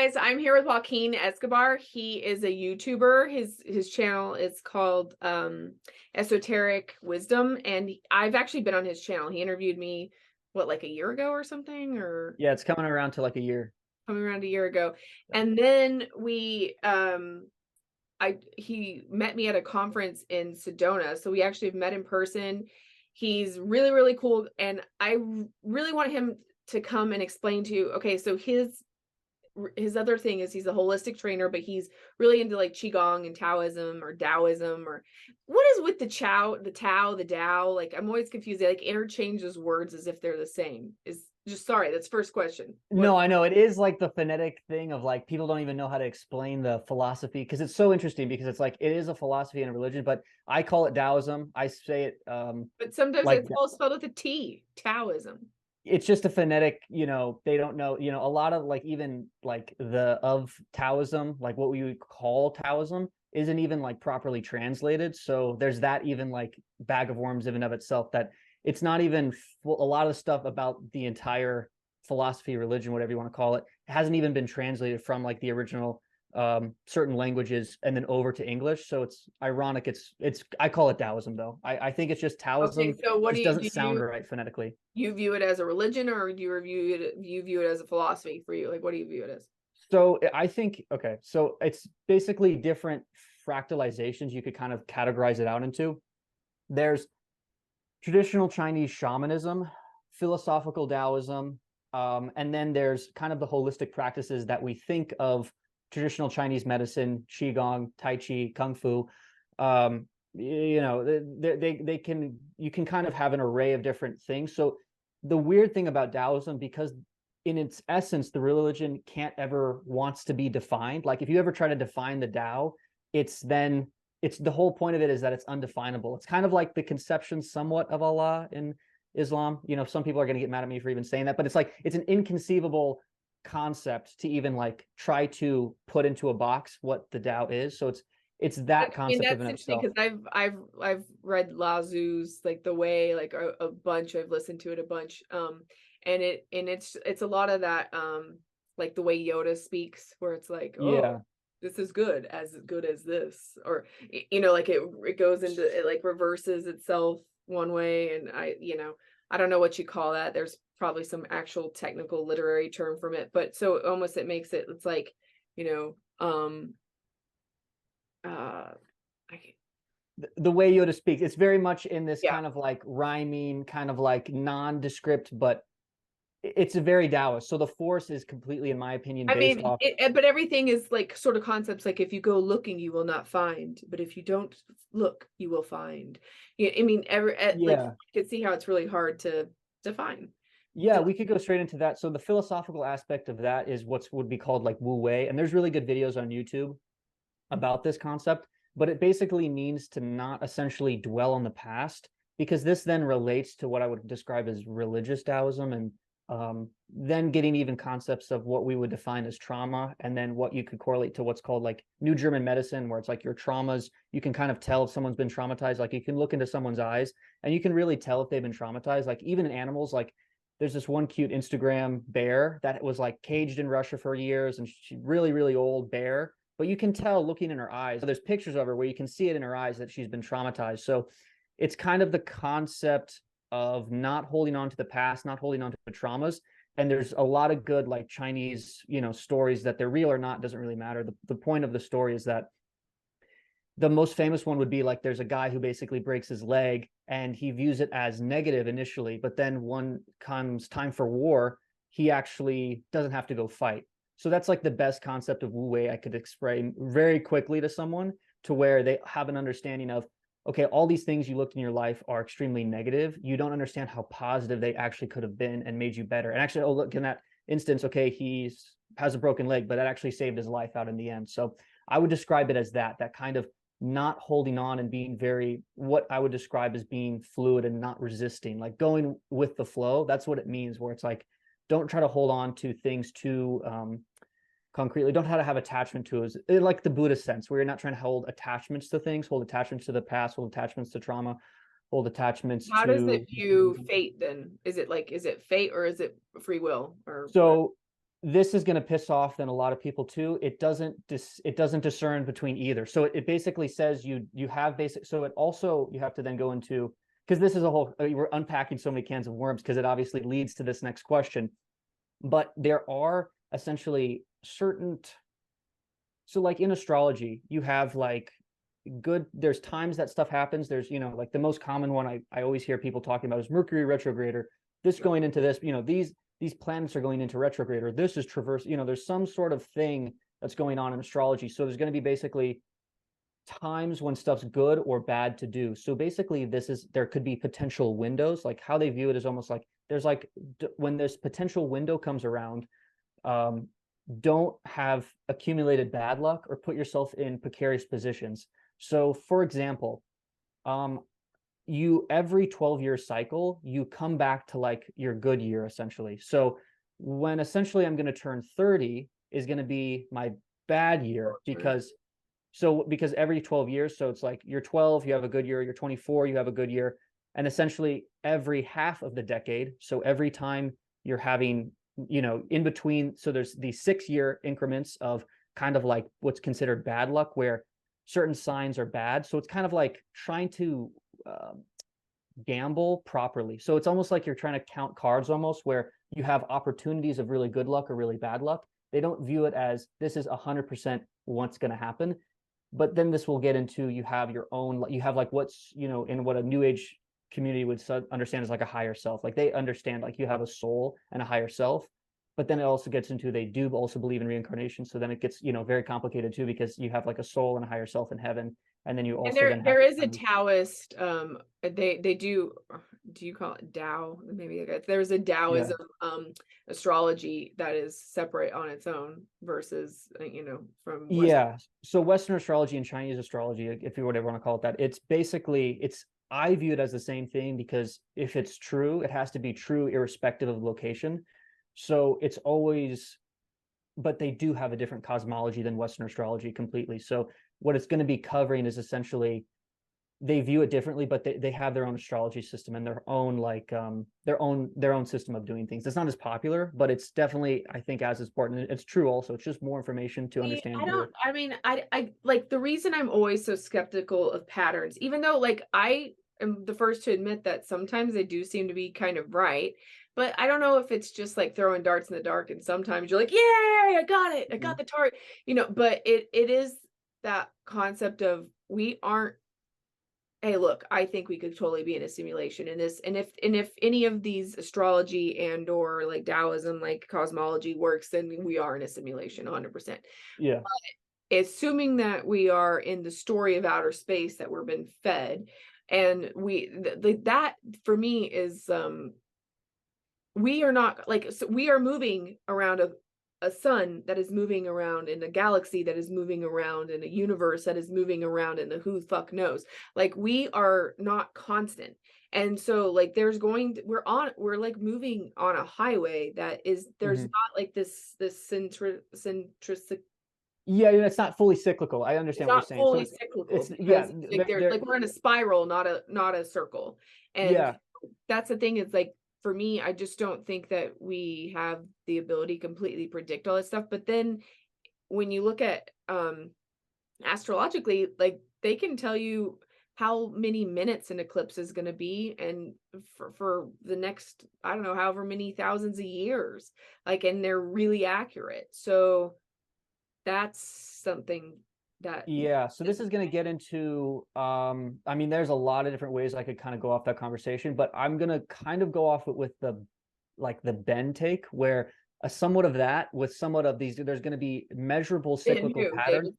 guys, I'm here with Joaquin Escobar. He is a YouTuber. His channel is called Esoteric Wisdom, and I've actually been on his channel. He interviewed me like a year ago or something, or Yeah, it's coming around to like a year. coming around a year ago. And then he met me at a conference in Sedona. So we actually have met in person. He's really, really cool, and I really want him to come and explain to you. Okay, so his other thing is he's a holistic trainer, but he's really into like qigong and Taoism or Taoism, or what is with the Tao, the Tao? Like, I'm always confused. They like interchange those words as if they're the same. Is just sorry, that's first question. No, I know it is like the phonetic thing of like people don't even know how to explain the philosophy because it's so interesting because it's like it is a philosophy and a religion, but I call it Taoism. I say it But sometimes like it's all spelled with a T, Taoism. it's just a phonetic, they don't know, a lot of like even like the of Taoism, like what we would call Taoism isn't even like properly translated. So there's that even like bag of worms in and of itself that it's not even a lot of the stuff about the entire philosophy, religion, whatever you want to call it, hasn't even been translated from like the original certain languages and then over to English. So it's ironic. It's I call it Taoism though. I think it's just Okay, Taoism. so what Just do you doesn't do? sound right phonetically. You view it as a religion, or do you view it as a philosophy for you? Like, what do you view it as? So I think, okay, so it's basically different fractalizations you could kind of categorize it out into. There's traditional Chinese shamanism, philosophical Taoism, and then there's kind of the holistic practices that we think of traditional Chinese medicine, Qigong, Tai Chi, Kung Fu. They can, you can kind of have an array of different things. So the weird thing about Taoism, because in its essence, the religion can't ever wants to be defined. Like if you ever try to define the Tao, it's the whole point of it is that it's undefinable. It's kind of like the conception somewhat of Allah in Islam. Some people are going to get mad at me for even saying that, but it's like it's an inconceivable concept to even like try to put into a box what the Tao is. So it's that I mean, concept of that's in interesting itself. because I've read Lazu's like the way, like a bunch. I've listened to it a bunch. And it's a lot of that like the way Yoda speaks, where it's like, oh, Yeah. this is good as this, or like it goes into it, like reverses itself one way. And I don't know what you call that. There's probably some actual technical literary term from it, but so almost it makes it's like, you know uh I, The way Yoda speaks, it's very much in this yeah. kind of like rhyming, kind of like nondescript, but it's a very Taoist. So the force is completely, in my opinion, I based mean, off. but everything is like sort of concepts like if you go looking, you will not find, but if you don't look, you will find. Yeah, I mean, like Yeah. you can see how it's really hard to define. Yeah, we could go straight into that. So the philosophical aspect of that is what's would be called like Wu Wei, and there's really good videos on YouTube about this concept, but it basically means to not essentially dwell on the past because this then relates to what I would describe as religious Taoism and then getting even concepts of what we would define as trauma and then what you could correlate to what's called like New German medicine, where it's like your traumas, you can kind of tell if someone's been traumatized. Like you can look into someone's eyes and you can really tell if they've been traumatized. Like even in animals, like there's this one cute Instagram bear that was like caged in Russia for years and she really, really old bear, but you can tell looking in her eyes. There's pictures of her where you can see it in her eyes that she's been traumatized. So it's kind of the concept of not holding on to the past, not holding on to the traumas. And there's a lot of good like Chinese, stories that they're real or not doesn't really matter. The point of the story is that the most famous one would be like there's a guy who basically breaks his leg and he views it as negative initially, but then when comes time for war, he actually doesn't have to go fight. So that's like the best concept of Wu Wei I could explain very quickly to someone to where they have an understanding of, okay, all these things you looked in your life are extremely negative. You don't understand how positive they actually could have been and made you better. And actually, oh, look, in that instance, okay, has a broken leg, but that actually saved his life out in the end. So I would describe it as that kind of not holding on and being very, what I would describe as being fluid and not resisting, like going with the flow. That's what it means, where it's like, don't try to hold on to things too concretely. Don't try to have attachment to it, like the Buddhist sense, where you're not trying to hold attachments to things, hold attachments to the past, hold attachments to trauma, hold attachments How does it to. view fate then? Is it fate or is it free will or what? So this is going to piss off then a lot of people too. It doesn't discern between either. So it basically says you have basic. So it also, you have to then go into, because this is a whole, we're unpacking so many cans of worms, because it obviously leads to this next question. But there are essentially certain, so like in astrology, you have like there's times that stuff happens. There's, like the most common one I always hear people talking about is Mercury retrograde, or this going into this, these planets are going into retrograde, or this is traverse, there's some sort of thing that's going on in astrology. So there's going to be basically times when stuff's good or bad to do. So basically there could be potential windows. Like how they view it is almost like there's like when this potential window comes around, don't have accumulated bad luck or put yourself in precarious positions. So for example, you every 12-year cycle, you come back to like your good year essentially. So when essentially I'm going to turn 30 is going to be my bad year, because every 12 years, so it's like you're 12, you have a good year, you're 24, you have a good year, and essentially every half of the decade, so every time you're having, in between, so there's these 6-year increments of kind of like what's considered bad luck, where certain signs are bad. So it's kind of like trying to gamble properly. So it's almost like you're trying to count cards, almost, where you have opportunities of really good luck or really bad luck. They don't view it as this is 100% what's going to happen. But then this will get into, you have your own, you have like what's, in what a new age community would understand as like a higher self. Like they understand like you have a soul and a higher self. But then it also gets into, they do also believe in reincarnation. So then it gets, very complicated too, because you have like a soul and a higher self in heaven. And then you And also then have there is a Taoist, they do you call it Tao? Maybe there's a Taoism astrology that is separate on its own versus from Western. So Western astrology and Chinese astrology, if you whatever want to call it that, it's basically, I view it as the same thing, because if it's true, it has to be true irrespective of location. So it's always, but they do have a different cosmology than Western astrology completely. So what it's going to be covering is essentially, they view it differently, but they have their own astrology system and their own like their own system of doing things. It's not as popular, but it's definitely, I think, as important. It's true also. It's just more information to understand I like, the reason I'm always so skeptical of patterns, even though like I am the first to admit that sometimes they do seem to be kind of right, but I don't know if it's just like throwing darts in the dark, and sometimes you're like, yay, I got it, I got the target, but it is that concept of, we aren't, hey, look, I think we could totally be in a simulation in this. And if any of these astrology and or like Taoism, like cosmology works, then we are in a simulation 100%. Yeah. But assuming that we are in the story of outer space that we're been fed, and that for me is we are not like, so we are moving around a sun that is moving around in a galaxy that is moving around in a universe that is moving around in the who the fuck knows. Like, we are not constant. And so like we're like moving on a highway that is, there's not like this centric. Yeah, it's not fully cyclical. I understand what you're saying. Fully cyclical, because like we're in a spiral, not a circle. And that's the thing, is like, for me, I just don't think that we have the ability to completely predict all this stuff. But then when you look at astrologically, like, they can tell you how many minutes an eclipse is going to be, and for the next, I don't know, however many thousands of years, like, and they're really accurate. So that's something that, so this is going to get into I mean, there's a lot of different ways I could kind of go off that conversation, but I'm going to kind of go off it with the Ben take, where a somewhat of that with somewhat of these, there's going to be measurable cyclical patterns.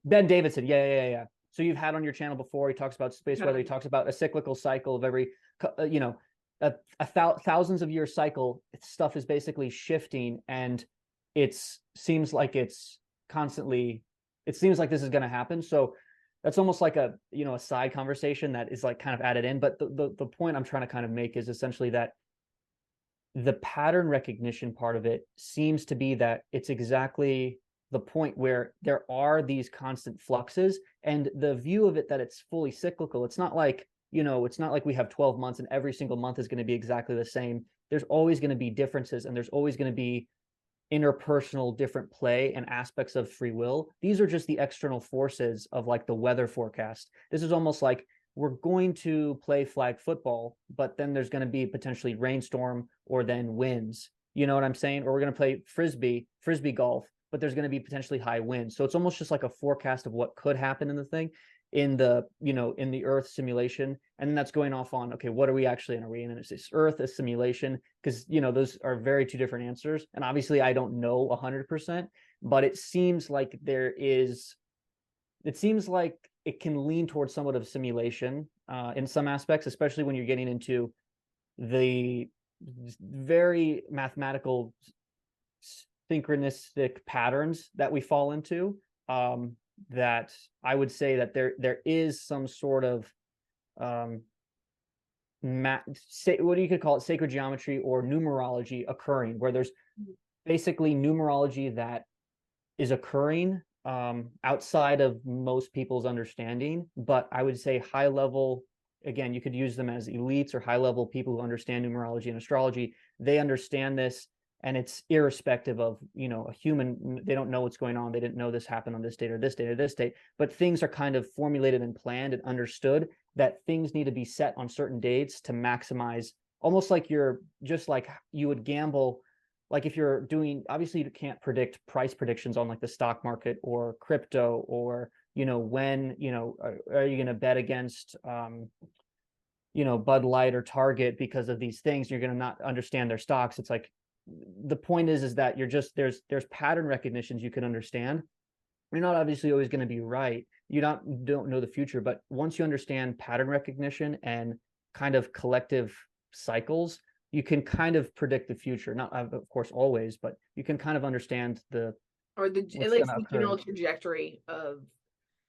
Ben Davidson, yeah. So you've had on your channel before, he talks about space weather, he talks about a cyclical cycle of every thousands of year cycle. Stuff is basically shifting, and seems like this is going to happen. So that's almost like a side conversation that is like kind of added in. But the point I'm trying to kind of make is essentially that the pattern recognition part of it seems to be that it's exactly the point where there are these constant fluxes, and the view of it that it's fully cyclical. It's not like, it's not like we have 12 months and every single month is going to be exactly the same. There's always going to be differences, and there's always going to be interpersonal different play and aspects of free will. These are just the external forces of like the weather forecast. This is almost like we're going to play flag football, but then there's going to be potentially rainstorm or then winds. You know what I'm saying? Or we're going to play frisbee golf, but there's going to be potentially high winds. So it's almost just like a forecast of what could happen in the thing in the, you know, in the Earth simulation. And then that's going off on, okay, what are we actually in? Are we in this Earth, a simulation? Because, you know, those are very two different answers. And obviously I don't know 100%, but it seems like it can lean towards somewhat of simulation in some aspects, especially when you're getting into the very mathematical synchronistic patterns that we fall into. That I would say that there is some sort of what you could call it, sacred geometry or numerology occurring, where there's basically numerology that is occurring outside of most people's understanding. But I would say high level, again, you could use them as elites or high level people who understand numerology and astrology. They understand this, and it's irrespective of, you know, a human. They don't know what's going on. They didn't know this happened on this date or this date or this date, but things are kind of formulated and planned and understood that things need to be set on certain dates to maximize, almost like you're just like you would gamble. Like if you're doing, obviously you can't predict price predictions on like the stock market or crypto, or, you know, when, you know, are you going to bet against, you know, Bud Light or Target because of these things? You're going to not understand their stocks. It's like, the point is that you're just, there's pattern recognitions you can understand. You're not obviously always going to be right. You don't know the future, but once you understand pattern recognition and kind of collective cycles, you can kind of predict the future. Not of course always, but you can kind of understand or at least the general trajectory of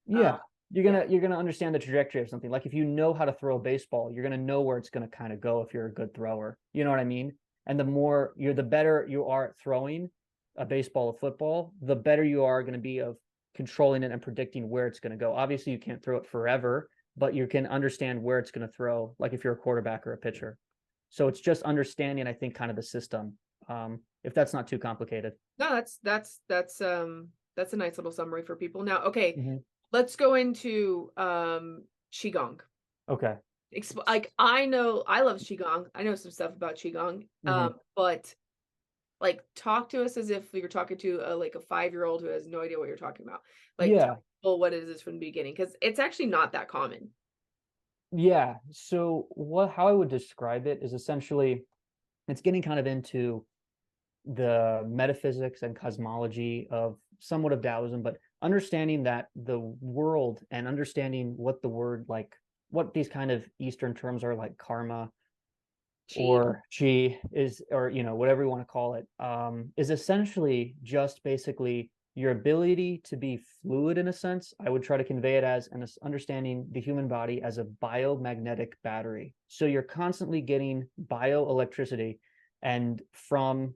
yeah. You're gonna understand the trajectory of something. Like if you know how to throw a baseball, you're gonna know where it's gonna kind of go if you're a good thrower. You know what I mean? And the better you are at throwing a baseball, a football, the better you are going to be of controlling it and predicting where it's going to go. Obviously, you can't throw it forever, but you can understand where it's going to throw, like if you're a quarterback or a pitcher. So it's just understanding, I think, kind of the system. If that's not too complicated. No, that's a nice little summary for people. Now, okay, Mm-hmm. let's go into Qigong. Okay. Like I love Qigong. I know some stuff about Qigong. Mm-hmm. But like talk to us as if we were talking to like a 5-year-old who has no idea what you're talking about. Like Yeah. tell people what it is from the beginning, because it's actually not that common. Yeah. So how I would describe it is essentially it's getting kind of into the metaphysics and cosmology of somewhat of Taoism, but understanding that the world and understanding what the word, like what these kind of Eastern terms are, like karma Qi. or chi is, or, you know, whatever you want to call it, is essentially just basically your ability to be fluid in a sense. I would try to convey it as an understanding the human body as a biomagnetic battery. So you're constantly getting bioelectricity, and from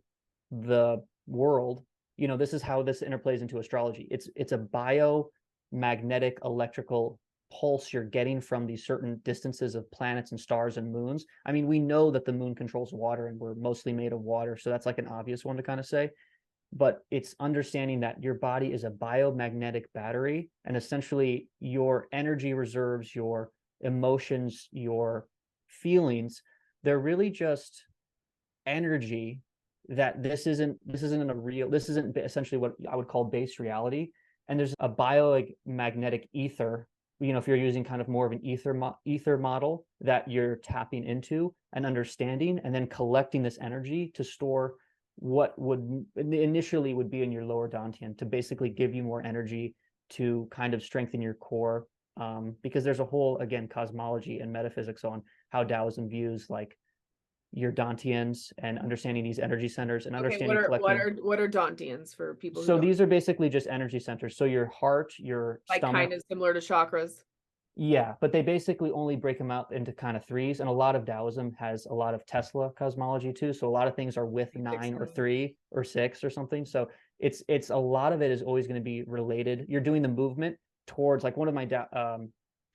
the world, you know, this is how this interplays into astrology. It's a biomagnetic electrical pulse you're getting from these certain distances of planets and stars and moons. I mean, we know that the moon controls water and we're mostly made of water, so that's like an obvious one to kind of say. But it's understanding that your body is a biomagnetic battery, and essentially your energy reserves, your emotions, your feelings, they're really just energy. That this isn't essentially what I would call base reality. And there's a biomagnetic ether, you know, if you're using kind of more of an ether model that you're tapping into and understanding, and then collecting this energy to store what would initially would be in your lower dantian to basically give you more energy to kind of strengthen your core. Because there's a whole, again, cosmology and metaphysics on how Taoism views like your dantians and understanding these energy centers and understanding collecting. What are dantians for people who So don't? these are basically just energy centers. So your heart, your Like stomach. kind of similar to chakras. Yeah, but they basically only break them out into kind of threes. And a lot of Taoism has a lot of Tesla cosmology too. So a lot of things are with 9 or 3 or 6 or something. So it's a lot of it is always going to be related. You're doing the movement towards, like one of my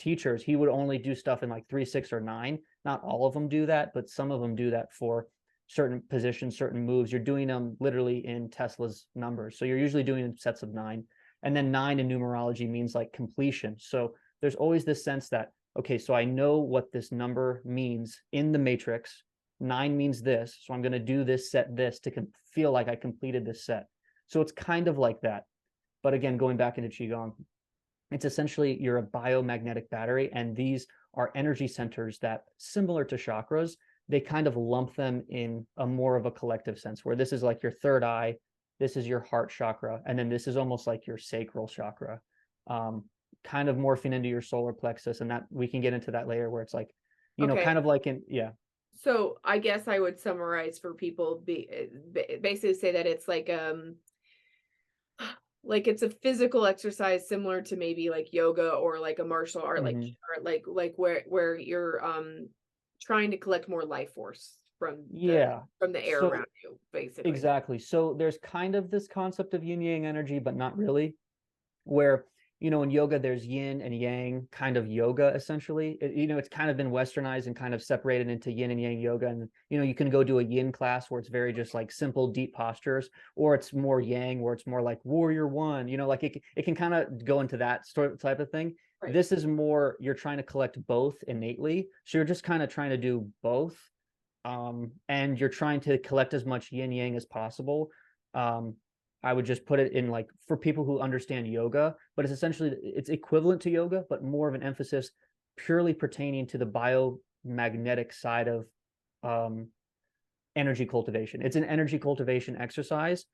teachers, he would only do stuff in like 3, 6, or 9. Not all of them do that, but some of them do that for certain positions, certain moves, you're doing them literally in Tesla's numbers. So you're usually doing sets of 9. And then 9 in numerology means like completion. So there's always this sense that, okay, so I know what this number means in the matrix. 9 means this. So I'm going to do this set, this to feel like I completed this set. So it's kind of like that. But again, going back into Qigong, it's essentially you're a biomagnetic battery, and these are energy centers that, similar to chakras, they kind of lump them in a more of a collective sense, where this is like your third eye, this is your heart chakra, and then this is almost like your sacral chakra, kind of morphing into your solar plexus. And that we can get into that later, where it's like, Okay. kind of like in, yeah. So I guess I would summarize for people, basically say that it's like it's a physical exercise similar to maybe like yoga or like a martial art, like Mhm. or like where you're trying to collect more life force Yeah. from the air So around you, basically. exactly. So there's kind of this concept of yin yang energy, but not really, where in yoga there's yin and yang kind of yoga. Essentially, it's kind of been westernized and kind of separated into yin and yang yoga. And you can go do a yin class where it's very just like simple deep postures, or it's more yang where it's more like warrior one, like it can kind of go into that sort of type of thing. Right. This is more, you're trying to collect both innately, so you're just kind of trying to do both, and you're trying to collect as much yin yang as possible. um, I would just put it in, like, for people who understand yoga, but it's equivalent to yoga, but more of an emphasis purely pertaining to the biomagnetic side of um, energy cultivation. It's an energy cultivation exercise.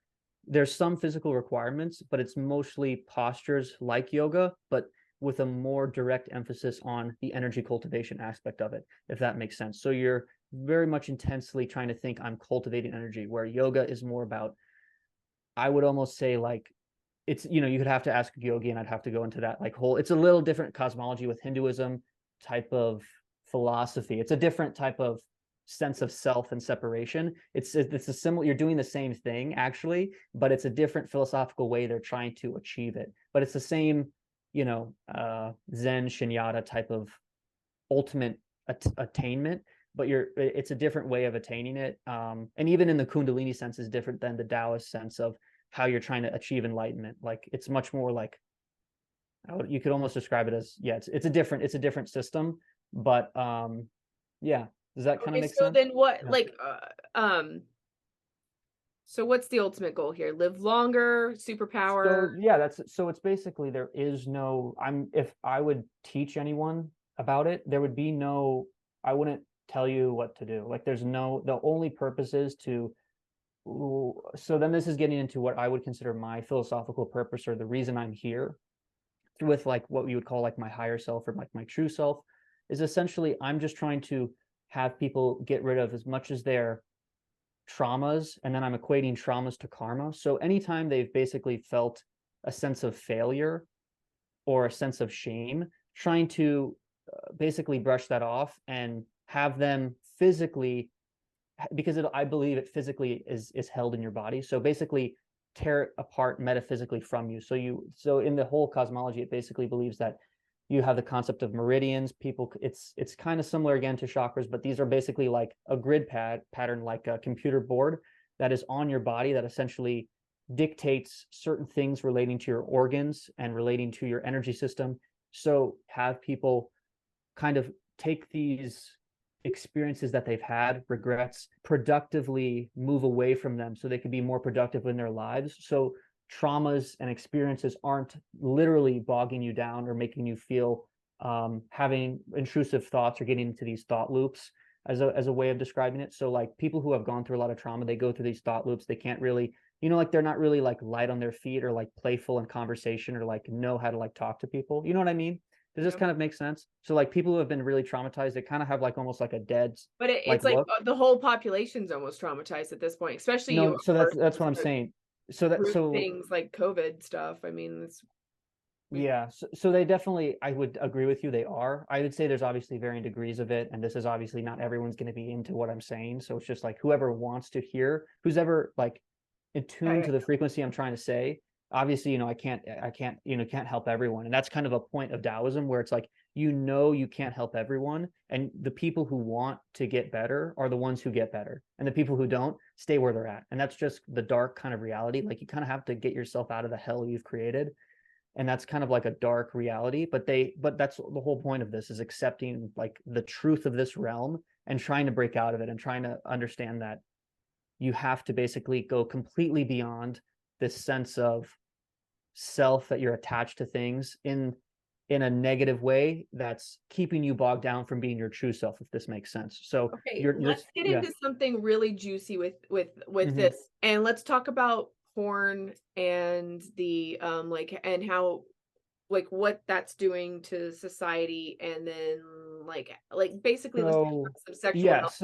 There's some physical requirements, but it's mostly postures like yoga, but with a more direct emphasis on the energy cultivation aspect of it, if that makes sense. So you're very much intensely trying to think, I'm cultivating energy, where yoga is more about, I would almost say, like, it's, you could have to ask a yogi, and I'd have to go into that like whole, it's a little different cosmology with Hinduism type of philosophy. It's a different type of sense of self and separation. It's a similar, you're doing the same thing actually, but it's a different philosophical way they're trying to achieve it. But it's the same, Zen Shunyata type of ultimate attainment, but it's a different way of attaining it. And even in the Kundalini sense is different than the Taoist sense of how you're trying to achieve enlightenment. Like, it's much more like, you could almost describe it as, yeah, it's a different system. But yeah, does that kind of Okay, make so sense? then what, Yeah. like, so what's the ultimate goal here? Live longer, superpower? So yeah, it's basically, there is no, if I would teach anyone about it, there would be no, I wouldn't tell you what to do. Like, there's no, the only purpose is to, so then this is getting into what I would consider my philosophical purpose, or the reason I'm here, with like what we would call like my higher self, or like my true self, is essentially I'm just trying to have people get rid of as much as their traumas, and then I'm equating traumas to karma. So anytime they've basically felt a sense of failure or a sense of shame, trying to basically brush that off and have them physically, because I believe it physically is held in your body. So basically tear it apart metaphysically from you. So in the whole cosmology, it basically believes that you have the concept of meridians. People, it's kind of similar again to chakras, but these are basically like a grid pattern, like a computer board that is on your body, that essentially dictates certain things relating to your organs and relating to your energy system. So have people kind of take these experiences that they've had, regrets, productively move away from them so they can be more productive in their lives. So traumas and experiences aren't literally bogging you down or making you feel, having intrusive thoughts or getting into these thought loops, as a way of describing it. So like people who have gone through a lot of trauma, they go through these thought loops. They can't really, like, they're not really like light on their feet, or like playful in conversation, or like know how to like talk to people. You know what I mean? Does this Yep. kind of make sense? So like people who have been really traumatized, they kind of have like almost like a dead But like it's like look. the whole population's almost traumatized at this point, especially you, No, of so course, that's with what I'm the saying. So that group so things like COVID stuff. I mean, it's we yeah, so they definitely, I would agree with you, they are. I would say there's obviously varying degrees of it, and this is obviously not everyone's going to be into what I'm saying. So it's just like whoever wants to hear, who's ever like in tune okay. to the frequency I'm trying to say, obviously, can't help everyone. And that's kind of a point of Taoism where it's like, you can't help everyone. And the people who want to get better are the ones who get better. And the people who don't stay where they're at. And that's just the dark kind of reality. Like you kind of have to get yourself out of the hell you've created. And that's kind of like a dark reality. But that's the whole point of this, is accepting like the truth of this realm and trying to break out of it and trying to understand that you have to basically go completely beyond this sense of self that you're attached to things in a negative way that's keeping you bogged down from being your true self, if this makes sense. So Okay, you're let's get yeah. into something really juicy with Hmm. this, and let's talk about porn and the like, and how, like, what that's doing to society, and then like basically let's talk So about some sexual yeah, health.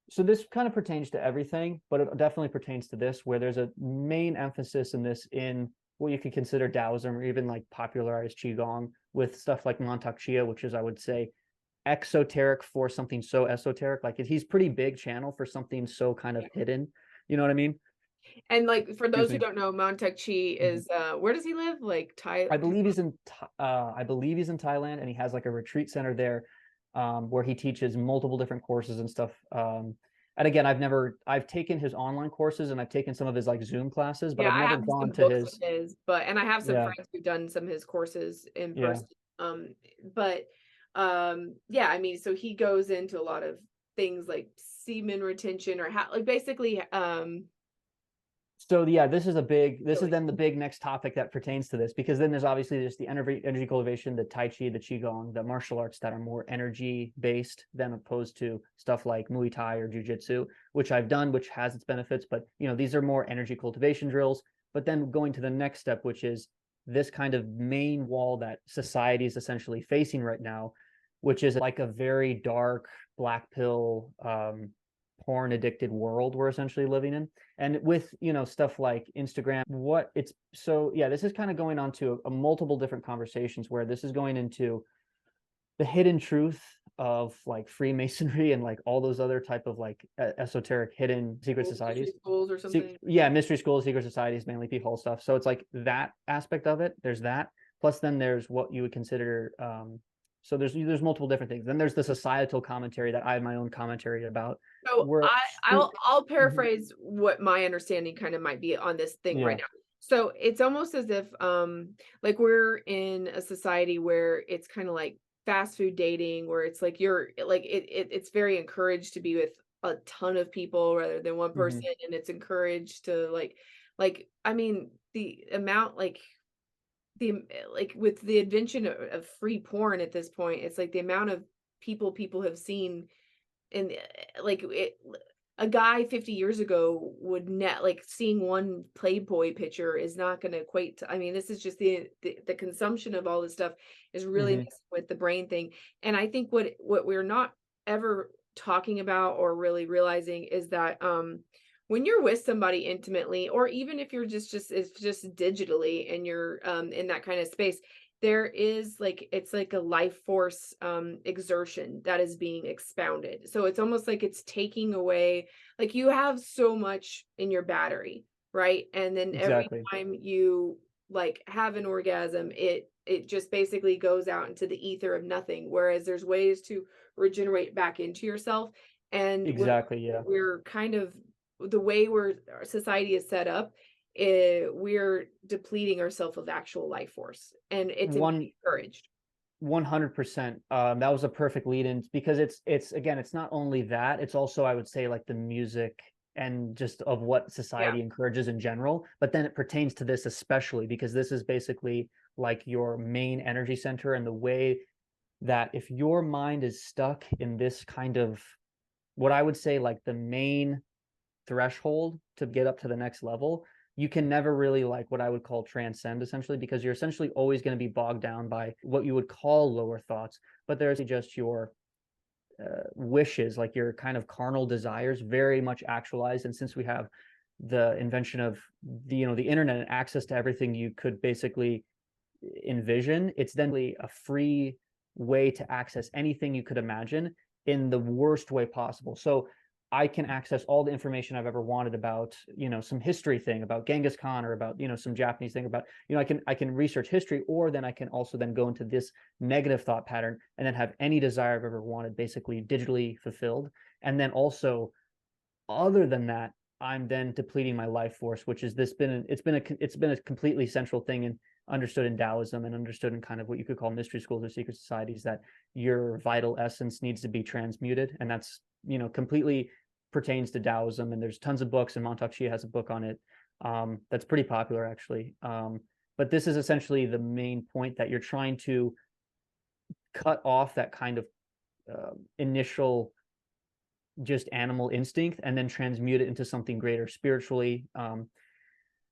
so this kind of pertains to everything, but it definitely pertains to this, where there's a main emphasis in this in what you could consider Taoism, or even like popularized Qigong, with stuff like Mantak Chia, which is, I would say, exoteric for something so esoteric. Like he's pretty big channel for something so kind of hidden. You know what I mean? And like for Excuse those who me. don't know, Montauk Chi Mhm. is where does he live? Like Thai. I believe he's in Thailand, and he has like a retreat center there, where he teaches multiple different courses and stuff. And again, I've taken his online courses, and I've taken some of his like Zoom classes, but Yeah, I've I never have gone some to books of his. his, but and I have some Yeah, friends who've done some of his courses in yeah. person. But yeah, I mean, so he goes into a lot of things like semen retention, or how, like, basically So yeah, this is really. then the big next topic that pertains to this, because then there's obviously just the energy cultivation, the Tai Chi, the Qigong, the martial arts that are more energy based than opposed to stuff like Muay Thai or Jiu Jitsu, which I've done, which has its benefits, but these are more energy cultivation drills. But then going to the next step, which is this kind of main wall that society is essentially facing right now, which is like a very dark black pill, porn addicted world we're essentially living in. And with stuff like Instagram, what it's so yeah, this is kind of going on to a multiple different conversations, where this is going into the hidden truth of like Freemasonry and like all those other type of like esoteric hidden secret Mystery societies. schools or something. Yeah, mystery schools, secret societies, mainly peephole stuff. So it's like that aspect of it. There's that. Plus, then there's what you would consider. So there's multiple different things. Then there's the societal commentary that I have my own commentary about. So Where I'll Mhm. paraphrase what my understanding kind of might be on this thing right Yeah, now. So it's almost as if like we're in a society where it's kind of like fast food dating, where it's like you're like it's very encouraged to be with a ton of people rather than one hmm, person, and it's encouraged to like I mean the amount like with the invention of free porn at this point, it's like the amount of people have seen, and like a guy 50 years ago would net like seeing one Playboy picture is not going to equate to, I mean, this is just the consumption of all this stuff is really hmm. messing with the brain thing. And I think what we're not ever talking about or really realizing is that when you're with somebody intimately, or even if you're just it's just digitally and you're in that kind of space, there is like it's like a life force exertion that is being expounded. So it's almost like it's taking away, like you have so much in your battery, right? And then every Exactly. time you like have an orgasm, it just basically goes out into the ether of nothing, whereas there's ways to regenerate back into yourself. And Exactly. Yeah. we're kind of, the way our society is set up, we're depleting ourselves of actual life force, and it's One encouraged. 100%. That was a perfect lead in, because it's again, it's not only that, it's also, I would say, like the music and just of what Yeah. society encourages in general. But then it pertains to this especially, because this is basically like your main energy center, and the way that if your mind is stuck in this kind of, what I would say, like the main threshold to get up to the next level, you can never really, like, what I would call transcend, essentially, because you're essentially always going to be bogged down by what you would call lower thoughts, but there's just your wishes, like your kind of carnal desires, very much actualized. And since we have the invention of the internet and access to everything you could basically envision, it's then a free way to access anything you could imagine in the worst way possible. So I can access all the information I've ever wanted about, some history thing about Genghis Khan, or about, some Japanese thing about, I can research history, or then I can also then go into this negative thought pattern and then have any desire I've ever wanted basically digitally fulfilled. And then also, other than that, I'm then depleting my life force, which is it's been a completely central thing and understood in Taoism, and understood in kind of what you could call mystery schools or secret societies, that your vital essence needs to be transmuted. And that's, completely pertains to Taoism. And there's tons of books, and Montauk Chia has a book on it, that's pretty popular actually. But this is essentially the main point, that you're trying to cut off that kind of initial just animal instinct, and then transmute it into something greater spiritually.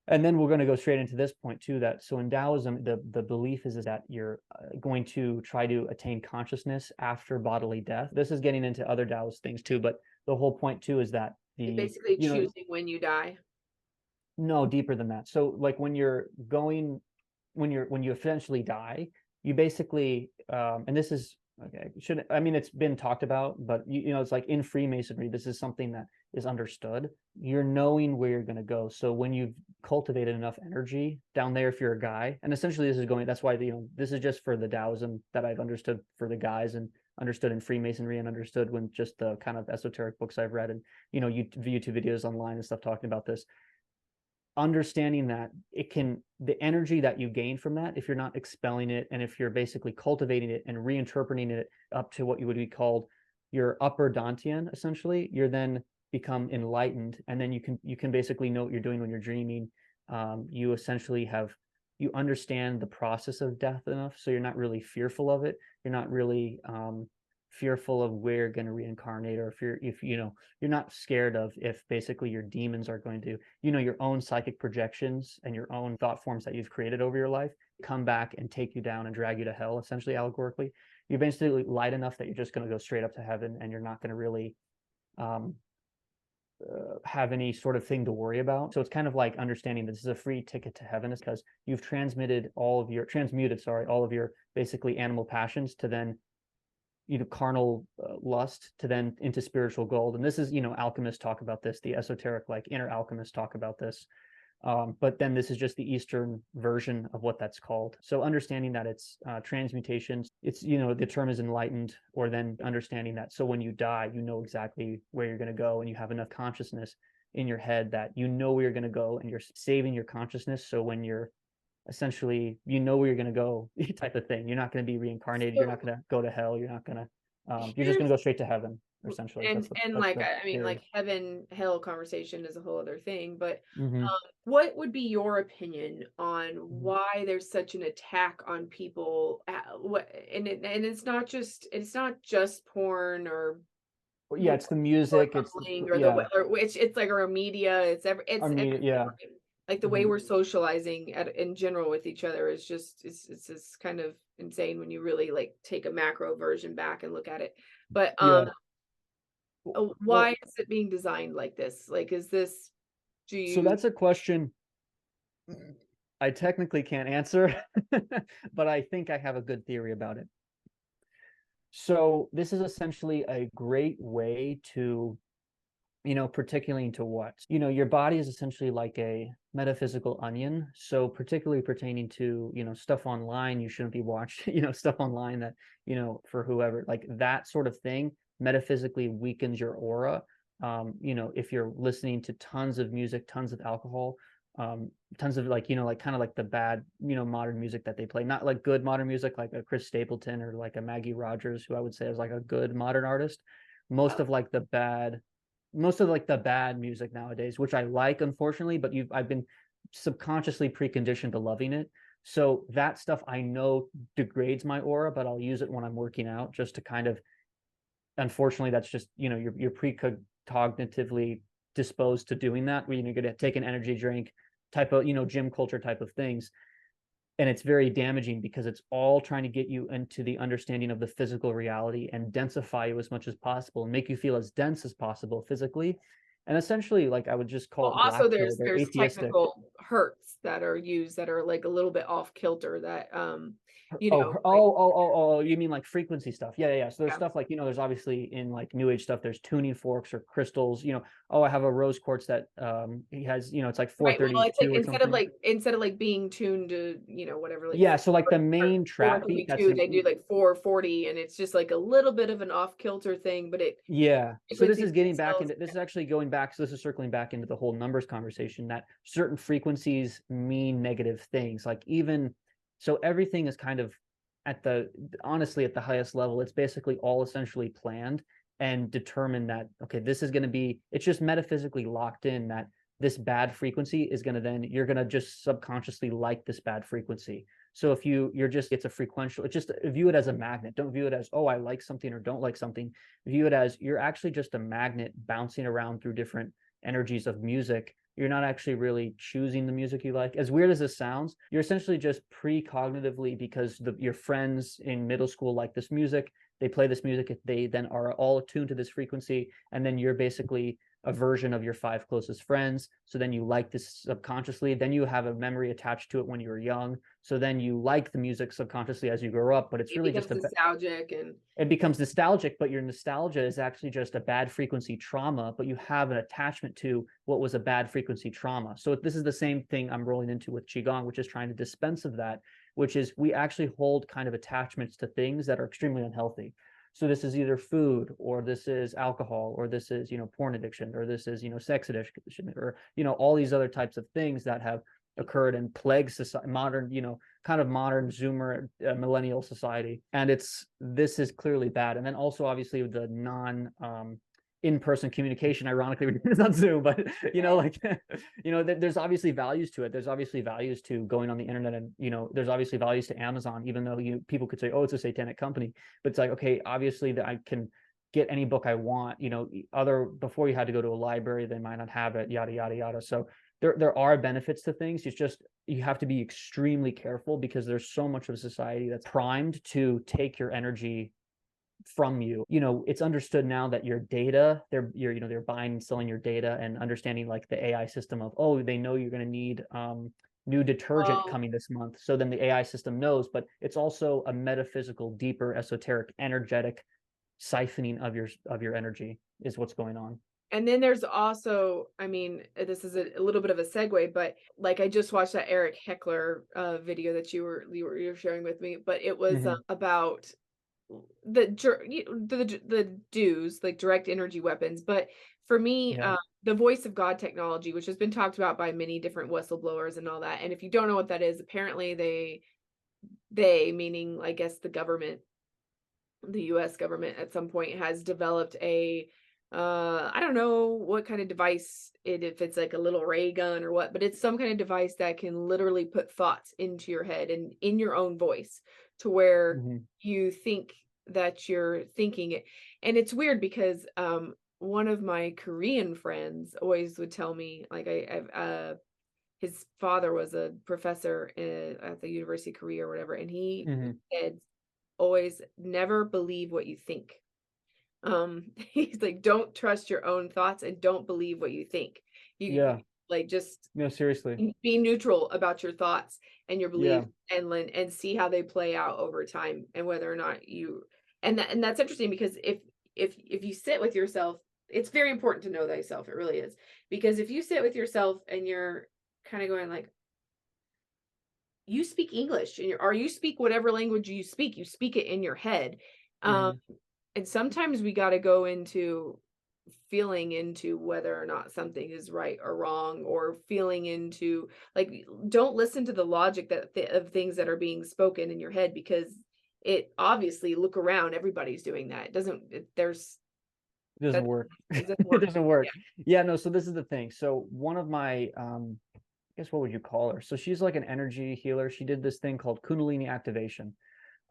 And then we're going to go straight into this point too, that so in Taoism, the belief is that you're going to try to attain consciousness after bodily death. This is getting into other Taoist things too, but the whole point too is that You're basically choosing when you die. no, deeper than that. So like when you eventually die, you basically, and this is, okay, it's been talked about, but it's like in Freemasonry, this is something that is understood. You're knowing where you're going to go. So when you've cultivated enough energy down there, if you're a guy, and essentially that's why this is just for the Taoism that I've understood for the guys, and understood in Freemasonry, and understood when just the kind of esoteric books I've read, and YouTube videos online and stuff talking about this. Understanding that the energy that you gain from that, if you're not expelling it, and if you're basically cultivating it and reinterpreting it up to what you would be called your upper Dantian, essentially, you're then become enlightened. And then you can basically know what you're doing when you're dreaming. You essentially you understand the process of death enough, so you're not really fearful of it. You're not really fearful of where you're going to reincarnate, or if you're not scared of if basically your demons are going to, your own psychic projections and your own thought forms that you've created over your life come back and take you down and drag you to hell, essentially, allegorically. You're basically light enough that you're just going to go straight up to heaven, and you're not going to really have any sort of thing to worry about. So it's kind of like understanding that this is a free ticket to heaven, is because you've transmuted all of your basically animal passions to then carnal lust to then into spiritual gold. And this is, alchemists talk about this, the esoteric, like inner alchemists talk about this. But then this is just the Eastern version of what that's called. So understanding that it's transmutations, it's, the term is enlightened, or then understanding that, so when you die, you know exactly where you're going to go, and you have enough consciousness in your head that you know where you're going to go, and you're saving your consciousness. So when you're essentially, where you're going to go, type of thing. You're not going to be reincarnated. You're not going to go to hell. You're not going to, you're just going to go straight to heaven, essentially. And like, I mean, like heaven, hell conversation is a whole other thing, but what would be your opinion on why there's such an attack on people? And it's not just porn, or yeah, it's the music, it's it's like our media, it's yeah, like the way we're socializing in general with each other is just it's kind of insane when you really like take a macro version back and look at it. But why is it being designed like this? Like, so that's a question I technically can't answer, but I think I have a good theory about it. So this is essentially a great way to, particularly into what? Your body is essentially like a metaphysical onion. So particularly pertaining to, stuff online, you shouldn't be watching, stuff online that, for whoever, like that sort of thing metaphysically weakens your aura. If you're listening to tons of music, tons of alcohol, tons of like kind of like the bad modern music that they play, not like good modern music like a Chris Stapleton or like a Maggie Rogers, who I would say is like a good modern artist. Most of the bad music nowadays, which I like, unfortunately, but I've been subconsciously preconditioned to loving it. So that stuff I know degrades my aura, but I'll use it when I'm working out, just to kind of, unfortunately, that's just, you're precognitively disposed to doing that, where you're going to take an energy drink type of, gym culture type of things. And it's very damaging, because it's all trying to get you into the understanding of the physical reality and densify you as much as possible and make you feel as dense as possible physically. And essentially, like, I would just call Well, it also black pill. They're there's atheistic. technical hertz that are used that are, like, a little bit off kilter that, you Oh, know, like you mean like frequency stuff? Yeah, yeah, yeah. So there's yeah. stuff like, there's obviously in like new age stuff, there's tuning forks or crystals. Oh, I have a rose quartz that he has, it's like Right, well, it's like 432 or something. instead of, like, being tuned to, whatever, like, Yeah, so like the main trap beat that's 422, they do, like, 440, and it's just, like, a little bit of an off kilter thing, but it yeah. So this frequencies is getting back themselves. into this is actually going back. So this is circling back into the whole numbers conversation that certain frequencies mean negative things. Like even so everything is kind of at the honestly at the highest level, it's basically all essentially planned and determined that okay, this is going to be it's just metaphysically locked in that this bad frequency is going to then you're going to just subconsciously like this bad frequency. So if you're just it's a frequential, it's just view it as a magnet. Don't view it as oh I like something or don't like something. View it as you're actually just a magnet bouncing around through different energies of music. You're not actually really choosing the music you like. As weird as this sounds, you're essentially just precognitively because your friends in middle school like this music. They play this music. They then are all attuned to this frequency, and then you're basically a version of your five closest friends. So then you like this subconsciously. Then you have a memory attached to it when you were young. So then you like the music subconsciously as you grow up, but it's It really just becomes nostalgic and it becomes nostalgic, but your nostalgia is actually just a bad frequency trauma, but you have an attachment to what was a bad frequency trauma. So this is the same thing I'm rolling into with Qigong, which is trying to dispense of that, which is we actually hold kind of attachments to things that are extremely unhealthy. So this is either food, or this is alcohol, or this is, porn addiction, or this is, sex addiction, or, all these other types of things that have occurred and plagued society, modern, kind of modern Zoomer millennial society. And this is clearly bad. And then also obviously the non in-person communication, ironically, it's not Zoom, but like there's obviously values to it. There's obviously values to going on the internet, and there's obviously values to Amazon, even though people could say, oh, it's a satanic company, but it's like, okay, obviously that I can get any book I want, other before you had to go to a library, they might not have it, yada yada yada. So there are benefits to things. It's just you have to be extremely careful because there's so much of society that's primed to take your energy from you. It's understood now that your data, they're buying and selling your data, and understanding like the AI system of, oh, they know you're going to need new detergent oh, coming this month. So then the AI system knows, but it's also a metaphysical, deeper, esoteric, energetic siphoning of your energy is what's going on. and then there's also, I mean, this is a little bit of a segue, but like I just watched that Eric Heckler video that you were sharing with me, but it was Mm-hmm. about the dues, like direct energy weapons. But for me, Yeah. the voice of God technology, which has been talked about by many different whistleblowers and all that. And if you don't know what that is, apparently they meaning I guess the government, the US government at some point has developed a I don't know what kind of device if it's like a little ray gun or what, but it's some kind of device that can literally put thoughts into your head and in your own voice to where Mm-hmm. you think that you're thinking it. And it's weird because one of my Korean friends always would tell me like his father was a professor at the University of Korea or whatever, and he Mm-hmm. said always never believe what you think. He's like, don't trust your own thoughts and don't believe what you think. You Yeah. like just No, seriously. be neutral about your thoughts and your Yeah. beliefs and see how they play out over time and whether or not you and that's interesting because if you sit with yourself, it's very important to know thyself. It really is. Because if you sit with yourself and you're kind of going like you speak English and or you speak whatever language you speak it in your head. Um Mm-hmm. and sometimes we got to go into feeling into whether or not something is right or wrong, or feeling into like don't listen to the logic of things that are being spoken in your head, because it obviously look around, everybody's doing that. It doesn't there's It doesn't that work. it doesn't It work. doesn't work. Yeah, no, so this is the thing. So one of my I guess what would you call her? So she's like an energy healer. She did this thing called Kundalini activation.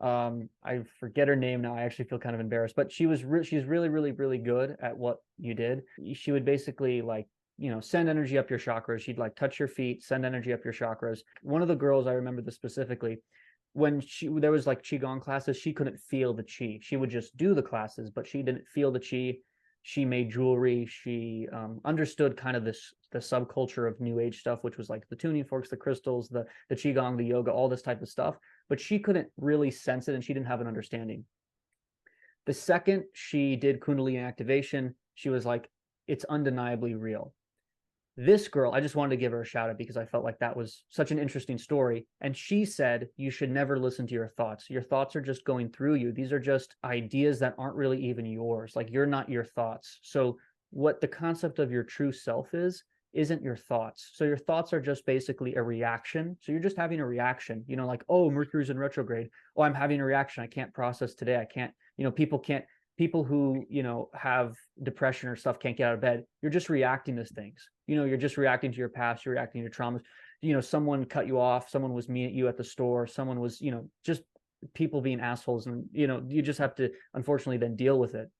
I forget her name now. I actually feel kind of embarrassed, but she's really, really, really good at what you did. She would basically like, send energy up your chakras. She'd like touch your feet, send energy up your chakras. One of the girls, I remember this specifically, when there was like qigong classes, she couldn't feel the chi. She would just do the classes, but she didn't feel the chi. She made jewelry. She understood kind of the subculture of new age stuff, which was like the tuning forks, the crystals, the qigong, the yoga, all this type of stuff, but she couldn't really sense it and she didn't have an understanding. The second she did Kundalini activation, she was like, it's undeniably real. This girl, I just wanted to give her a shout out because I felt like that was such an interesting story. And she said, you should never listen to your thoughts. Your thoughts are just going through you. These are just ideas that aren't really even yours. Like, you're not your thoughts. So what the concept of your true self is, isn't your thoughts. So your thoughts are just basically a reaction. So you're just having a reaction, you know, like, oh, Mercury's in retrograde. Oh, I'm having a reaction. I can't process today. I can't, you know, people who, you know, have depression or stuff can't get out of bed. You're just reacting to things. You know, you're just reacting to your past, you're reacting to traumas. You know, someone cut you off, someone was mean at you at the store, someone was, you know, just people being assholes, and, you know, you just have to unfortunately then deal with it.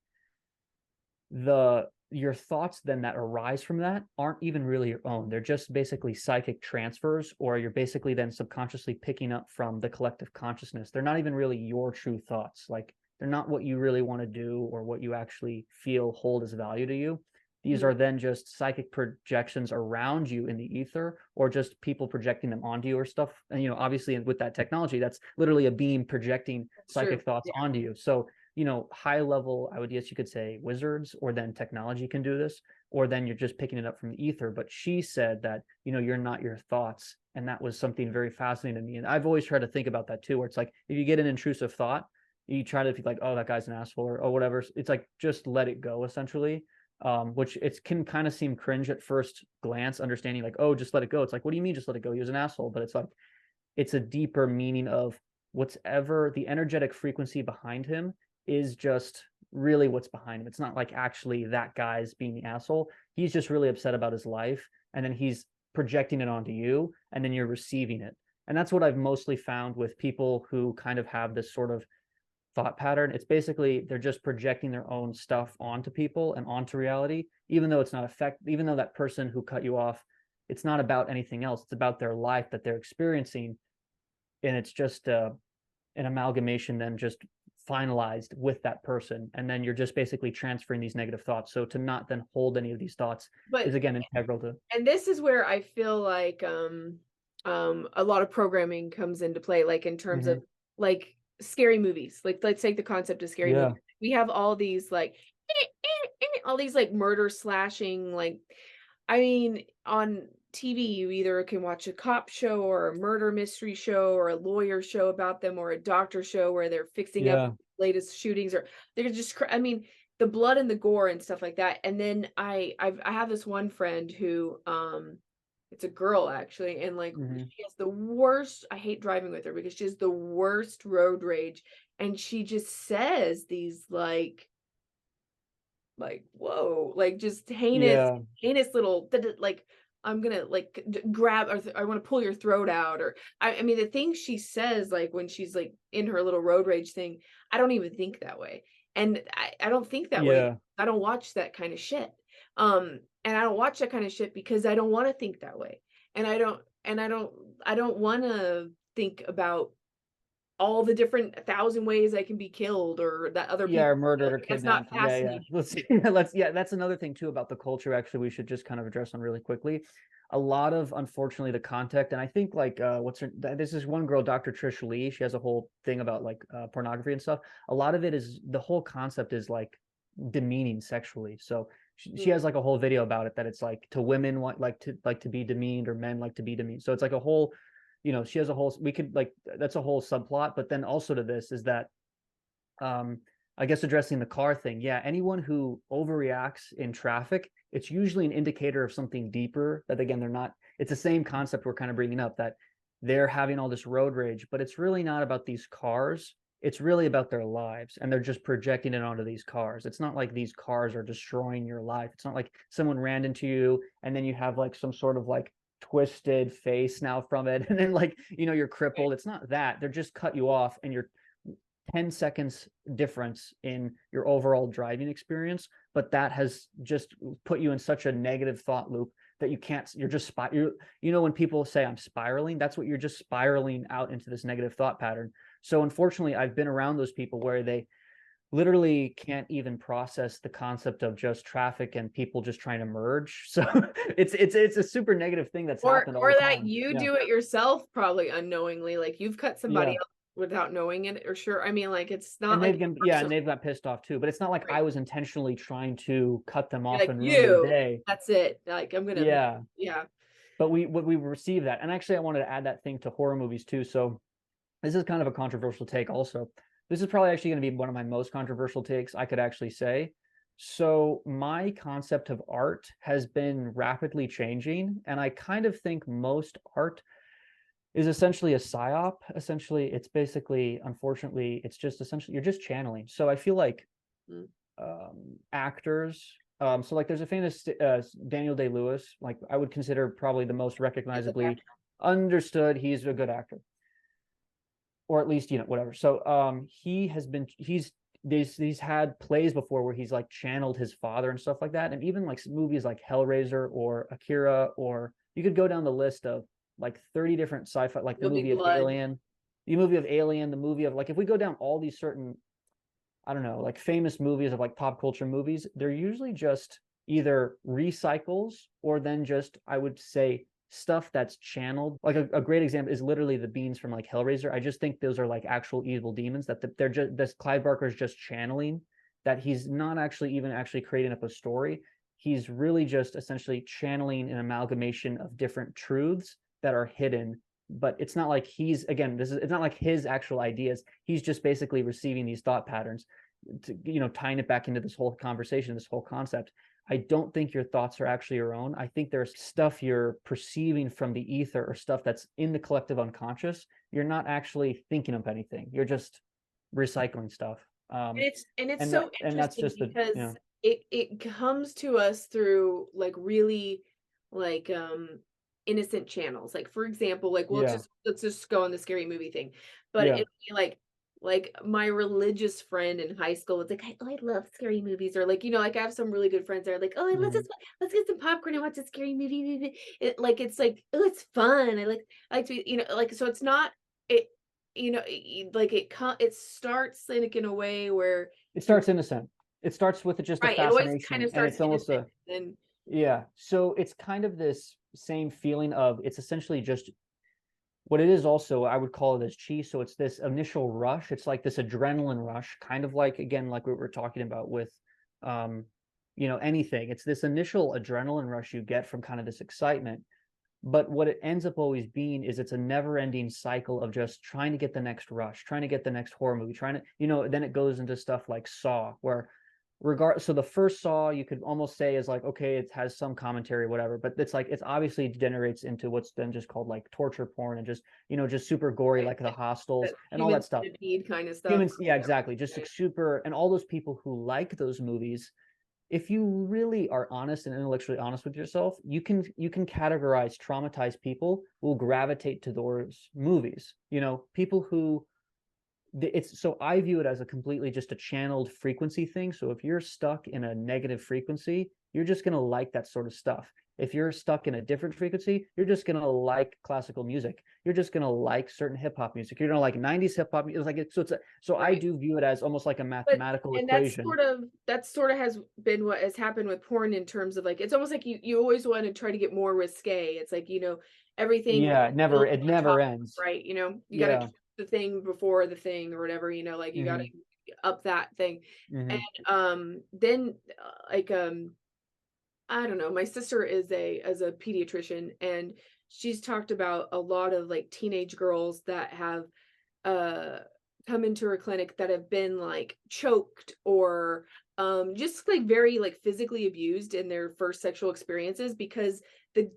Your thoughts then that arise from that aren't even really your own. They're just basically psychic transfers, or you're basically then subconsciously picking up from the collective consciousness. They're not even really your true thoughts. Like, they're not what you really want to do or what you actually feel hold as value to you. These are then just psychic projections around you in the ether, or just people projecting them onto you or stuff. And, you know, obviously with that technology, that's literally a beam projecting psychic thoughts onto you. So, you know, high level, I would guess you could say wizards, or then technology can do this, or then you're just picking it up from the ether. But she said that, you know, you're not your thoughts. And that was something very fascinating to me. And I've always tried to think about that too, where it's like, if you get an intrusive thought, you try to be like, oh, that guy's an asshole, or whatever. It's like, just let it go, essentially. Which it can kind of seem cringe at first glance, understanding like, oh, just let it go. It's like, what do you mean just let it go? He was an asshole. But it's like, it's a deeper meaning of whatever the energetic frequency behind him is, just really what's behind him. It's not like actually that guy's being the asshole. He's just really upset about his life, and then he's projecting it onto you, and then you're receiving it. And that's what I've mostly found with people who kind of have this sort of thought pattern. It's basically they're just projecting their own stuff onto people and onto reality, even though it's not even though that person who cut you off, it's not about anything else. It's about their life that they're experiencing. And it's just an amalgamation then just finalized with that person. And then you're just basically transferring these negative thoughts. So to not then hold any of these thoughts is, again, integral to. And this is where I feel like a lot of programming comes into play, like in terms of like scary movies. Like, let's take the concept of scary movies. We have all these like all these like murder slashing, like, I mean, on TV you either can watch a cop show or a murder mystery show or a lawyer show about them, or a doctor show where they're fixing up latest shootings, or they're just I mean, the blood and the gore and stuff like that. And then I have this one friend who it's a girl actually, and like she has the worst, I hate driving with her because she has the worst road rage, and she just says these like whoa, like just heinous little like, I'm gonna like grab, or I want to pull your throat out, or I mean the things she says, like when she's like in her little road rage thing, I don't even think that way. And I don't think that way. I don't watch that kind of shit. And I don't watch that kind of shit because I don't want to think that way. And I don't want to think about all the different 1,000 ways I can be killed, or that other people Or murdered or that's not kidnapped. fascinating. Let's that's another thing too about the culture, actually, we should just kind of address on really quickly. A lot of, unfortunately, the content, and I think like this is one girl, Dr. Trish Lee, she has a whole thing about like pornography and stuff. A lot of it is, the whole concept is like demeaning sexually. So she has like a whole video about it, that it's like to women like to be demeaned, or men like to be demeaned. So it's like a whole, you know, she has a whole, we could like, that's a whole subplot. But then also to this is that I guess addressing the car thing, anyone who overreacts in traffic, it's usually an indicator of something deeper, that again, they're not, it's the same concept we're kind of bringing up, that they're having all this road rage, but it's really not about these cars. It's really about their lives, and they're just projecting it onto these cars. It's not like these cars are destroying your life. It's not like someone ran into you and then you have like some sort of like twisted face now from it, and then like, you know, you're crippled. It's not that. They're just cut you off, and you're 10 seconds difference in your overall driving experience, but that has just put you in such a negative thought loop that you can't, you're just you know, when people say I'm spiraling, that's what you're just spiraling out into, this negative thought pattern. So unfortunately, I've been around those people where they literally can't even process the concept of just traffic and people just trying to merge. So it's a super negative thing that's happened all Or the that time. you Yeah. do it yourself, probably unknowingly, like you've cut somebody Yeah. else without knowing it, or sure. I mean, like it's not And like they've been, you're yeah, and they've got pissed off too. But it's not like I right. was intentionally trying to cut them You're off like and ruin their you. day. That's it. Like I'm gonna, Yeah. yeah. But we receive that. And actually I wanted to add that thing to horror movies too. So this is kind of a controversial take also. This is probably actually going to be one of my most controversial takes I could actually say. So my concept of art has been rapidly changing, and I kind of think most art is essentially a psyop. Essentially, it's basically, unfortunately, it's just essentially you're just channeling. So I feel like Mm. actors. So like there's a famous Daniel Day-Lewis, like I would consider probably the most It's a recognizably fact. understood. He's a good actor, or at least whatever. So he has been he's had plays before where he's like channeled his father and stuff like that, and even like movies like Hellraiser or Akira, or you could go down the list of like 30 different sci-fi, like There'll be blood. The movie of Alien, the movie of, like, if we go down all these certain, I don't know, like famous movies of like pop culture movies, they're usually just either recycles or then just, I would say, stuff that's channeled. Like a great example is literally the beans from like Hellraiser. I just think those are like actual evil demons that they're just, this Clive Barker is just channeling, that he's not actually even actually creating up a story. He's really just essentially channeling an amalgamation of different truths that are hidden, but it's not like he's, again, this is, it's not like his actual ideas. He's just basically receiving these thought patterns to, tying it back into this whole conversation, this whole concept. I don't think your thoughts are actually your own. I think there's stuff you're perceiving from the ether or stuff that's in the collective unconscious. You're not actually thinking of anything. You're just recycling stuff. And it's And so that's interesting just the, because it comes to us through like really like innocent channels. Like for example, like yeah, let's just go on the scary movie thing. But yeah, it'd be like my religious friend in high school was like, I love scary movies, or like, like I have some really good friends that are like, oh, mhm. let's get some popcorn and watch a scary movie. Like it's like, oh, it's fun. I like to be, like so it's not it like it starts like in a way where It you're starts innocent. It starts with just a right. It always kind fascination, of and starts it's almost innocent, a, and yeah. So it's kind of this same feeling of, it's essentially just what it is. Also, I would call it as chi. So it's this initial rush. It's like this adrenaline rush, kind of like, again, like what we're talking about with, um, anything. It's this initial adrenaline rush you get from kind of this excitement. But what it ends up always being is it's a never-ending cycle of just trying to get the next rush, trying to get the next horror movie, trying to, then it goes into stuff like Saw, where so the first Saw you could almost say is like, okay, it has some commentary, whatever, but it's like, it's obviously degenerates into what's then just called like torture porn, and just super gory, right, like the like hostels the and all human that stuff. centipede kind of stuff. Humans, yeah, Whatever. exactly, just like super. And all those people who like those movies, if you really are honest and intellectually honest with yourself, you can categorize traumatized people who will gravitate to those movies. People who, it's, so I view it as a completely just a channeled frequency thing. So if you're stuck in a negative frequency, you're just going to like that sort of stuff. If you're stuck in a different frequency, you're just going to like classical music. You're just going to like certain hip hop music. You're going to like 90s hip hop. It's like, so I Right. do view it as almost like a But mathematical and equation. that sort of has been what has happened with porn in terms of like it's almost like you always want to try to get more risque. It's like, everything Yeah, builds it on never top, ends. right? You got to Yeah. do the thing before the thing or whatever, like you got to Hmm. up that thing. And Hmm. then like I don't know, my sister is a pediatrician, and she's talked about a lot of like teenage girls that have uh come into her clinic that have been like choked or just like very like physically abused in their first sexual experiences because the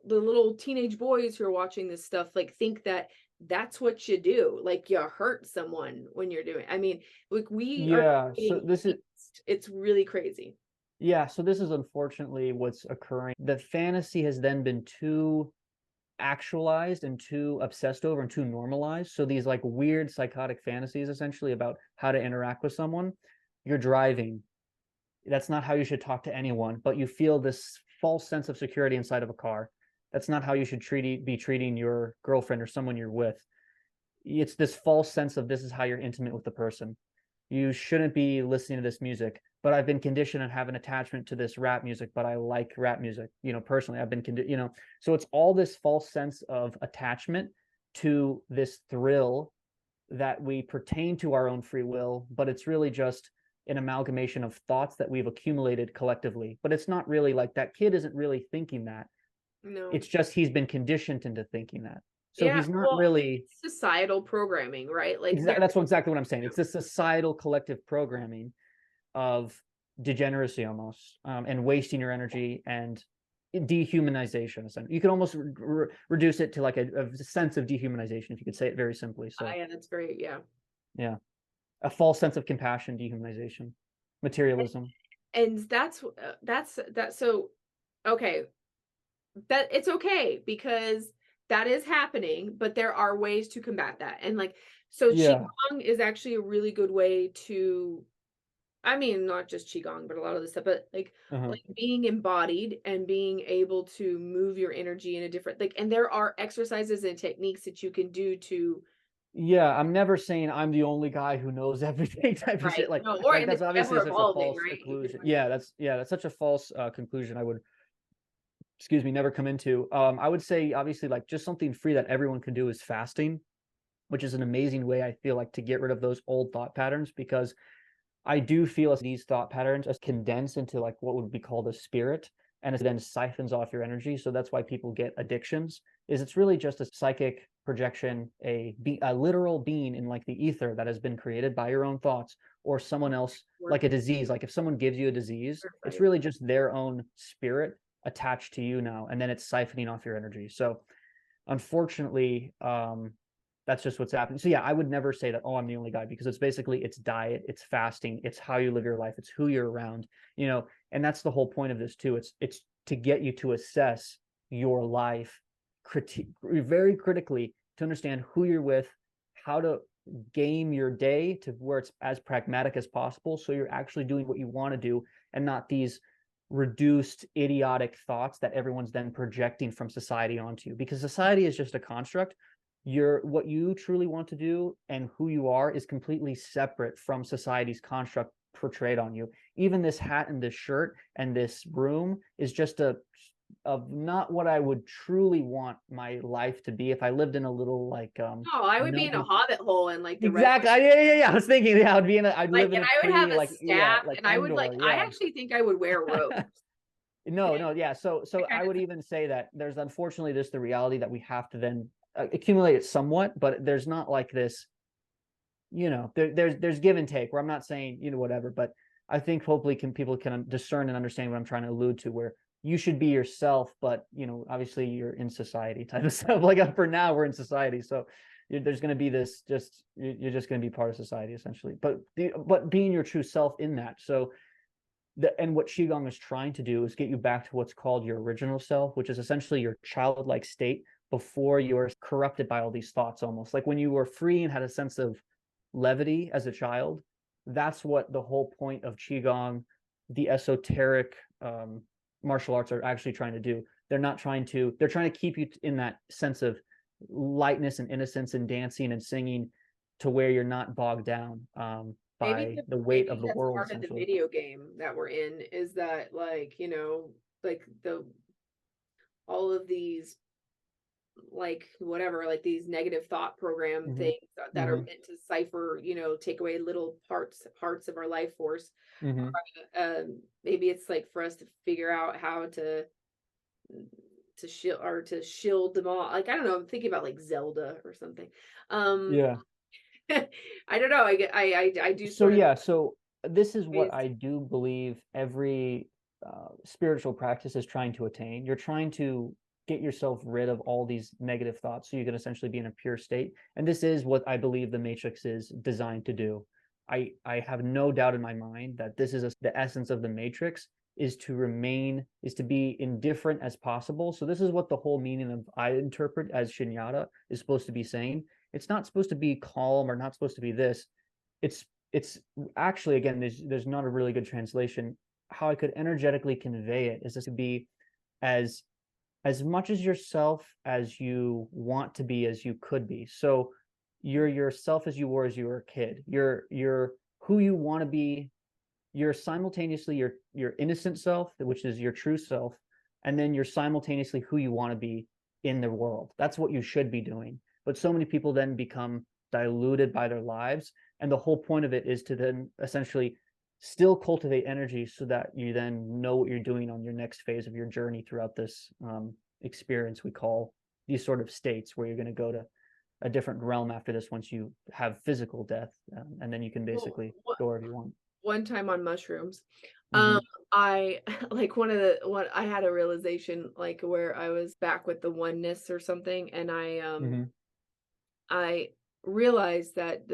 little teenage boys who are watching this stuff like think that that's what you do, like you hurt someone when you're doing, I mean, like we are Yeah. So getting this is, teased. It's really crazy. yeah. So this is unfortunately what's occurring. The fantasy has then been too actualized and too obsessed over and too normalized. So these like weird psychotic fantasies essentially about how to interact with someone. You're driving. That's not how you should talk to anyone, but you feel this false sense of security inside of a car. That's not how you should be treating your girlfriend or someone you're with. It's this false sense of this is how you're intimate with the person. you shouldn't be listening to this music, but I've been conditioned and have an attachment to this rap music, but I like rap music, personally, I've been, so it's all this false sense of attachment to this thrill that we pertain to our own free will, but it's really just an amalgamation of thoughts that we've accumulated collectively. But it's not really like that kid isn't really thinking that. No. It's just he's been conditioned into thinking that. So Yeah, he's not well, really societal programming, right? Like exactly. That's exactly what I'm saying. It's this societal collective programming of degeneracy almost, and wasting your energy and dehumanization. You could almost reduce it to like a sense of dehumanization, if you could say it very simply. So yeah, that's very, yeah. yeah, a false sense of compassion, dehumanization, materialism. And that's that. So, okay, that it's okay because that is happening, but there are ways to combat that. And like, so Yeah. qigong is actually a really good way to, I mean, not just qigong, but a lot of this stuff, but Uh-huh. like being embodied and being able to move your energy in a different, like, and there are exercises and techniques that you can do to, Yeah, I'm never saying I'm the only guy who knows everything type of right, shit. no, or and That's it's obviously ever such a evolving, false right? You can conclusion. learn Yeah, that's such a false conclusion. I would, excuse me, never come into. I would say obviously like just something free that everyone can do is fasting, which is an amazing way I feel like to get rid of those old thought patterns, because I do feel as these thought patterns as condense into like what would be called a spirit, and it then siphons off your energy. So that's why people get addictions. Is it's really just a psychic projection, a literal being in like the ether that has been created by your own thoughts or someone else, work like a disease. Like if someone gives you a disease, it's right. really just their own spirit attached to you now, and then it's siphoning off your energy. So unfortunately, that's just what's happening. So yeah, I would never say that, oh, I'm the only guy, because it's basically it's diet, it's fasting, it's how you live your life, it's who you're around, and that's the whole point of this too. It's to get you to assess your life very critically, to understand who you're with, how to game your day to where it's as pragmatic as possible, so you're actually doing what you want to do and not these reduced idiotic thoughts that everyone's then projecting from society onto you, because society is just a construct. What you truly want to do and who you are is completely separate from society's construct portrayed on you. Even this hat and this shirt and this room is just of not what I would truly want my life to be if I lived in a little like No, I would be in a gnome. hobbit hole and like the red, Exactly. Yeah. I was thinking, yeah, I'd like, live in and a I would have tree, a like, yeah, staff, like and I would like, Endor. I Yeah. actually think I would wear robes. No, yeah. So I I kind would even say that there's unfortunately just the reality that we have to then accumulate it somewhat, but there's not like this, there's give and take, where I'm not saying, whatever, but I think hopefully people can discern and understand what I'm trying to allude to, where you should be yourself, but obviously you're in society type of stuff. Like for now we're in society, so there's going to be this, you're just going to be part of society essentially, but being your true self in that. So and what qigong is trying to do is get you back to what's called your original self, which is essentially your childlike state before you're corrupted by all these thoughts, almost like when you were free and had a sense of levity as a child. That's what the whole point of qigong, the esoteric martial arts, are actually trying to do. They're trying to keep you in that sense of lightness and innocence and dancing and singing, to where you're not bogged down by the weight of maybe the that's world part of the essentially. video game that we're in, is that like, like the all of these, like whatever, like these negative thought program Mm-hmm. things that are Mm-hmm. meant to cipher, take away little parts of our life force. Mm-hmm. Maybe it's like for us to figure out how to shield, or to shield them all. Like, I don't know, I'm thinking about like Zelda or something. Um Yeah. I don't know. I do So sort of yeah, so this is what ways. I do believe every spiritual practice is trying to attain. You're trying to get yourself rid of all these negative thoughts, so you can essentially be in a pure state. And this is what I believe the Matrix is designed to do. I have no doubt in my mind that this is the essence of the Matrix, is to be indifferent as possible. So this is what the whole meaning of, I interpret as Shunyata, is supposed to be saying. It's not supposed to be calm or not supposed to be this. It's actually, again, there's not a really good translation. How I could energetically convey it is this: to be as much as yourself as you want to be, as you could be. So you're yourself as you were a kid. You're who you want to be. You're simultaneously your innocent self, which is your true self, and then you're simultaneously who you want to be in the world. That's what you should be doing. But so many people then become diluted by their lives, and the whole point of it is to then essentially still cultivate energy so that you then know what you're doing on your next phase of your journey throughout this experience we call these sort of states, where you're going to go to a different realm after this once you have physical death, and then you can basically go wherever you want. One time on mushrooms, Mm-hmm. I like one I had a realization, like, where I was back with the oneness or something, and Mm-hmm. I realized that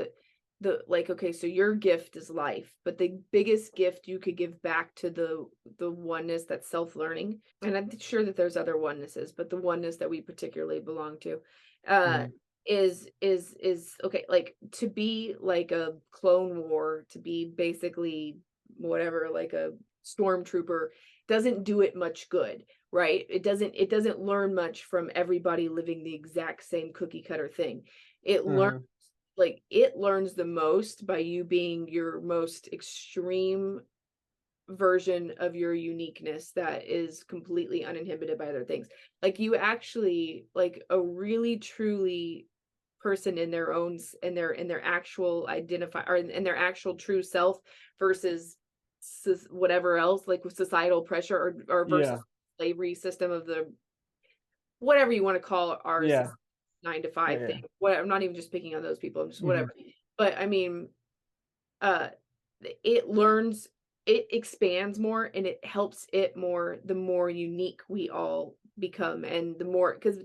the like, okay, so your gift is life, but the biggest gift you could give back to the oneness, that's self-learning. And I'm sure that there's other onenesses, but the oneness that we particularly belong to, uh Mm-hmm. is okay, like, to be like a clone war, to be basically whatever, like a stormtrooper, doesn't do it much good, right? It doesn't learn much from everybody living the exact same cookie cutter thing. It learns, Uh-huh. like, it learns the most by you being your most extreme version of your uniqueness that is completely uninhibited by other things. Like, you actually, like, a really truly person in their own in their actual identify, or in their actual true self, versus whatever else, like with societal pressure, or versus Yeah. slavery system of the, whatever you want to call our Yeah. nine to Yeah. five Yeah. thing. What, I'm not even just picking on those people, I'm just Mm-hmm. whatever. But I mean, uh it learns, it expands more, and it helps it more the more unique we all become, and the more, because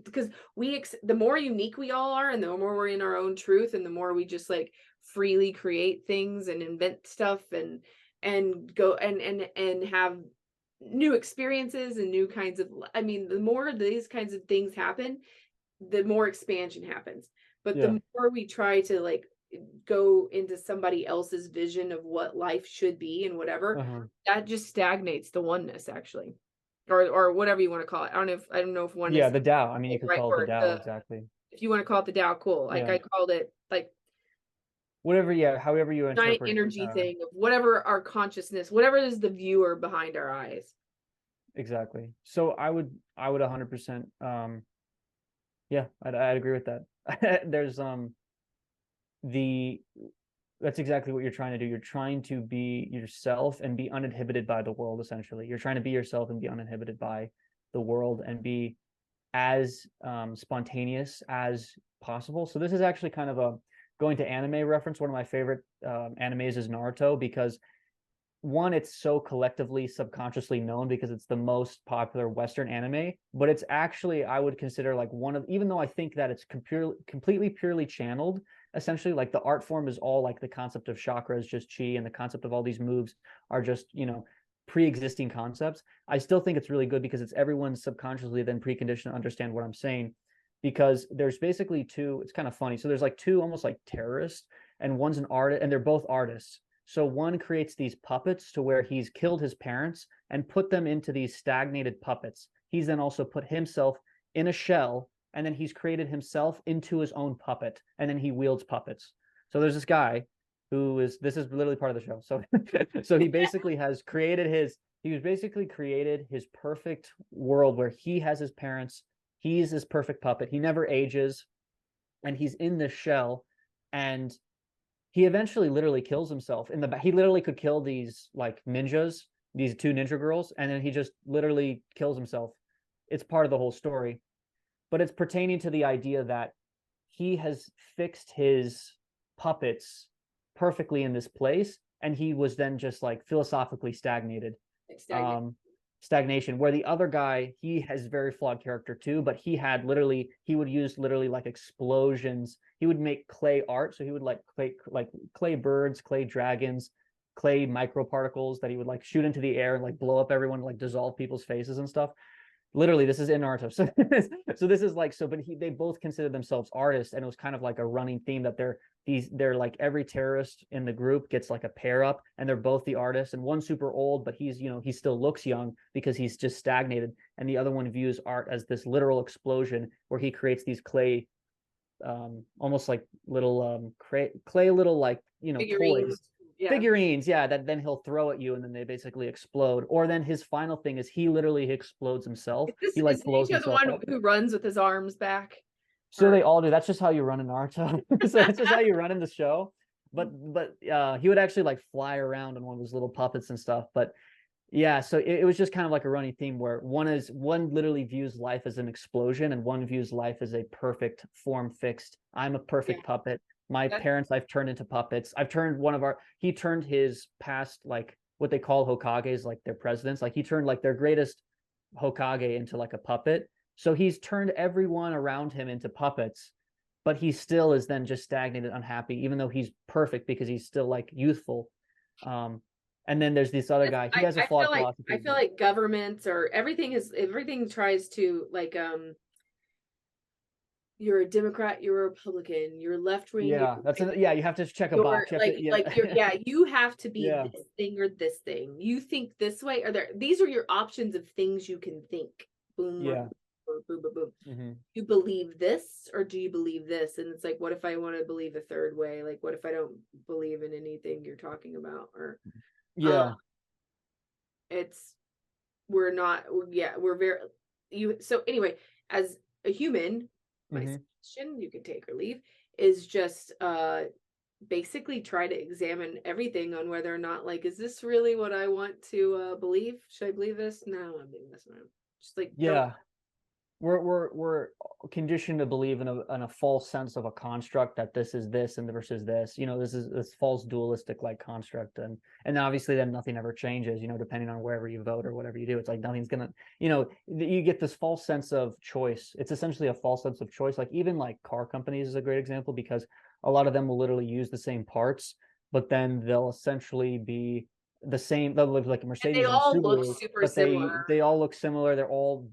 the more unique we all are, and the more we're in our own truth, and the more we just, like, freely create things and invent stuff, and go and have new experiences and new kinds of, I mean, the more these kinds of things happen, the more expansion happens. But Yeah. the more we try to, like, go into somebody else's vision of what life should be and whatever, Uh-huh. that just stagnates the oneness, actually. Or whatever you want to call it. I don't know if oneness Yeah, is the Tao. I mean, the you could right call it the word. Tao, exactly. If you want to call it the Tao, cool. Like, Yeah. I called it, like, Whatever, yeah, however you giant interpret energy thing of whatever our consciousness, whatever is the viewer behind our eyes. exactly. So I would 100% yeah, I'd agree with that. There's the that's exactly what you're trying to do. You're trying to be yourself and be uninhibited by the world, essentially. You're trying to be yourself and be uninhibited by the world and be as spontaneous as possible. So this is actually kind of a going to anime reference. One of my favorite animes is Naruto, because one, it's so collectively subconsciously known because it's the most popular Western anime, but it's actually, I would consider, like, one of, even though I think that it's completely purely channeled, essentially, like, the art form is all like the concept of chakra is just chi, and the concept of all these moves are just, pre-existing concepts. I still think it's really good because it's everyone's subconsciously then preconditioned to understand what I'm saying. Because there's basically two, it's kind of funny. So there's like two almost like terrorists, and one's an artist, and they're both artists. So one creates these puppets to where he's killed his parents and put them into these stagnated puppets. He's then also put himself in a shell, and then he's created himself into his own puppet, and then he wields puppets. So there's this guy who is, this is literally part of the show. So so he basically has created his, he was basically created his perfect world where he has his parents, he's his perfect puppet, he never ages, and he's in this shell. And he eventually literally kills himself in the back. He literally could kill these like ninjas, these two ninja girls, and then he just literally kills himself. It's part of the whole story, but it's pertaining to the idea that he has fixed his puppets perfectly in this place, and he was then just like philosophically stagnated. Like, stagnant. um Stagnation, where the other guy, he has very flawed character too, but he had literally, he would use literally like explosions. He would make clay art, so he would like clay birds, clay dragons, clay microparticles that he would like shoot into the air and like blow up everyone, like dissolve people's faces and stuff. Literally, this is in Naruto. So this is like, so, but they both consider themselves artists, and it was kind of like a running theme that they're like, every terrorist in the group gets like a pair up, and they're both the artists, and one's super old, but he's, he still looks young because he's just stagnated, and the other one views art as this literal explosion where he creates these clay, almost like little clay little, like, toys. Figurines. Yeah. figurines, yeah, that then he'll throw at you and then they basically explode. Or then his final thing is he literally explodes himself. He like Is blows Ninja the himself one up. who runs with his arms back? So Or they all do. That's just how you run in Naruto. So that's just how you run in the show. But he would actually like fly around on one of those little puppets and stuff. But yeah, so it was just kind of like a running theme where one literally views life as an explosion and one views life as a perfect form fixed. I'm a yeah, perfect puppet. My that's parents I've turned into puppets. I've turned he turned his past like what they call Hokages, like their presidents, like he turned like their greatest Hokage into like a puppet. So he's turned everyone around him into puppets, but he still is then just stagnated, unhappy, even though he's perfect because he's still like youthful. Um, and then there's this other guy. He has a flawed I philosophy, feel but like governments or everything tries to like you're a Democrat, you're a Republican, you're left wing, you're yeah, that's right yeah. wing, You have to check a you're box. You have to, like you're yeah, yeah, you have to be yeah, this thing or this thing. You think this way, or there these are your options of things you can think. Boom yeah. or boom boom boom. Hmm. You believe this or do you believe this? And it's like, what if I want to believe a third way? Like what if I don't believe in anything you're talking about? Or Yeah. it's we're not yeah, we're very you so anyway, as a human, my Hmm. suggestion, you can take or leave, is just basically try to examine everything on whether or not like, is this really what I want to believe? Should I believe this? No, I don't want to believe this. No. Just like don't. Yeah. We're conditioned to believe in a false sense of a construct that this is this and versus this. This is this false dualistic like construct, and obviously then nothing ever changes. Depending on wherever you vote or whatever you do, it's like nothing's gonna. You get this false sense of choice. It's essentially a false sense of choice. Like even like car companies is a great example because a lot of them will literally use the same parts, but then they'll essentially be the same. They'll look like And they Mercedes and all look Subaru, super but similar. they all look similar. They're all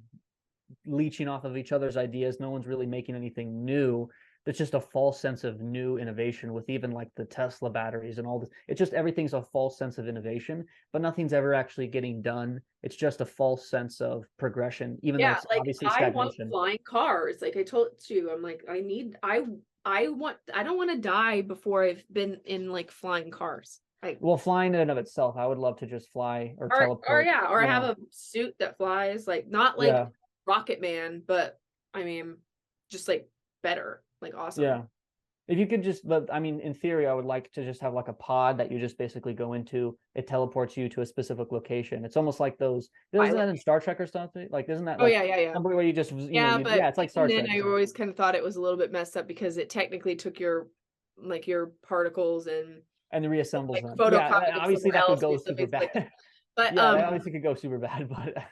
leeching off of each other's ideas. No one's really making anything new. It's just a false sense of new innovation with even like the Tesla batteries and all this. It's just everything's a false sense of innovation, but nothing's ever actually getting done. It's just a false sense of progression, even though Yeah, it's like obviously I want stagnation. flying cars. Like I told you, I'm like, I don't want to die before I've been in like flying cars. Like Well, flying in and of itself, I would love to just fly or or teleport. yeah, or have a suit that flies, like not like Yeah, Rocket Man, but I mean just like better, like awesome. yeah. If you could just, but I mean, in theory, I would like to just have like a pod that you just basically go into. It teleports you to a specific location. It's almost like those. Isn't Pilot. that in Star Trek or something? Like, isn't that Oh like yeah, yeah, yeah. somewhere where you just, Yeah, yeah, but it's like even Star then Trek. I always kind of thought it was a little bit messed up because it technically took your like your particles and And reassembles like them. Yeah, photocopied them obviously somewhere that could else, go do super something like that. bad. But Yeah, that obviously could go super bad, but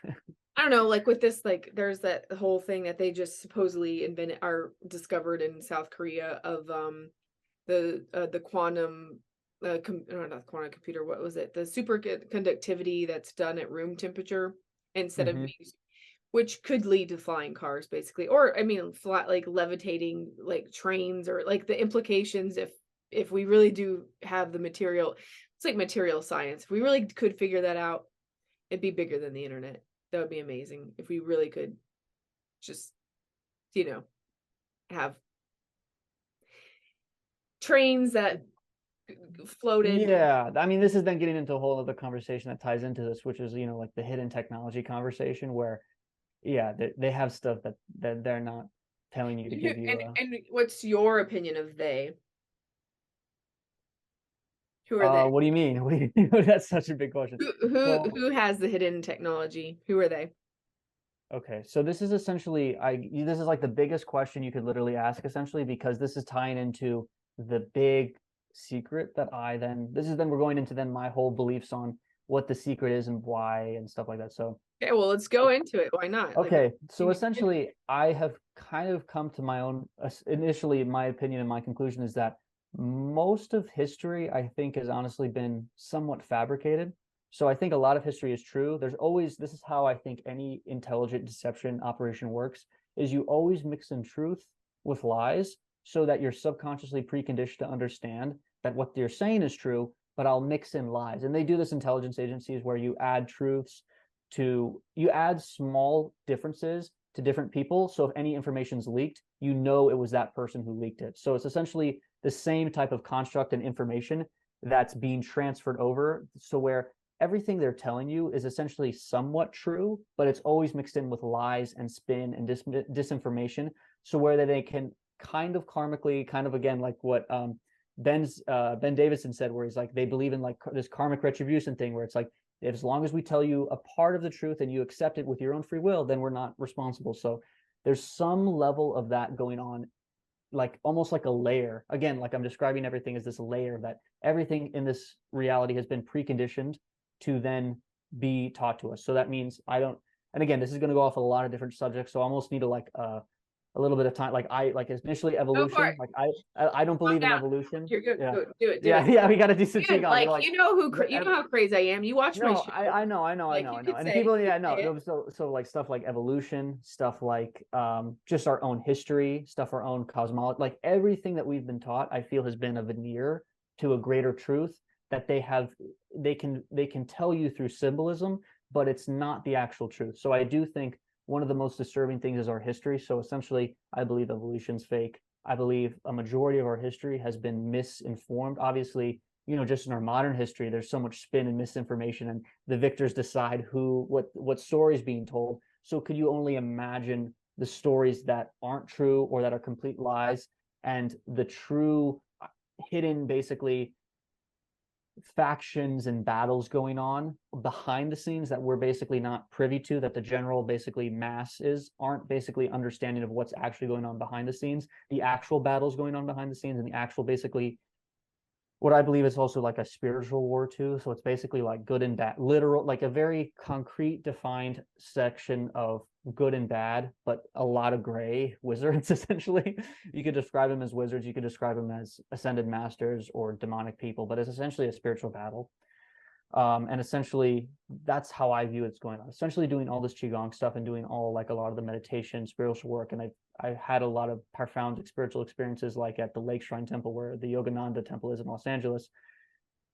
I don't know, like with this, like there's that whole thing that they just supposedly invented or discovered in South Korea of the quantum no, not quantum computer, what was it? The superconductivity that's done at room temperature instead of hmm. which could lead to flying cars basically. Or I mean flat like levitating like trains or like the implications if we really do have the material. It's like material science. If we really could figure that out, it'd be bigger than the internet. That would be amazing if we really could just, you know, have trains that floated. Yeah, I mean, this is then getting into a whole other conversation that ties into this, which is, like the hidden technology conversation where, yeah, they have stuff that they're not telling you to give you And what's your opinion of they? Who are they? what do you mean? That's such a big question. Well, Who has the hidden technology? Who are they? okay, so this is essentially this is like the biggest question you could literally ask essentially because this is tying into the big secret that we're going into then my whole beliefs on what the secret is and why and stuff like that. So Okay, well, let's go into it. Why not? Like, okay, so you- essentially I have kind of come to my own initially my opinion and my conclusion is that most of history I think has honestly been somewhat fabricated. So I think a lot of history is true. This is how I think any intelligent deception operation works, is you always mix in truth with lies so that you're subconsciously preconditioned to understand that what you're saying is true, but I'll mix in lies. And they do this intelligence agencies where you add small differences to different people. So if any information is leaked, it was that person who leaked it. So it's essentially the same type of construct and information, that's being transferred over. So where everything they're telling you is essentially somewhat true, but it's always mixed in with lies and spin and disinformation. So where they can kind of karmically, kind of again, like what Ben Davidson said, where he's like, they believe in like this karmic retribution thing, where it's like, as long as we tell you a part of the truth and you accept it with your own free will, then we're not responsible. So there's some level of that going on, like almost like a layer. Again, like I'm describing everything as this layer that everything in this reality has been preconditioned to then be taught to us. So that means I don't, and again, this is going to go off a lot of different subjects. So I almost need to like a little bit of time. Like I like initially Go for evolution. it. Like I don't Calm believe in down. evolution. You're good. Yeah. Do it. Do Yeah, it. yeah, we got to do some Dude, qigong. like Like you know how crazy I am. You watch my no, show. I Like you know. could And say, people, you yeah, could say it. no. So like stuff like evolution, stuff like just our own history, stuff our own cosmology, like everything that we've been taught, I feel has been a veneer to a greater truth that they can tell you through symbolism, but it's not the actual truth. So I do think one of the most disturbing things is our history. So essentially, I believe evolution's fake. I believe a majority of our history has been misinformed. Obviously, just in our modern history, there's so much spin and misinformation, and the victors decide what story is being told. So could you only imagine the stories that aren't true or that are complete lies, and the true hidden, basically, factions and battles going on behind the scenes that we're basically not privy to, that the general basically masses aren't basically understanding of what's actually going on behind the scenes, the actual battles going on behind the scenes, and the actual basically what I believe is also like a spiritual war too. So it's basically like good and bad, literal, like a very concrete, defined section of good and bad, but a lot of gray wizards, essentially. You could describe them as wizards, you could describe them as ascended masters or demonic people, but it's essentially a spiritual battle. And essentially, that's how I view it's going on. Essentially, doing all this qigong stuff and doing all like a lot of the meditation, spiritual work, and I had a lot of profound spiritual experiences, like at the Lake Shrine Temple, where the Yogananda Temple is in Los Angeles.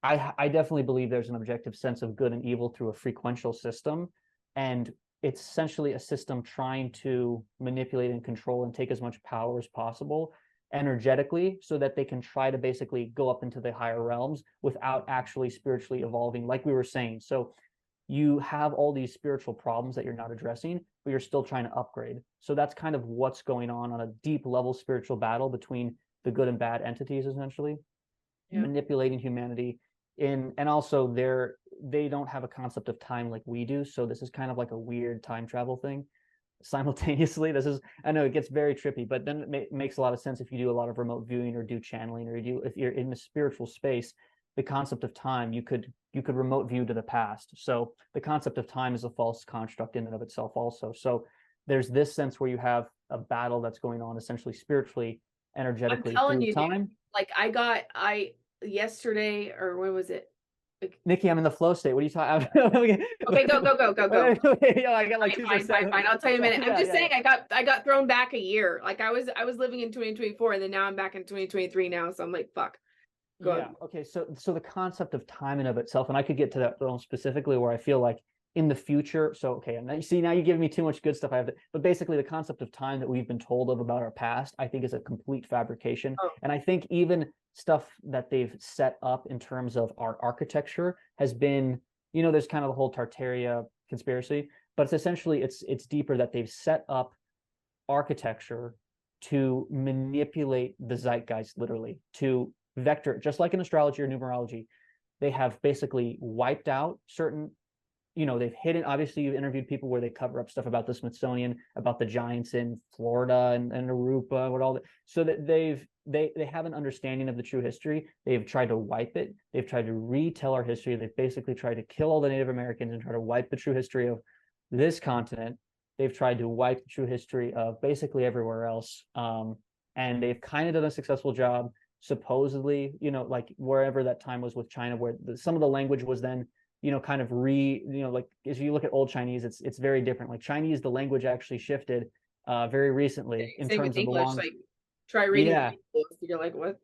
I definitely believe there's an objective sense of good and evil through a frequential system, and it's essentially a system trying to manipulate and control and take as much power as possible energetically, so that they can try to basically go up into the higher realms without actually spiritually evolving, like we were saying. So you have all these spiritual problems that you're not addressing, but you're still trying to upgrade. So that's kind of what's going on a deep level spiritual battle between the good and bad entities, essentially, Yeah. manipulating humanity in, and also they don't have a concept of time like we do. So this is kind of like a weird time travel thing simultaneously. This is, I know it gets very trippy, but then it makes a lot of sense if you do a lot of remote viewing or do channeling, or if you're in the spiritual space, the concept of time, you could remote view to the past. So the concept of time is a false construct in and of itself also. So there's this sense where you have a battle that's going on essentially spiritually, I'm energetically telling through you, dude. time. Like I yesterday, or when was it? Nikki, I'm in the flow state. What are you talking? Okay, go. Yo, I got like Fine. I'll tell you in a minute. I'm just yeah. saying I got thrown back a year. Like I was living in 2024, and then now I'm back in 2023 now. So I'm like, fuck. Go Yeah. ahead. Okay. So the concept of time in of itself, and I could get to that specifically, where I feel like in the future. So okay, and now you see, now you're giving me too much good stuff. I have to, but basically the concept of time that we've been told of about our past, I think is a complete fabrication. Oh, And I think even stuff that they've set up in terms of our architecture has been, there's kind of the whole Tartaria conspiracy, but it's essentially it's deeper, that they've set up architecture to manipulate the zeitgeist, literally to vector, just like in astrology or numerology. They have basically wiped out certain, they've hidden, obviously you've interviewed people where they cover up stuff about the Smithsonian, about the giants in Florida and Aruba, what all that, so that they have an understanding of the true history. They've tried to wipe it. They've tried to retell our history. They've basically tried to kill all the Native Americans and try to wipe the true history of this continent. They've tried to wipe the true history of basically everywhere else. And they've kind of done a successful job, supposedly, like wherever that time was with China, where some of the language was then, kind of like if you look at old Chinese, it's very different. Like Chinese, the language actually shifted very recently in same with terms of the English. long. Like try reading Yeah. you're like, what?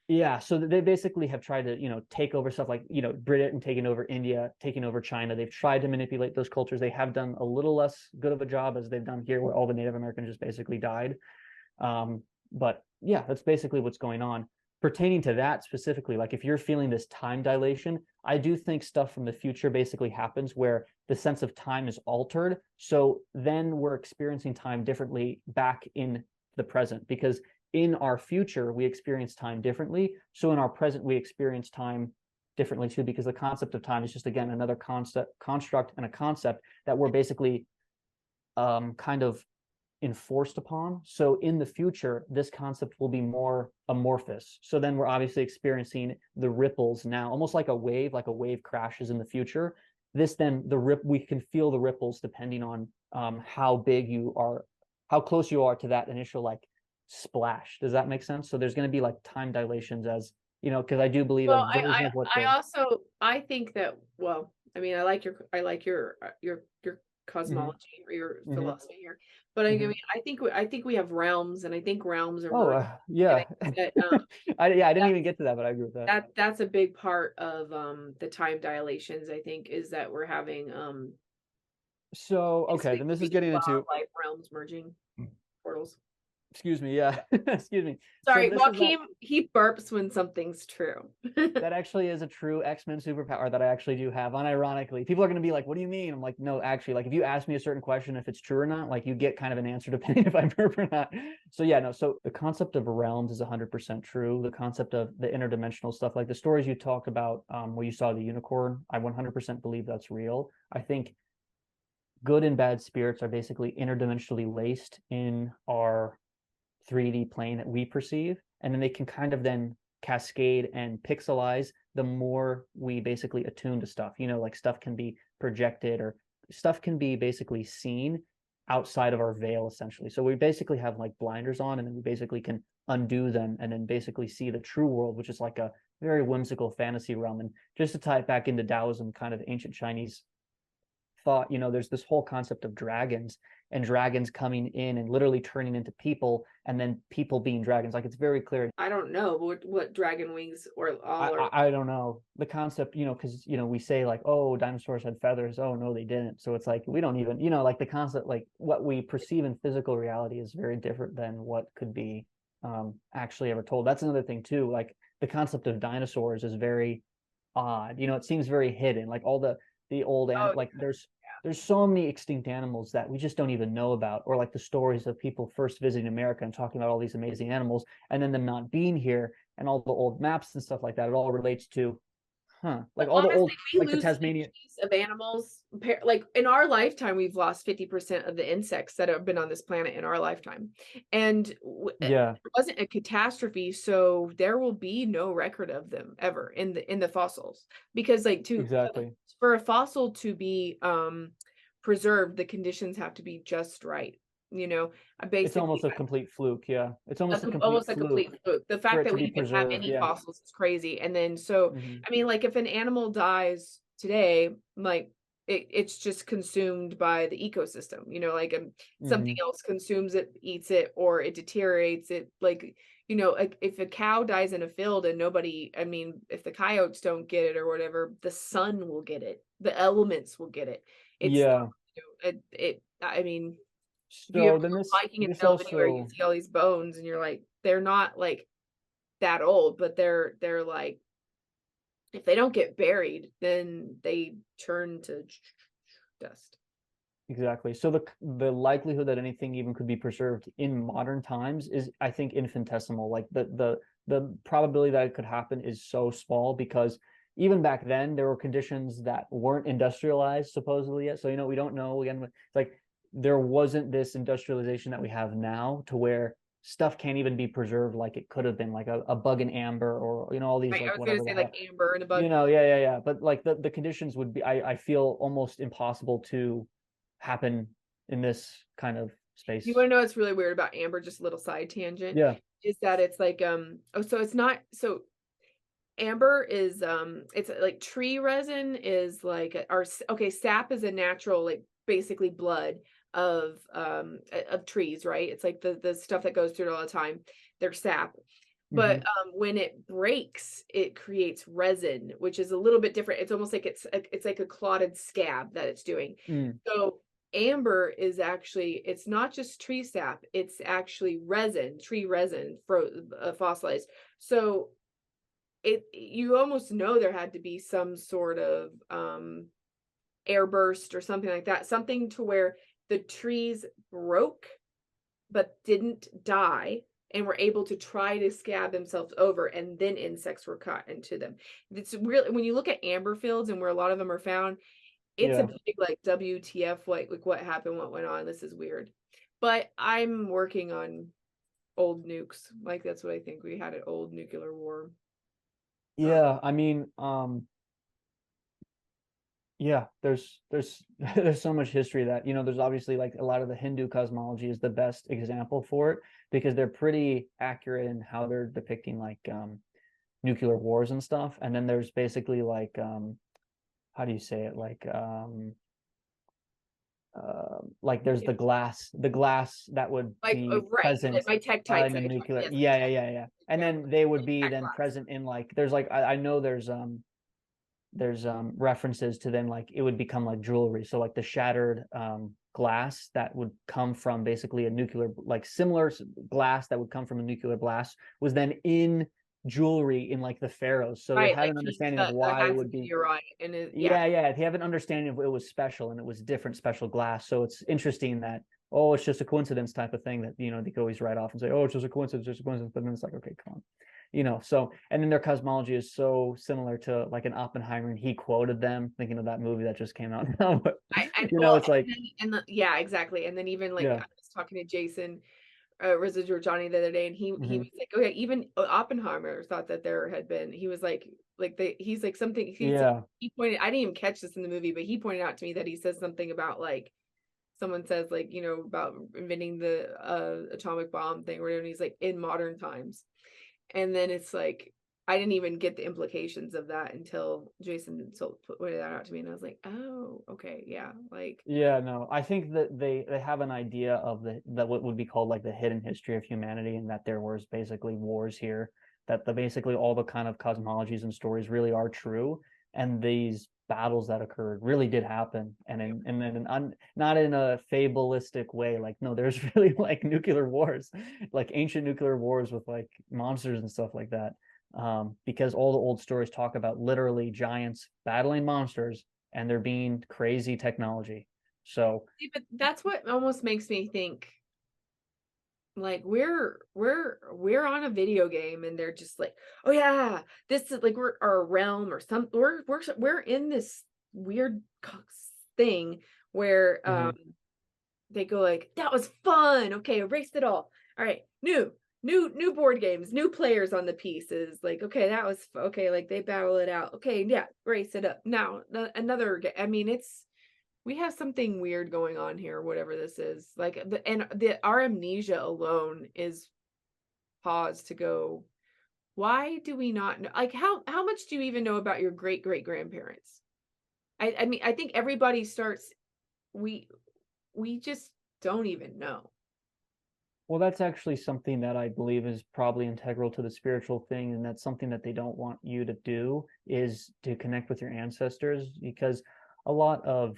Yeah, so they basically have tried to, take over stuff like, Britain taking over India, taking over China. They've tried to manipulate those cultures. They have done a little less good of a job as they've done here, where all the Native Americans just basically died. But yeah, that's basically what's going on. pertaining to that specifically, like if you're feeling this time dilation, I do think stuff from the future basically happens where the sense of time is altered. So then we're experiencing time differently back in the present, because in our future, we experience time differently. So in our present, we experience time differently too, because the concept of time is just, again, another construct and a concept that we're basically kind of enforced upon. So in the future, this concept will be more amorphous. So then we're obviously experiencing the ripples now, almost like a wave crashes in the future. This then we can feel the ripples depending on how big you are, how close you are to that initial like splash. Does that make sense? So there's going to be like time dilations, as you know, because I do believe a Well, version of what I the also I think that, well, I mean, I like your hmm cosmology or your hmm philosophy here, but I hmm mean, I think we have realms, and I think realms are oh merging. And I yeah. think that I didn't that even get to that, but I agree with that. that's a big part of the time dilations. I think is that we're having So okay, basically then this is three getting into, life realms merging portals. excuse me, yeah. Excuse me. So Sorry, this is that Joaquin, he burps when something's true. that actually is a true X-Men superpower that I actually do have. Unironically, people are going to be like, "What do you mean?" I'm like, "No, actually, like if you ask me a certain question, if it's true or not, like you get kind of an answer depending if I burp or not." So yeah, no. So the concept of realms is 100% true. The concept of the interdimensional stuff, like the stories you talked about, where you saw the unicorn, I 100% believe that's real. I think good and bad spirits are basically interdimensionally laced in our 3D plane that we perceive, and then they can kind of then cascade and pixelize the more we basically attune to stuff. You know, like stuff can be projected, or stuff can be basically seen outside of our veil essentially. So we basically have like blinders on, and then we basically can undo them and then basically see the true world, which is like a very whimsical fantasy realm. And just to tie it back into Taoism, kind of ancient Chinese thought, you know, there's this whole concept of dragons, and dragons coming in and literally turning into people, and then people being dragons. Like it's very clear. I don't know what dragon wings or all are. I don't know the concept, you know, because you know we say like, oh, dinosaurs had feathers. Oh no, they didn't. So it's like we don't even, you know, like the concept, like what we perceive in physical reality is very different than what could be actually ever told. That's another thing too. Like the concept of dinosaurs is very odd. You know, it seems very hidden. Like all the old Oh, like there's so many extinct animals that we just don't even know about, or like the stories of people first visiting America and talking about all these amazing animals, and then them not being here, and all the old maps and stuff like that. It all relates to, like well, all the honestly, old, we like the lose Tasmanian. species of animals. Like in our lifetime, we've lost 50% of the insects that have been on this planet in our lifetime. And Yeah, it wasn't a catastrophe, so there will be no record of them ever in the fossils. Because like to exactly. for a fossil to be preserved, the conditions have to be just right. You know, It's almost basically a complete fluke. Yeah, it's almost a complete almost a complete fluke fluke. The for fact it that to we be even have preserved. any Yeah. fossils is crazy. And then so hmm I mean, like if an animal dies today, like it's just consumed by the ecosystem, you know, like something hmm else consumes it, eats it, or it deteriorates it. Like, you know, like if a cow dies in a field and nobody, I mean, if the coyotes don't get it or whatever, the sun will get it, the elements will get it. It's Yeah. you know, I mean, if you ever So then go this hiking in this Belvedere, you also see all these bones, and you're like, they're not like that old, but they're like, if they don't get buried, then they turn to dust. exactly. So the likelihood that anything even could be preserved in modern times is, I think, infinitesimal. Like the probability that it could happen is so small, because even back then there were conditions that weren't industrialized supposedly yet. So you know, we don't know. Again, it's like there wasn't this industrialization that we have now, to where stuff can't even be preserved like it could have been, like a bug in amber, or you know, all these Right? I like was gonna whatever say the like hell, amber and a bug. you know. Yeah. But like the conditions would be, I feel, almost impossible to happen in this kind of You space. want to know what's really weird about amber? Just a little side tangent Yeah. is that it's like oh, so it's not so amber is it's like tree resin is like our okay, sap is a natural, like basically blood of trees, right? It's like the stuff that goes through it all the time. They're sap. But hmm when it breaks, it creates resin, which is a little bit different. It's almost like it's like a clotted scab that it's doing. Mm. So amber is actually, it's not just tree sap, it's actually resin, tree resin, fossilized. So you almost know there had to be some sort of air burst or something like that, something to where the trees broke but didn't die and were able to try to scab themselves over, and then insects were caught into them. It's really, when you look at amber fields and where a lot of them are found, it's a Yeah. big like WTF, like what happened, what went on, this is weird. But I'm working on old nukes. Like that's what I think, we had an old nuclear war. Yeah, I mean, yeah, there's there's so much history that, there's obviously like a lot of the Hindu cosmology is the best example for it because they're pretty accurate in how they're depicting like nuclear wars and stuff. And then there's basically like how do you say it? Like there's the glass that would Like be right, present my tektites in a that you're talking, nuclear. yes, Yeah, yeah, yeah, yeah. And yeah, then they would like be that then glass. present in like there's like I know there's references to then like it would become like jewelry, so like the shattered glass that would come from basically a nuclear, like similar glass that would come from a nuclear blast was then in jewelry in like the pharaohs, so they Right, had like an keys, understanding of that why it had to would be, be. you're right, and yeah. Yeah, yeah, they have an understanding of it was special and it was different special glass, so it's interesting that, oh, it's just a coincidence type of thing that they could always write off and say, oh, it's just a coincidence, just a coincidence, but then it's like, okay, come on. So, and then their cosmology is so similar to like an Oppenheimer, and he quoted them, thinking of that movie that just came out now. But I well, it's like, yeah, exactly. And then even like I yeah. was talking to Jason, Residual Johnny, the other day, and he Hmm. was like, okay, even Oppenheimer thought that there had been. He was like he's like something. Yeah. He pointed. I didn't even catch this in the movie, but he pointed out to me that he says something about like someone says like about inventing the atomic bomb thing or whatever, and he's like in modern times. And then it's like I didn't even get the implications of that until Jason pointed that out to me, and I was like, oh, okay, yeah, like Yeah, no, I think that they have an idea of that what would be called like the hidden history of humanity, and that there was basically wars here, that the basically all the kind of cosmologies and stories really are true, and these battles that occurred really did happen, and not in a fabulistic way. Like, no, there's really like nuclear wars, like ancient nuclear wars with like monsters and stuff like that. Because all the old stories talk about literally giants battling monsters and there being crazy technology. So see, but that's what almost makes me think like we're on a video game, and they're just like, oh yeah, this is like we're our realm or some we're in this weird thing where mhm. they go like, that was fun, okay, erased it all right, new board games, new players on the pieces, like, okay, that was okay, like they battle it out, okay, yeah, erase it up now, another game. I mean, it's, we have something weird going on here, whatever this is. Like our amnesia alone is pause to go, why do we not know, like how much do you even know about your great grandparents? I mean, I think everybody starts, we we just don't even know. Well, that's actually something that I believe is probably integral to the spiritual thing, and that's something that they don't want you to do, is to connect with your ancestors, because a lot of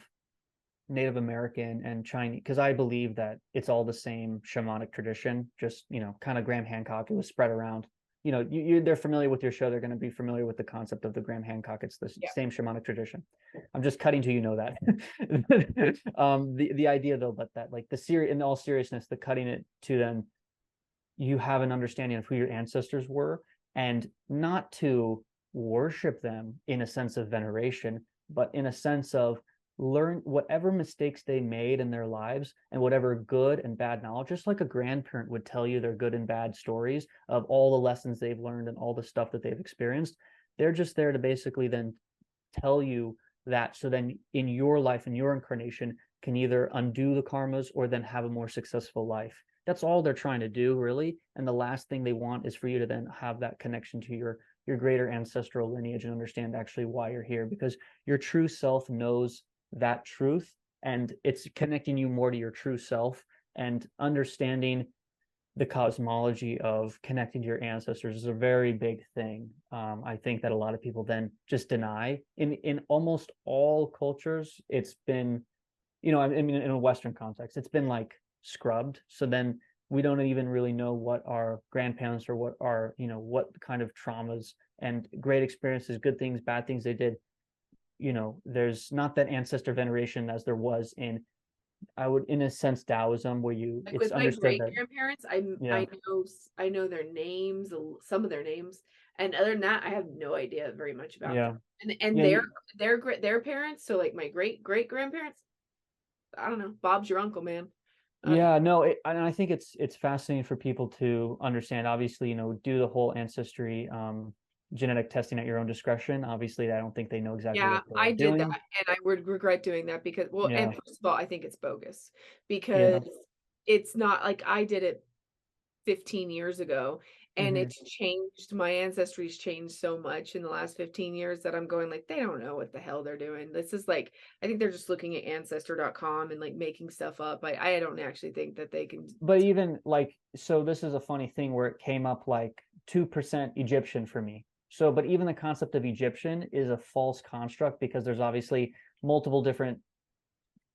Native American and Chinese, because I believe that it's all the same shamanic tradition, just, kind of Graham Hancock, it was spread around. They're familiar with your show, they're going to be familiar with the concept of the Graham Hancock. It's the Yeah. same shamanic tradition. I'm just cutting to that. The idea though, but that like in all seriousness, the cutting it to then you have an understanding of who your ancestors were, and not to worship them in a sense of veneration, but in a sense of learn whatever mistakes they made in their lives and whatever good and bad knowledge, just like a grandparent would tell you their good and bad stories of all the lessons they've learned and all the stuff that they've experienced. They're just there to basically then tell you that, so then in your life, in your incarnation, can either undo the karmas or then have a more successful life. That's all they're trying to do, really. And the last thing they want is for you to then have that connection to your greater ancestral lineage and understand actually why you're here, because your true self knows that truth, and it's connecting you more to your true self and understanding the cosmology of connecting to your ancestors is a very big thing. I think that a lot of people then just deny. In almost all cultures, it's been you know, I mean, in a Western context, it's been like scrubbed. So then we don't even really know what our grandparents or what our, you know, what kind of traumas and great experiences, good things, bad things they did. You know, there's not that ancestor veneration as there was in, I would, in a sense, Taoism, where you, Like it's with my understood great that, grandparents, yeah, I know their names, some of their names, and other than that, I have no idea very much about them. yeah, And yeah, their parents, so like my great grandparents, I don't know. Bob's your uncle, man. Uh, yeah, no, and I think it's fascinating for people to understand. Obviously, you know, do the whole ancestry, genetic testing at your own discretion. Obviously, I don't think they know exactly yeah, what they're I did that, doing. and I would regret doing that because, well, and Yeah, first of all, I think it's bogus yeah, because it's not like I did it 15 years ago, and hmm it's changed. My ancestry's changed so much in the last 15 years that I'm going like, they don't know what the hell they're doing. This is like, I think they're just looking at ancestor.com and like making stuff up. I don't actually think that they can. but even like, so this is a funny thing where it came up like 2% Egyptian for me. So, but even the concept of Egyptian is a false construct because there's obviously multiple different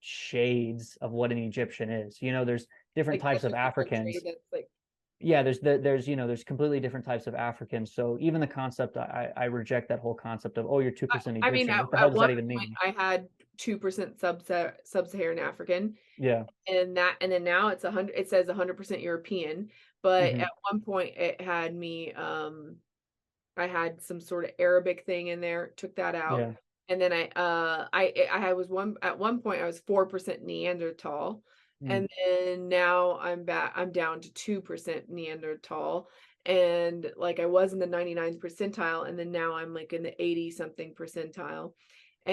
shades of what an Egyptian is. You know, there's different Like types that's of just a country Africans. that's like, Yeah, there's you know, there's completely different types of Africans. So even the concept, I reject that whole concept of, oh, you're 2% I mean, Egyptian. What the hell at does that one even point mean? I had 2% sub-Saharan African, Yeah. and then now it's 100, it says 100% European, but hmm at one point it had me, I had some sort of Arabic thing in there, took that out. Yeah. And then I was one at one point I was 4% Neanderthal. Mm. And then now I'm down to 2% Neanderthal. And like I was in the 99th percentile, and then now I'm like in the 80 something percentile.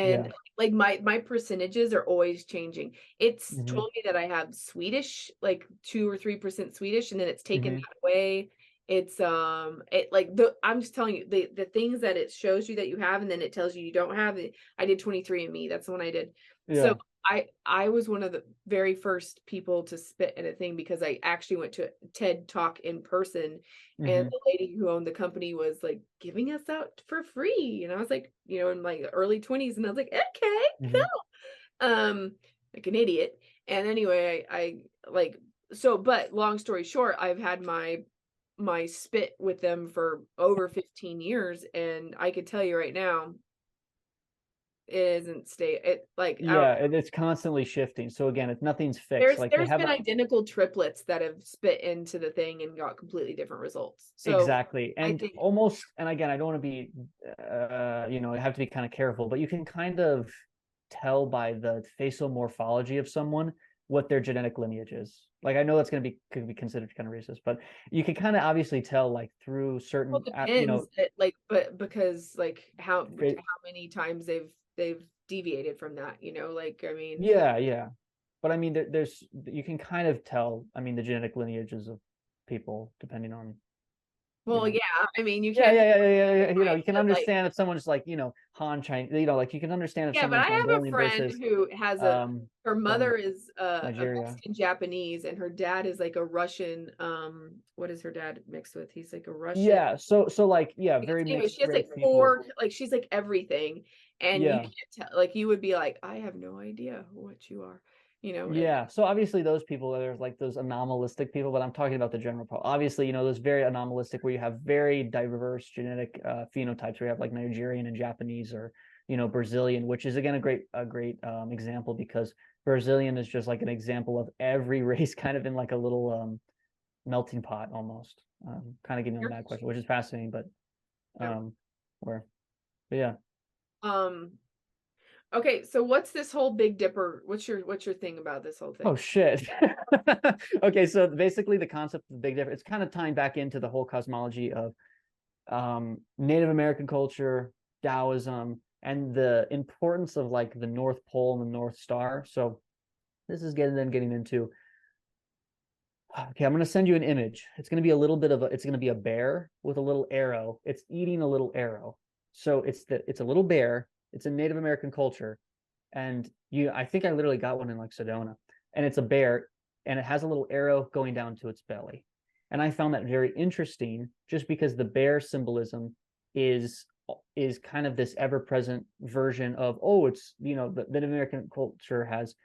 Yeah. And like my percentages are always changing. It's hmm told me that I have Swedish, like 2 or 3% Swedish, and then it's taken hmm that away. It's it like the I'm just telling you the things that it shows you that you have, and then it tells you you don't have it. I did 23andMe. That's the one I did. So Yeah. I was one of the very first people to spit in a thing because I actually went to a TED Talk in person, and hmm the lady who owned the company was like giving us out for free. And I was like, you know, in my early 20s, and I was like, okay, hmm cool. Like an idiot. And anyway, I like, so, but long story short, I've had my spit with them for over 15 years, and I could tell you right now it isn't stay it like I don't Yeah, it's constantly shifting. So again, it's nothing's fixed. Like they there's have been a, identical triplets that have spit into the thing and got completely different results. So exactly. I And think, almost, and again, I don't want to be, you know, I have to be kind of careful, but you can kind of tell by the facial morphology of someone what their genetic lineage is. Like I know that's going to be, could be considered kind of racist, but you can kind of obviously tell like through well, certain, it you depends know, like, but because like fa- how many times they've deviated from that, you know, like I mean, yeah, yeah. But I mean, there's, you can kind of tell, I mean, the genetic lineages of people depending on, you well, know, yeah, I mean, you yeah, can't yeah, take yeah, yeah, yeah, yeah. You know, away you can that like, understand if someone's like, you know, Han Chinese, you know, like you can understand if yeah, but I someone's have a Mongolian friend versus who has her from mother is a Nigeria. Mexican Japanese, and her dad is like a Russian, what is her dad mixed with? He's like a Russian. Yeah, so like, yeah, Because very anyway, mixed she has race like people. four, like she's like everything, and you Yeah. can't tell. Like you would be like, I have no idea what you are, you know. And Yeah. So obviously those people, there's like those anomalistic people, but I'm talking about the general problem. Obviously, you know, those very anomalistic where you have very diverse genetic phenotypes where you have like Nigerian and Japanese or, you know, Brazilian, which is again a great example because Brazilian is just like an example of every race kind of in like a little melting pot almost. Kind of getting on that question, which is fascinating, but yeah. um where but yeah. Um. Okay, so what's this whole Big Dipper? What's your thing about this whole Oh thing? shit. Okay, so basically the concept of the Big Dipper, it's kind of tying back into the whole cosmology of Native American culture, Taoism, and the importance of like the North Pole and the North Star. So this is getting into, okay, I'm gonna send you an image. It's gonna be a little bit of a, it's gonna be a bear with a little arrow. It's eating a little arrow. So it's a little bear. It's a Native American culture. And you, I think I literally got one in like Sedona, and it's a bear, and it has a little arrow going down to its belly. And I found that very interesting just because the bear symbolism is kind of this ever-present version of, oh, it's, you know, the Native American culture has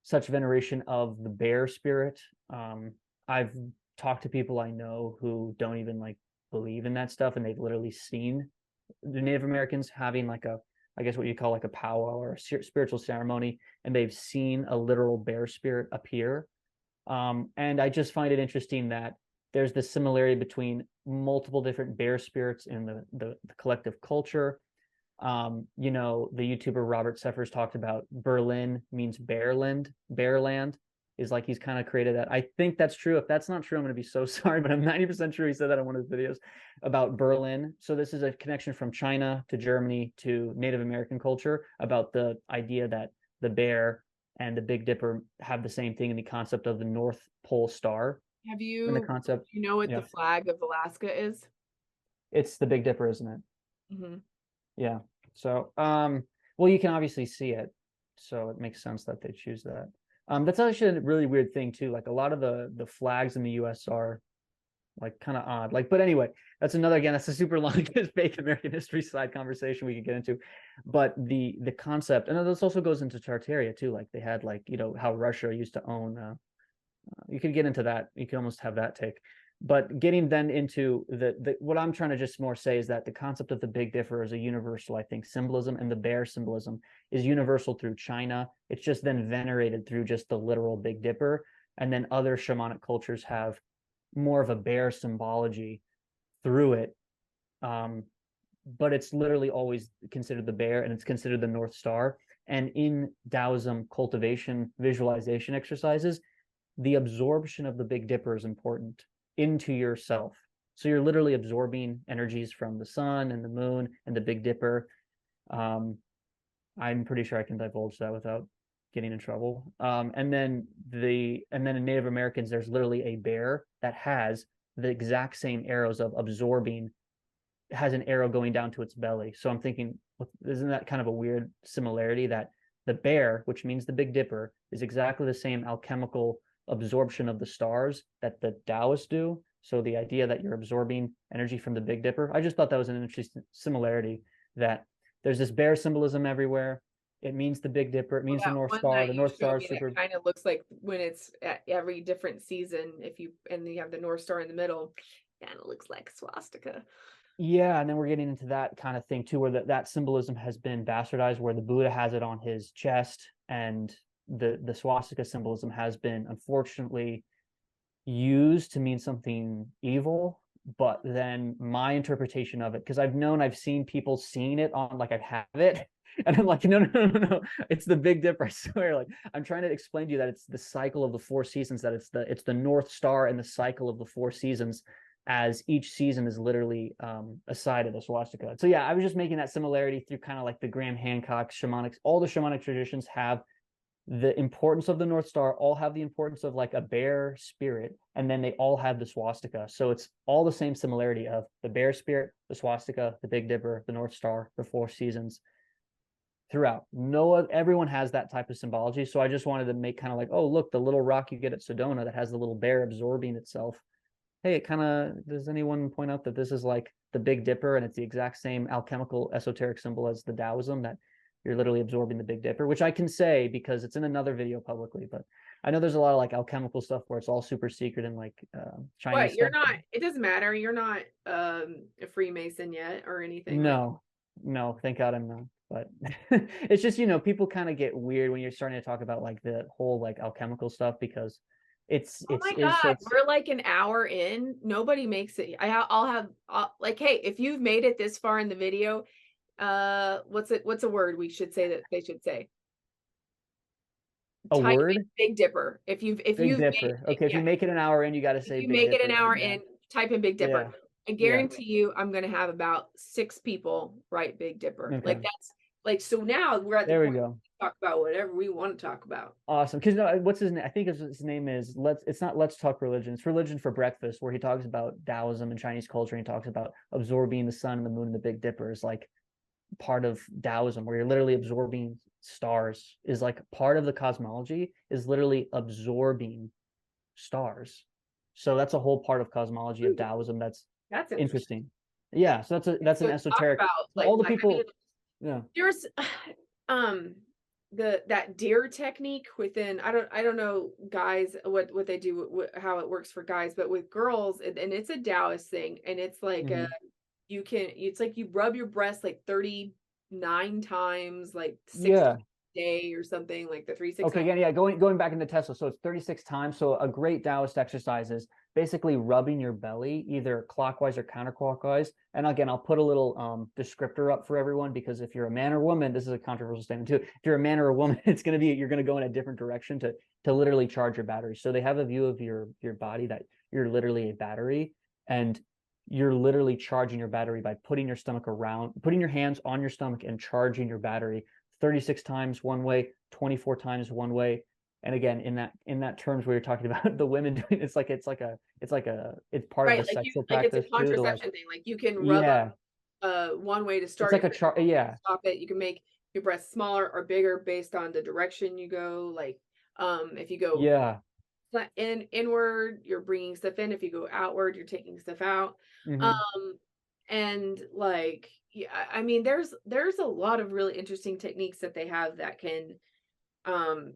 such veneration of the bear spirit. I've talked to people I know who don't even like believe in that stuff, and they've literally seen the Native Americans having like a, I guess what you call like a powwow or a spiritual ceremony, and they've seen a literal bear spirit appear. And I just find it interesting that there's this similarity between multiple different bear spirits in the collective culture. You know, the YouTuber Robert Seffers talked about Berlin means bearland. Bearland is like he's kind of created that. I think that's true. If that's not true, I'm going to be so sorry, but I'm 90% sure he said that in one of his videos about Berlin. So this is a connection from China to Germany to Native American culture about the idea that the bear and the Big Dipper have the same thing in the concept of the North Pole star. Have And the you, concept, you know what yeah, the flag of Alaska is? it's the Big Dipper, isn't it? Hmm. Yeah. So, well, you can obviously see it, so it makes sense that they choose that. That's actually a really weird thing too. Like a lot of the flags in the U.S. are like kind of odd. Like, but anyway, that's another, again, that's a super long fake American history side conversation we could get into. But the concept, and this also goes into Tartaria too. Like they had like, you know, how Russia used to own. You could get into that. You could almost have that take. But getting then into the what I'm trying to just more say is that the concept of the Big Dipper is a universal, I think, symbolism, and the bear symbolism is universal through China. It's just then venerated through just the literal Big Dipper, and then other shamanic cultures have more of a bear symbology through it. Um, but it's literally always considered the bear, and it's considered the North Star. And in Taoism cultivation visualization exercises, the absorption of the Big Dipper is important into yourself. So you're literally absorbing energies from the sun and the moon and the Big Dipper. Um, I'm pretty sure I can divulge that without getting in trouble. And then in Native Americans, there's literally a bear that has the exact same arrows of absorbing, has an arrow going down to its belly. So I'm thinking, isn't that kind of a weird similarity that the bear, which means the Big Dipper, is exactly the same alchemical absorption of the stars that the Taoists do. So the idea that you're absorbing energy from the Big Dipper, I just thought that was an interesting similarity, that there's this bear symbolism everywhere. It means the Big Dipper. It Well, means the that North one Star. that The you North Star showed is me that super. kind of looks like when it's at every different season, if you, and you have the North Star in the middle, kind of looks like swastika. Yeah, and then we're getting into that kind of thing too, where that symbolism has been bastardized, where the Buddha has it on his chest, and the swastika symbolism has been unfortunately used to mean something evil. But then my interpretation of it, because I've seen people seeing it on, like I have it, and I'm like, no, no, no, no, no, it's the Big Dipper. I swear, like I'm trying to explain to you that it's the cycle of the four seasons, that it's the North Star and the cycle of the four seasons, as each season is literally a side of the swastika. So yeah, I was just making that similarity through kind of like the Graham Hancock shamanics. All the shamanic traditions have the importance of the North Star, all have the importance of like a bear spirit, and then they all have the swastika. So it's all the same similarity of the bear spirit, the swastika, the Big Dipper, the North Star, the four seasons throughout. Everyone has that type of symbology. So I just wanted to make kind of like, oh, look, the little rock you get at Sedona that has the little bear absorbing itself. Hey, it kind of, does anyone point out that this is like the Big Dipper, and it's the exact same alchemical esoteric symbol as the Taoism, that you're literally absorbing the Big Dipper, which I can say because it's in another video publicly, but I know there's a lot of like alchemical stuff where it's all super secret and like Chinese What, you're stuff. not, it doesn't matter. You're not a Freemason yet or anything like. No, no, thank God I'm not. But it's just, people kind of get weird when you're starting to talk about like the whole like alchemical stuff, because it's Oh it's my is so God, we're like an hour in. Nobody makes it. I'll like, hey, if you've made it this far in the video, what's a word we should say that they should say? a Type in word. Big Dipper. If Big you've made Dipper. it, Okay, if yeah, you make it an hour in, you got to if say you Big make it an Dipper. hour Yeah, in, type in Big Dipper. yeah, I yeah. guarantee you I'm gonna have about 6 people write Big Dipper. Okay, Like that's like, so now we're at the there we point go. to talk about whatever we want to talk about. Awesome. Because no, what's his name? I think his name is Let's. It's not Let's Talk Religion. It's Religion for Breakfast, where he talks about Taoism and Chinese culture. And he talks about absorbing the sun and the moon and the Big Dipper is like part of Taoism, where you're literally absorbing stars. Is like part of the cosmology. Is literally absorbing stars. So that's a whole part of cosmology of Taoism. That's That's interesting. interesting. Yeah. So that's So an talk esoteric. about So like all the I mean, people. Yeah. there's um that deer technique within, I don't know guys what they do, how it works for guys, but with girls, and it's a Taoist thing, and it's like Hmm. it's like you rub your breast like 39 times, like 6 times Yeah. a day or something, like the 369. Okay, yeah. Going back into Tesla, so it's 36 times. So a great Taoist exercise is basically rubbing your belly either clockwise or counterclockwise. And again, I'll put a little descriptor up for everyone, because if you're a man or woman, this is a controversial statement too. If you're a man or a woman, it's gonna be you're gonna go in a different direction to literally charge your battery. So they have a view of your body that you're literally a battery, and you're literally charging your battery by putting your stomach around, putting your hands on your stomach and charging your battery 36 times one way, 24 times one way. And again, in that terms where you're talking about the women doing, it's part of Right, the sexual like it's a practice too. To like, contraception thing, like you can rub yeah, one way to it's start like your a period, chart. Yeah. stop it. You can make your breasts smaller or bigger based on the direction you go. Like, if you go Yeah. inward, you're bringing stuff in. If you go outward, you're taking stuff out. Hmm. Um, and like, yeah, I mean, there's a lot of really interesting techniques that they have that can, um,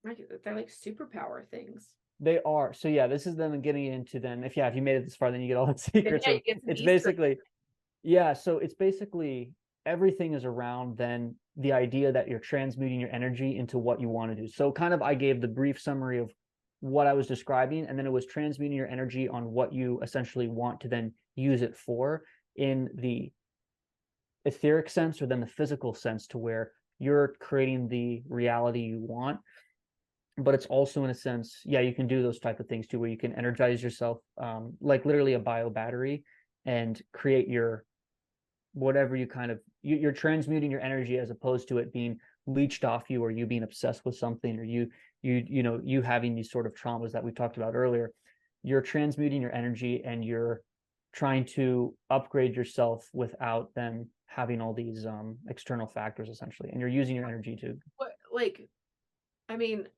like they're like superpower things. They are. So yeah, this is them getting into then if you made it this far, then you get all the And secrets yeah, of you get some it's Easter. basically. Yeah, so it's basically everything is around then the idea that you're transmuting your energy into what you want to do. So kind of I gave the brief summary of what I was describing, and then it was transmuting your energy on what you essentially want to then use it for in the etheric sense or then the physical sense, to where you're creating the reality you want. But it's also in a sense, yeah, you can do those type of things too, where you can energize yourself, like literally a bio battery, and create your whatever you kind of you're transmuting your energy, as opposed to it being leached off you, or you being obsessed with something, or you having these sort of traumas that we talked about earlier. You're transmuting your energy, and you're trying to upgrade yourself without then having all these external factors essentially, and you're using your energy to. What, like, I mean,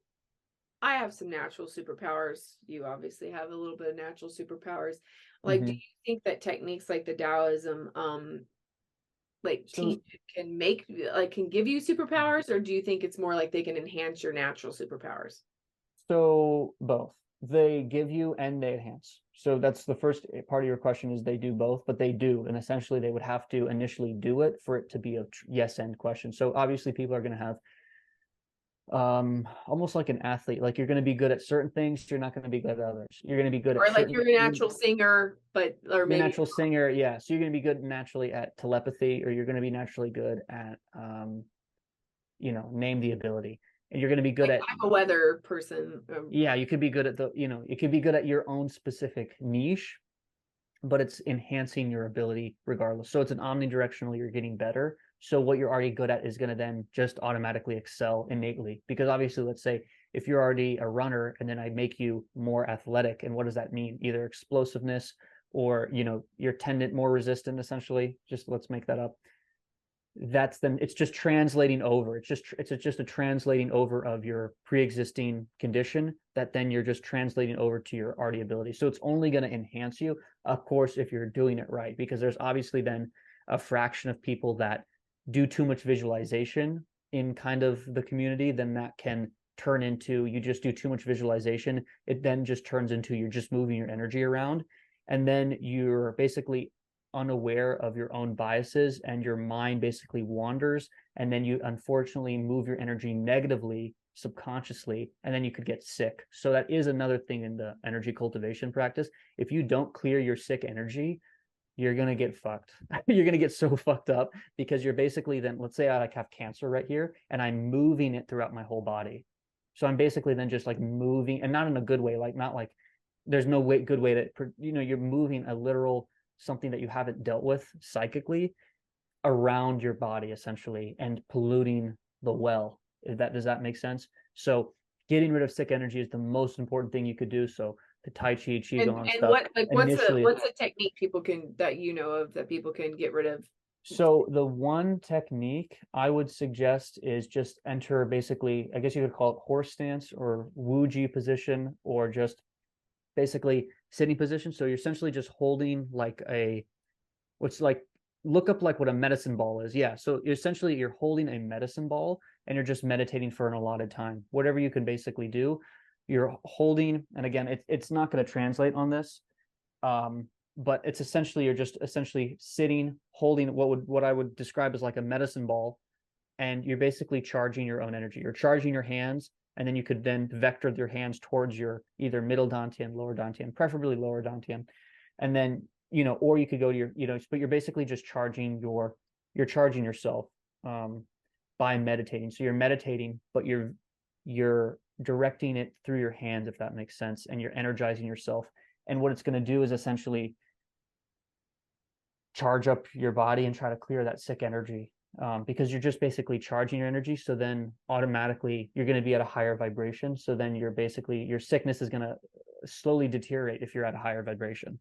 I have some natural superpowers. You obviously have a little bit of natural superpowers. Like, do Mm-hmm. you think that techniques like the Taoism, like So teach can make like can give you superpowers, or do you think it's more like they can enhance your natural superpowers? So both. They give you and they enhance. So that's the first part of your question, is they do both, but they do. And essentially they would have to initially do it for it to be a yes and question. So obviously people are going to have almost like an athlete, like you're going to be good at certain things, you're not going to be good at others. You're going to be good at Or like certain you're a natural singer, but or you're a maybe natural singer, yeah. So you're going to be good naturally at telepathy, or you're going to be naturally good at name the ability. And you're going to be good like at. I'm a weather person. Yeah, you could be good at you could be good at your own specific niche, but it's enhancing your ability regardless. So it's an omnidirectional, you're getting better. So what you're already good at is going to then just automatically excel innately. Because obviously, let's say if you're already a runner and then I make you more athletic, and what does that mean? Either explosiveness, or you're tendon more resistant, essentially. Just let's make that up. That's then it's just translating over. It's just a translating over of your pre-existing condition, that then you're just translating over to your already ability. So it's only going to enhance you, of course, if you're doing it right, because there's obviously then a fraction of people that do too much visualization in kind of the community. Then that can turn into, you just do too much visualization, it then just turns into you're just moving your energy around, and then you're basically unaware of your own biases, and your mind basically wanders, and then you unfortunately move your energy negatively subconsciously, and then you could get sick. So that is another thing in the energy cultivation practice. If you don't clear your sick energy, you're going to get fucked. You're going to get so fucked up, because you're basically then, let's say I like have cancer right here and I'm moving it throughout my whole body. So I'm basically then just like moving, and not in a good way, like not like there's no good way to, you're moving a literal something that you haven't dealt with psychically around your body essentially, and polluting the well. Does that make sense? So getting rid of sick energy is the most important thing you could do. So the Tai Chi, Qigong And stuff what like initially. what's a technique people can that you know of that people can get rid of? So the one technique I would suggest is just enter, basically, I guess you could call it horse stance or Wuji position, or just basically sitting position. So you're essentially just holding like what's like look up like what a medicine ball is. Yeah. So essentially you're holding a medicine ball and you're just meditating for an allotted time. Whatever you can basically do, you're holding, and again, it's not going to translate on this. But it's essentially, you're just essentially sitting, holding what I would describe as like a medicine ball, and you're basically charging your own energy. You're charging your hands, and then you could then vector your hands towards your either middle dantian, lower dantian, preferably lower dantian, and then or you could go to your but you're basically just you're charging yourself by meditating. So you're meditating, but you're directing it through your hands, if that makes sense, and you're energizing yourself. And what it's going to do is essentially charge up your body and try to clear that sick energy, because you're just basically charging your energy. So then automatically you're going to be at a higher vibration. So then you're basically, your sickness is going to slowly deteriorate if you're at a higher vibration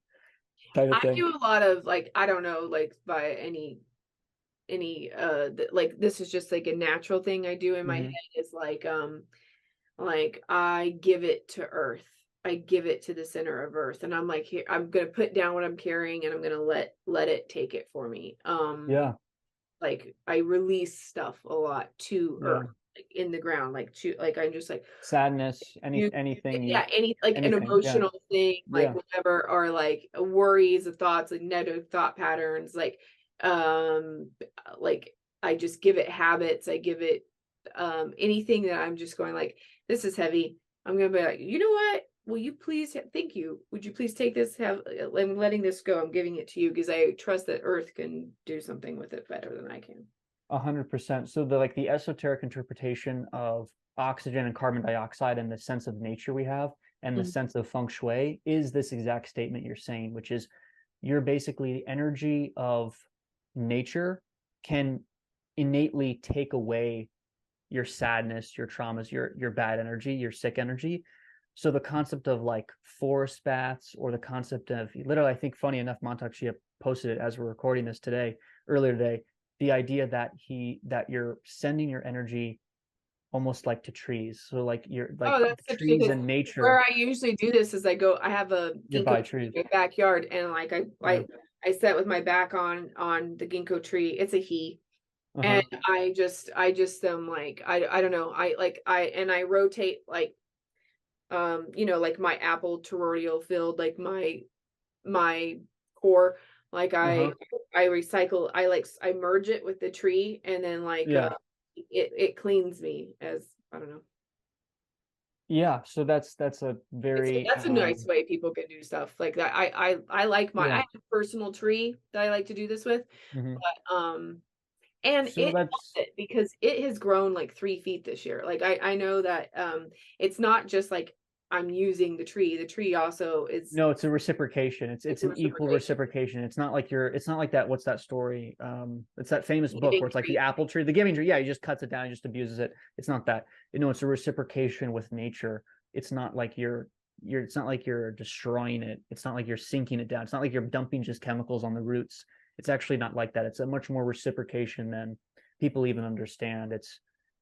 type of I thing. do a lot of like, I don't know, like by like this is just like a natural thing I do in my head is like I give it to earth. I give it to the center of earth, and I'm like, here, I'm gonna put down what I'm carrying and I'm gonna let it take it for me. Yeah. Like I release stuff a lot to Yeah. earth, like in the ground, like to like I'm just like Sadness, anything you, yeah, any like an anything. Yeah. emotional thing, like Yeah. whatever, or like worries or thoughts, like negative thought patterns, um like I just give it habits, I give it anything that I'm just going like, this is heavy. I'm gonna be like, you know what? Will you please thank you. Would you please take this? I'm letting this go. I'm giving it to you because I trust that earth can do something with it better than I can. 100%. So the esoteric interpretation of oxygen and carbon dioxide and the sense of nature we have and the Mhm. sense of feng shui is this exact statement you're saying, which is you're basically the energy of nature can innately take away your sadness, your traumas, your bad energy, your sick energy. So the concept of like forest baths, or the concept of literally, I think funny enough, Montauk Chia posted it as we're recording this earlier today, the idea that you're sending your energy almost like to trees. So like you're like Oh, that's such trees because and where nature, I usually do this is I have a you're ginkgo by tree trees. in my backyard, and like Yeah. I sit with my back on the ginkgo tree. It's a he. And Uh-huh. I just am like, I don't know. I rotate like, like my apple toroidal field, like my core, like Uh-huh. I recycle, I merge it with the tree, and then like Yeah. it cleans me, as I don't know. Yeah. So that's a very That's a nice way people can do stuff like that. I like I yeah. have a personal tree that I like to do this with, Mhm. but and So it that's helps it because it has grown like 3 feet this year. Like I know that it's not just like I'm using the tree. The tree also is No, it's a reciprocation. it's It's a an equal reciprocation. reciprocation. It's not like that. What's that story? It's that famous book Giving where it's like the tree. apple tree, the giving tree. Yeah, he just cuts it down, he just abuses it. It's not that. It's a reciprocation with nature. It's not like it's not like you're destroying it. It's not like you're sinking it down. It's not like you're dumping just chemicals on the roots. It's actually not like that. It's a much more reciprocation than people even understand.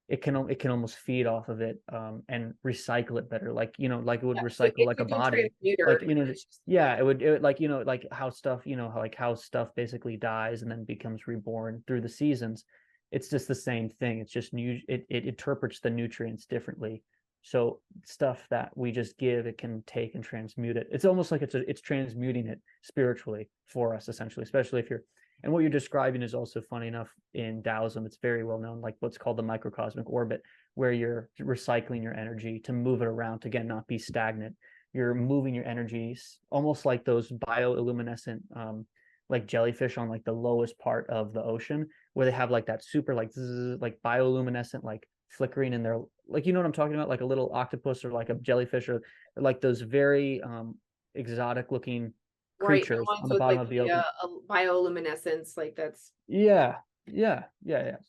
It can almost feed off of it, and recycle it better, like like it would Yeah, so recycle it's like a a good body, transmuter. like It's just, yeah, it would like how stuff, like how stuff basically dies and then becomes reborn through the seasons. It's just the same thing. It's just new. It interprets the nutrients differently. So stuff that we just give, it can take and transmute it. It's almost like it's transmuting it spiritually for us, essentially, especially if you're, and what you're describing is also funny enough in Taoism. It's very well known, like what's called the microcosmic orbit, where you're recycling your energy to move it around to, again, not be stagnant. You're moving your energies almost like those bioluminescent, like jellyfish on like the lowest part of the ocean, where they have like that super like zzz, like bioluminescent like flickering in their, like, you know what I'm talking about, like a little octopus or like a jellyfish, or like those very exotic looking right, the creatures ones on the with bottom like of the the ocean. bioluminescence, like that's Yeah, yeah.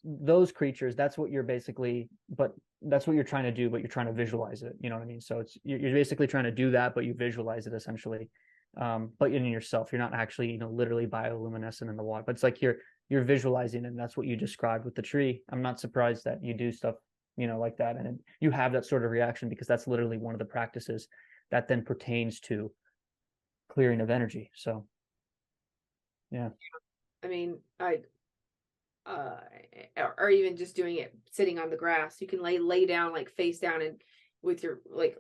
Those creatures, that's what you're basically, but that's what you're trying to do, but you're trying to visualize it. You know what I mean? So you're basically trying to do that, but you visualize it essentially. But in yourself, you're not actually, literally bioluminescent in the water, but it's like you're visualizing it, and that's what you described with the tree. I'm not surprised that you do stuff, like that, and you have that sort of reaction, because that's literally one of the practices that then pertains to clearing of energy. So yeah. I mean, uh, or even just doing it sitting on the grass. You can lay down like face down and with your like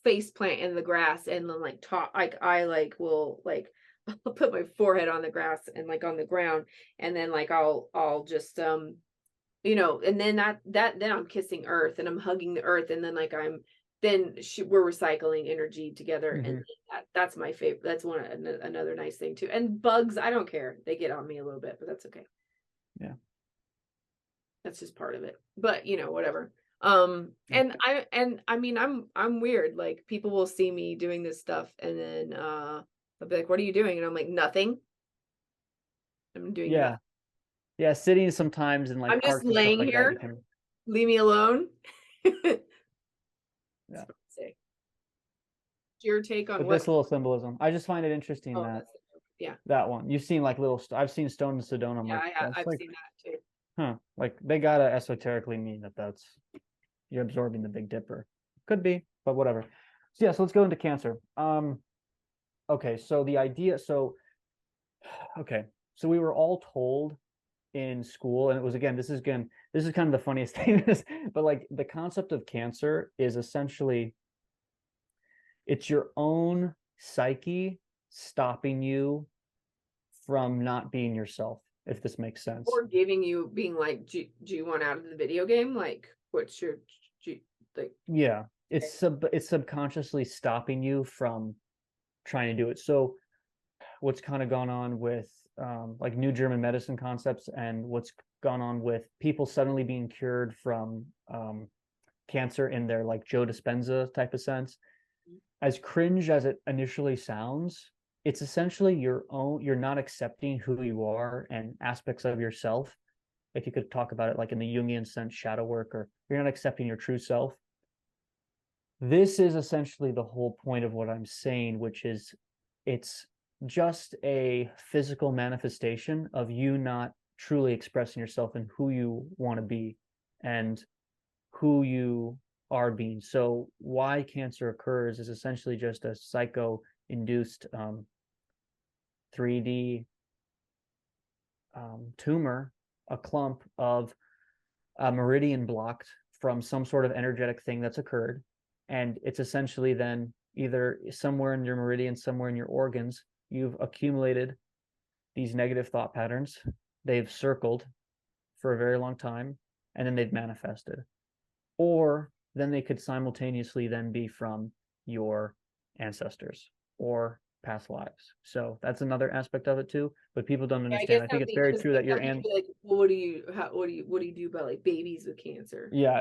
face plant in the grass and then like talk like I like will like I'll put my forehead on the grass and like on the ground and then like I'll just and then then I'm kissing earth and I'm hugging the earth and then like we're recycling energy together and Hmm. that's my favorite. That's another nice thing too. And bugs, I don't care. They get on me a little bit, but that's okay. Yeah. That's just part of it. But, whatever. Yeah. And I mean, I'm weird. Like people will see me doing this stuff and then they'll be like, "What are you doing?" And I'm like, "Nothing. I'm doing Yeah. nothing. Yeah. Sitting sometimes in I'm like just parks and stuff laying like that, you here. can, Leave me alone." That's yeah. what I say. Your take on But what? this little symbolism, I just find it interesting Oh, that that's yeah. that one you've seen like little, I've seen stone and Sedona. I'm Yeah, like, that's I've like, seen that too. huh, like they gotta esoterically mean that that's you're absorbing the Big Dipper. Could be, but whatever. So yeah, so let's go into Cancer. Okay, so the idea, so okay, so we were all told in school, and it was this is kind of the funniest thing, but like the concept of Cancer is essentially it's your own psyche stopping you from not being yourself, if this makes sense. Or giving you being like, do you want out of the video game? Like, what's your do you- like? Yeah, Okay. it's subconsciously stopping you from trying to do it. So what's kind of gone on with like new German medicine concepts and what's gone on with people suddenly being cured from cancer in their like Joe Dispenza type of sense. As cringe as it initially sounds, it's essentially your own, you're not accepting who you are and aspects of yourself. If you could talk about it like in the Jungian sense, shadow work, or you're not accepting your true self. This is essentially the whole point of what I'm saying, which is it's just a physical manifestation of you not truly expressing yourself and who you want to be and who you are being. So why cancer occurs is essentially just a psycho-induced 3D tumor, a clump of a meridian blocked from some sort of energetic thing that's occurred. And it's essentially then either somewhere in your meridian, somewhere in your organs, you've accumulated these negative thought patterns. They've circled for a very long time, and then they've manifested. Or then they could simultaneously then be from your ancestors or past lives. So that's another aspect of it too. But people don't Yeah, I guess understand. I think it's something very because true that some your people and be like, well, what do you do about like babies with cancer? yeah,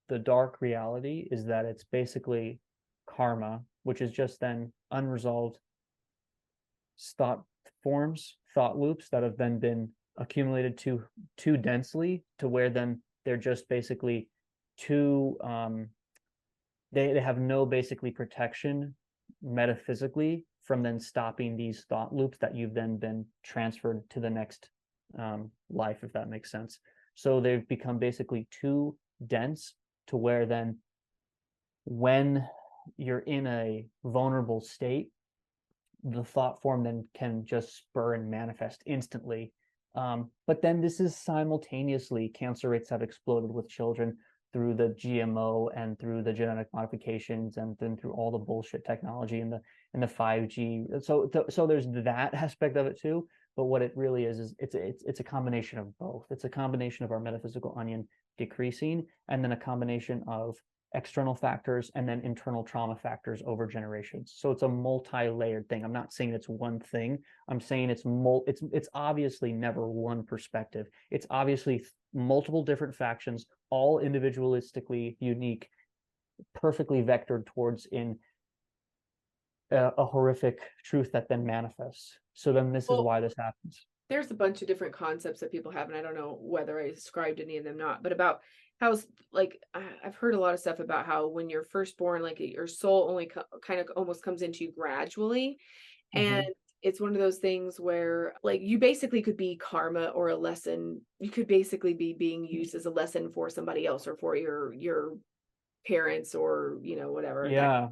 the dark reality is that it's basically karma, which is just then unresolved thought forms, thought loops that have then been accumulated too densely to where then they're just basically too they have no basically protection metaphysically from then stopping these thought loops that you've then been transferred to the next life, if that makes sense. So they've become basically too dense to where then when you're in a vulnerable state, the thought form then can just spur and manifest instantly. But then this is simultaneously cancer rates have exploded with children through the GMO and through the genetic modifications and then through all the bullshit technology and the 5G. So there's that aspect of it too. But what it really is it's a combination of both. It's a combination of our metaphysical onion decreasing and then a combination of external factors and then internal trauma factors over generations. So it's a multi-layered thing. I'm not saying it's one thing. I'm saying it's obviously never one perspective. It's obviously multiple different factions, all individualistically unique, perfectly vectored towards in a horrific truth that then manifests. So then this is Well, why this happens. there's a bunch of different concepts that people have, and I don't know whether I described any of them not, but about how like I've heard a lot of stuff about how when you're first born, like your soul only kind of almost comes into you gradually, and Mm-hmm. it's one of those things where like you basically could be karma or a lesson. You could basically be being used as a lesson for somebody else or for your parents or whatever that. Yeah.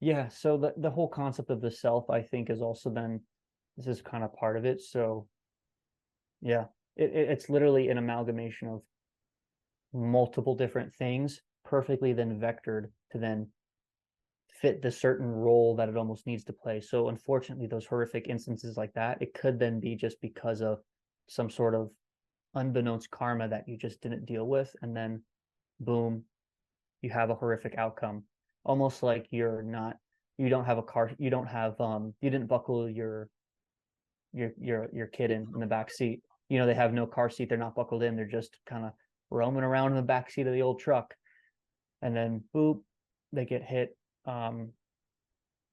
Yeah. So the whole concept of the self, I think, is also then this is kind of part of it. So yeah, it's literally an amalgamation of multiple different things perfectly then vectored to then fit the certain role that it almost needs to play. So unfortunately, those horrific instances like that, it could then be just because of some sort of unbeknownst karma that you just didn't deal with, and then boom, you have a horrific outcome. Almost like you don't have a car, you don't have you didn't buckle your kid in the back seat. You know, they have no car seat, they're not buckled in, they're just kind of roaming around in the back seat of the old truck, and then boop, they get hit.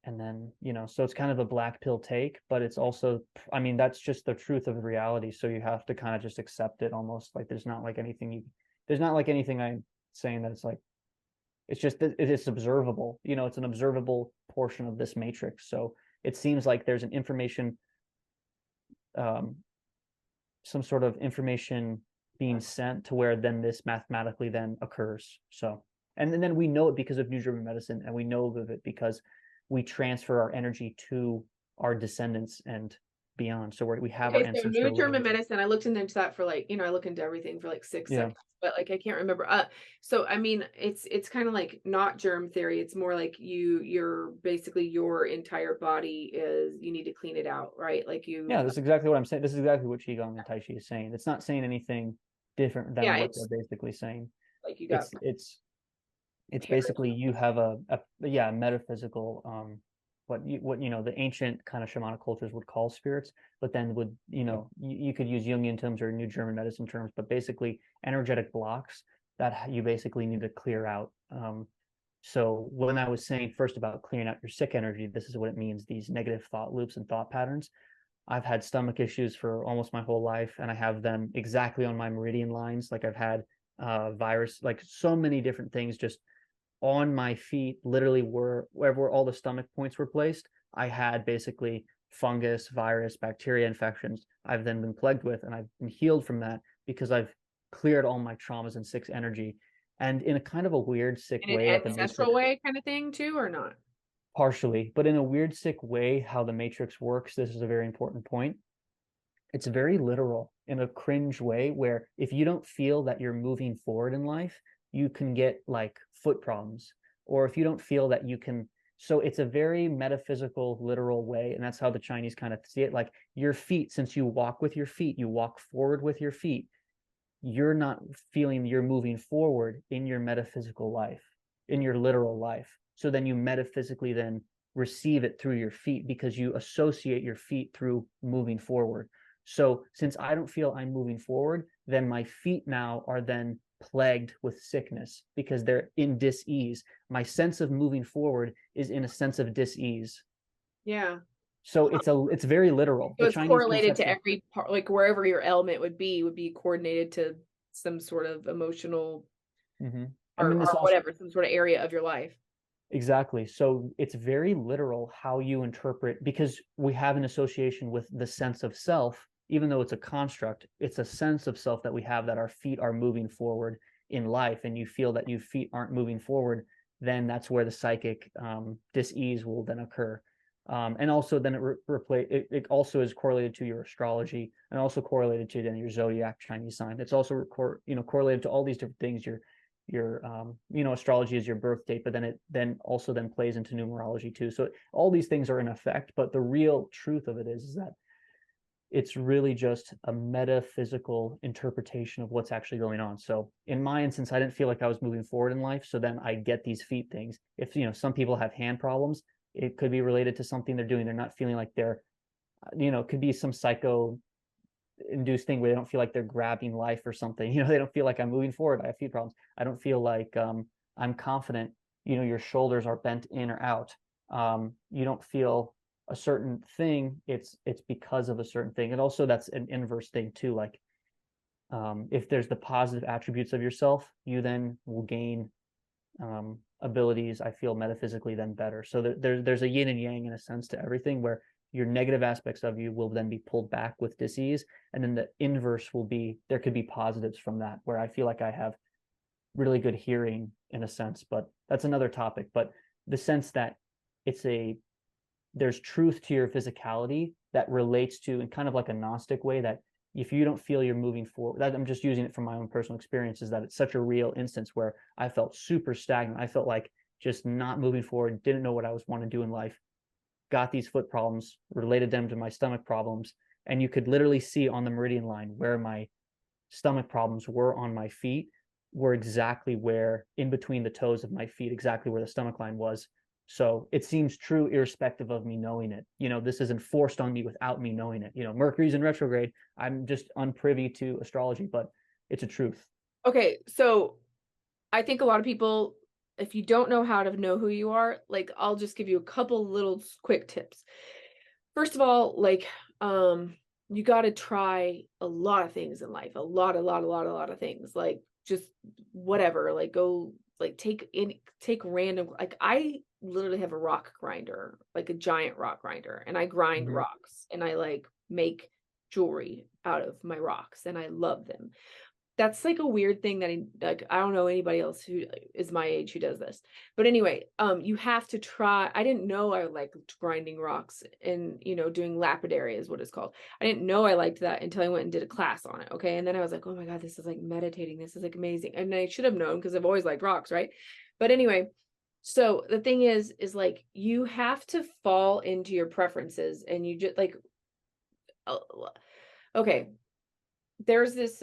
And then, you know, so it's kind of a black pill take, but it's also, I mean, that's just the truth of reality. So you have to kind of just accept it almost. Like there's not like anything I'm saying that it's like, it's just that it is observable, you know, it's an observable portion of this matrix. So it seems like there's an information, um, some sort of information being sent to where then this mathematically then occurs. So, and then we know it because of New German medicine, and we know of it because we transfer our energy to our descendants and beyond. So we have our Okay, so New ancestral German lineage. medicine, I looked into that for like, I look into everything for like 6 Yeah. seconds, but like I can't remember. So I mean, it's kind of like not germ theory. It's more like you're basically your entire body is you need to clean it out, right? Like you, Yeah, this is exactly what I'm saying. This is exactly what Qigong and Tai Chi is saying. It's not saying anything different than yeah, what it's they're basically saying. like you got It's hairs. basically you have a yeah, metaphysical what you know the ancient kind of shamanic cultures would call spirits, but then would, you know, you could use Jungian terms or New German medicine terms, but basically energetic blocks that you basically need to clear out. So when I was saying first about clearing out your sick energy, this is what it means, these negative thought loops and thought patterns. I've had stomach issues for almost my whole life, and I have them exactly on my meridian lines. Like I've had virus, like so many different things just on my feet, literally were wherever all the stomach points were placed. I had basically fungus, virus, bacteria infections I've then been plagued with, and I've been healed from that because I've cleared all my traumas and sick energy. And in a kind of a weird, sick In an way that the ancestral Matrix, way kind of thing too, or not? partially, but in a weird, sick way, how the Matrix works, this is a very important point. It's very literal in a cringe way where if you don't feel that you're moving forward in life, you can get like foot problems. Or if you don't feel that you can, so it's a very metaphysical, literal way. And that's how the Chinese kind of see it. Like your feet, since you walk with your feet, you walk forward with your feet, you're not feeling you're moving forward in your metaphysical life, in your literal life. So then you metaphysically then receive it through your feet because you associate your feet through moving forward. So since I don't feel I'm moving forward, then my feet now are then plagued with sickness because they're in dis-ease. My sense of moving forward is in a sense of dis-ease. Yeah. So it's very literal. So The it's Chinese correlated to conception. every part, like wherever your element would be coordinated to some sort of emotional Mm-hmm. And or, then this or also whatever, some sort of area of your life. exactly. So it's very literal how you interpret, because we have an association with the sense of self, even though it's a construct, it's a sense of self that we have that our feet are moving forward in life, and you feel that your feet aren't moving forward, then that's where the psychic dis-ease will then occur. And also then it also is correlated to your astrology and also correlated to then your zodiac Chinese sign. It's also correlated to all these different things, your astrology is your birth date, but then it then also then plays into numerology too. So all these things are in effect, but the real truth of it is that it's really just a metaphysical interpretation of what's actually going on. So in my instance, I didn't feel like I was moving forward in life, so then I get these feet things. If some people have hand problems, it could be related to something they're doing. They're not feeling like they're, it could be some psycho induced thing where they don't feel like they're grabbing life or something. They don't feel like I'm moving forward. I have feet problems. I don't feel like I'm confident. Your shoulders are bent in or out. You don't feel a certain thing. It's because of a certain thing. And also that's an inverse thing too. Like if there's the positive attributes of yourself, you then will gain abilities, I feel metaphysically then better. So there's a yin and yang in a sense to everything, where your negative aspects of you will then be pulled back with disease, and then the inverse will be there could be positives from that, where I feel like I have really good hearing in a sense, but that's another topic. But the sense that it's a there's truth to your physicality that relates to, in kind of like a Gnostic way, that if you don't feel you're moving forward, that I'm just using it from my own personal experiences, that it's such a real instance where I felt super stagnant. I felt like just not moving forward, didn't know what I was want to do in life, got these foot problems, related them to my stomach problems. And you could literally see on the meridian line where my stomach problems were on my feet, were exactly where, in between the toes of my feet, exactly where the stomach line was. So it seems true irrespective of me knowing it. This isn't forced on me without me knowing it. Mercury's in retrograde. I'm just unprivy to astrology, but it's a truth. Okay, so I think a lot of people, if you don't know how to know who you are, like I'll just give you a couple little quick tips. First of all, like you got to try a lot of things in life, a lot of things, like just whatever, like go like take random, like I literally have a rock grinder, like a giant rock grinder, and I grind Mm-hmm. rocks, and I like make jewelry out of my rocks, and I love them. That's like a weird thing that I don't know anybody else who is my age who does this. But anyway, you have to try. I didn't know I liked grinding rocks and, doing lapidary is what it's called. I didn't know I liked that until I went and did a class on it. Okay. And then I was like, oh my God, this is like meditating. This is like amazing. And I should have known because I've always liked rocks. Right. But anyway, so the thing is like you have to fall into your preferences, and you just like, okay, there's this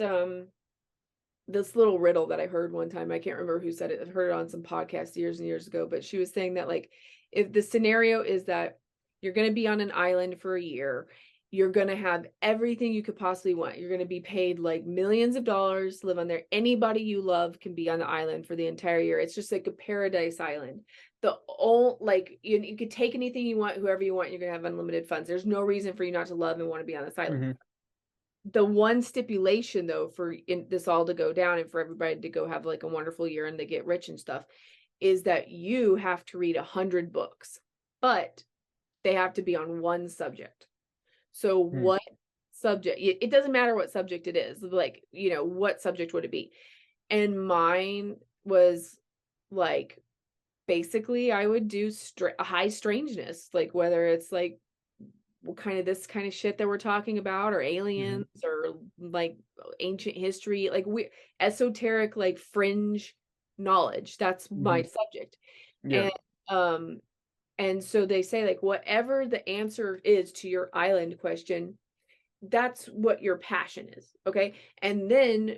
little riddle that I heard one time. I can't remember who said it. I've heard it on some podcast years and years ago, but she was saying that like if the scenario is that you're going to be on an island for a year, you're going to have everything you could possibly want. You're going to be paid like millions of dollars to live on there. Anybody you love can be on the island for the entire year. It's just like a paradise island. The old, like you could take anything you want, whoever you want. You're going to have unlimited funds. There's no reason for you not to love and want to be on this island. Mm-hmm. The one stipulation though for this all to go down and for everybody to go have like a wonderful year and they get rich and stuff is that you have to read 100 books, but they have to be on one subject. So Mm-hmm. what subject? It doesn't matter what subject it is, like, what subject would it be? And mine was like, basically I would do high strangeness, like whether it's like what kind of this kind of shit that we're talking about, or Mm-hmm. aliens, or like ancient history, like esoteric, like fringe knowledge. That's Mm-hmm. my subject. Yeah. And um and so they say like whatever the answer is to your island question, that's what your passion is. Okay. And then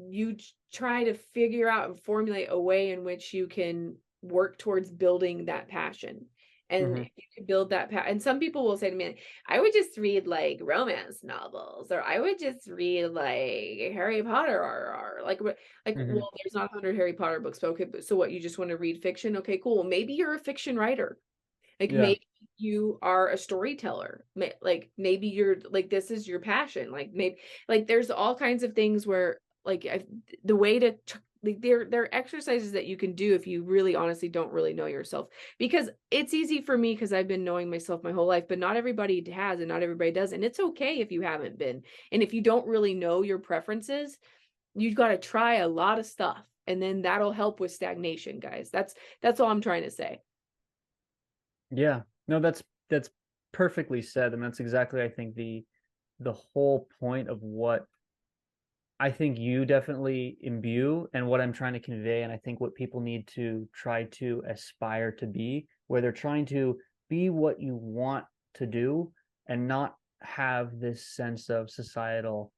you try to figure out and formulate a way in which you can work towards building that passion. And Mm-hmm. if you can build that and some people will say to me, I would just read like romance novels, or I would just read like Harry Potter, or Mm-hmm. well, there's not 100 Harry Potter books, but okay, so what, you just want to read fiction? Okay, cool. Maybe you're a fiction writer. Like Yeah. maybe you are a storyteller. Like maybe you're like, this is your passion. Like maybe, like there's all kinds of things where like the way to like there are exercises that you can do if you really honestly don't really know yourself, because it's easy for me because I've been knowing myself my whole life, but not everybody has, and not everybody does, and it's okay if you haven't been. And if you don't really know your preferences, you've got to try a lot of stuff, and then that'll help with stagnation, guys. That's all I'm trying to say. Yeah. No, that's perfectly said, and that's exactly, I think, the whole point of what I think you definitely imbue, and what I'm trying to convey, and I think what people need to try to aspire to be, where they're trying to be what you want to do and not have this sense of societal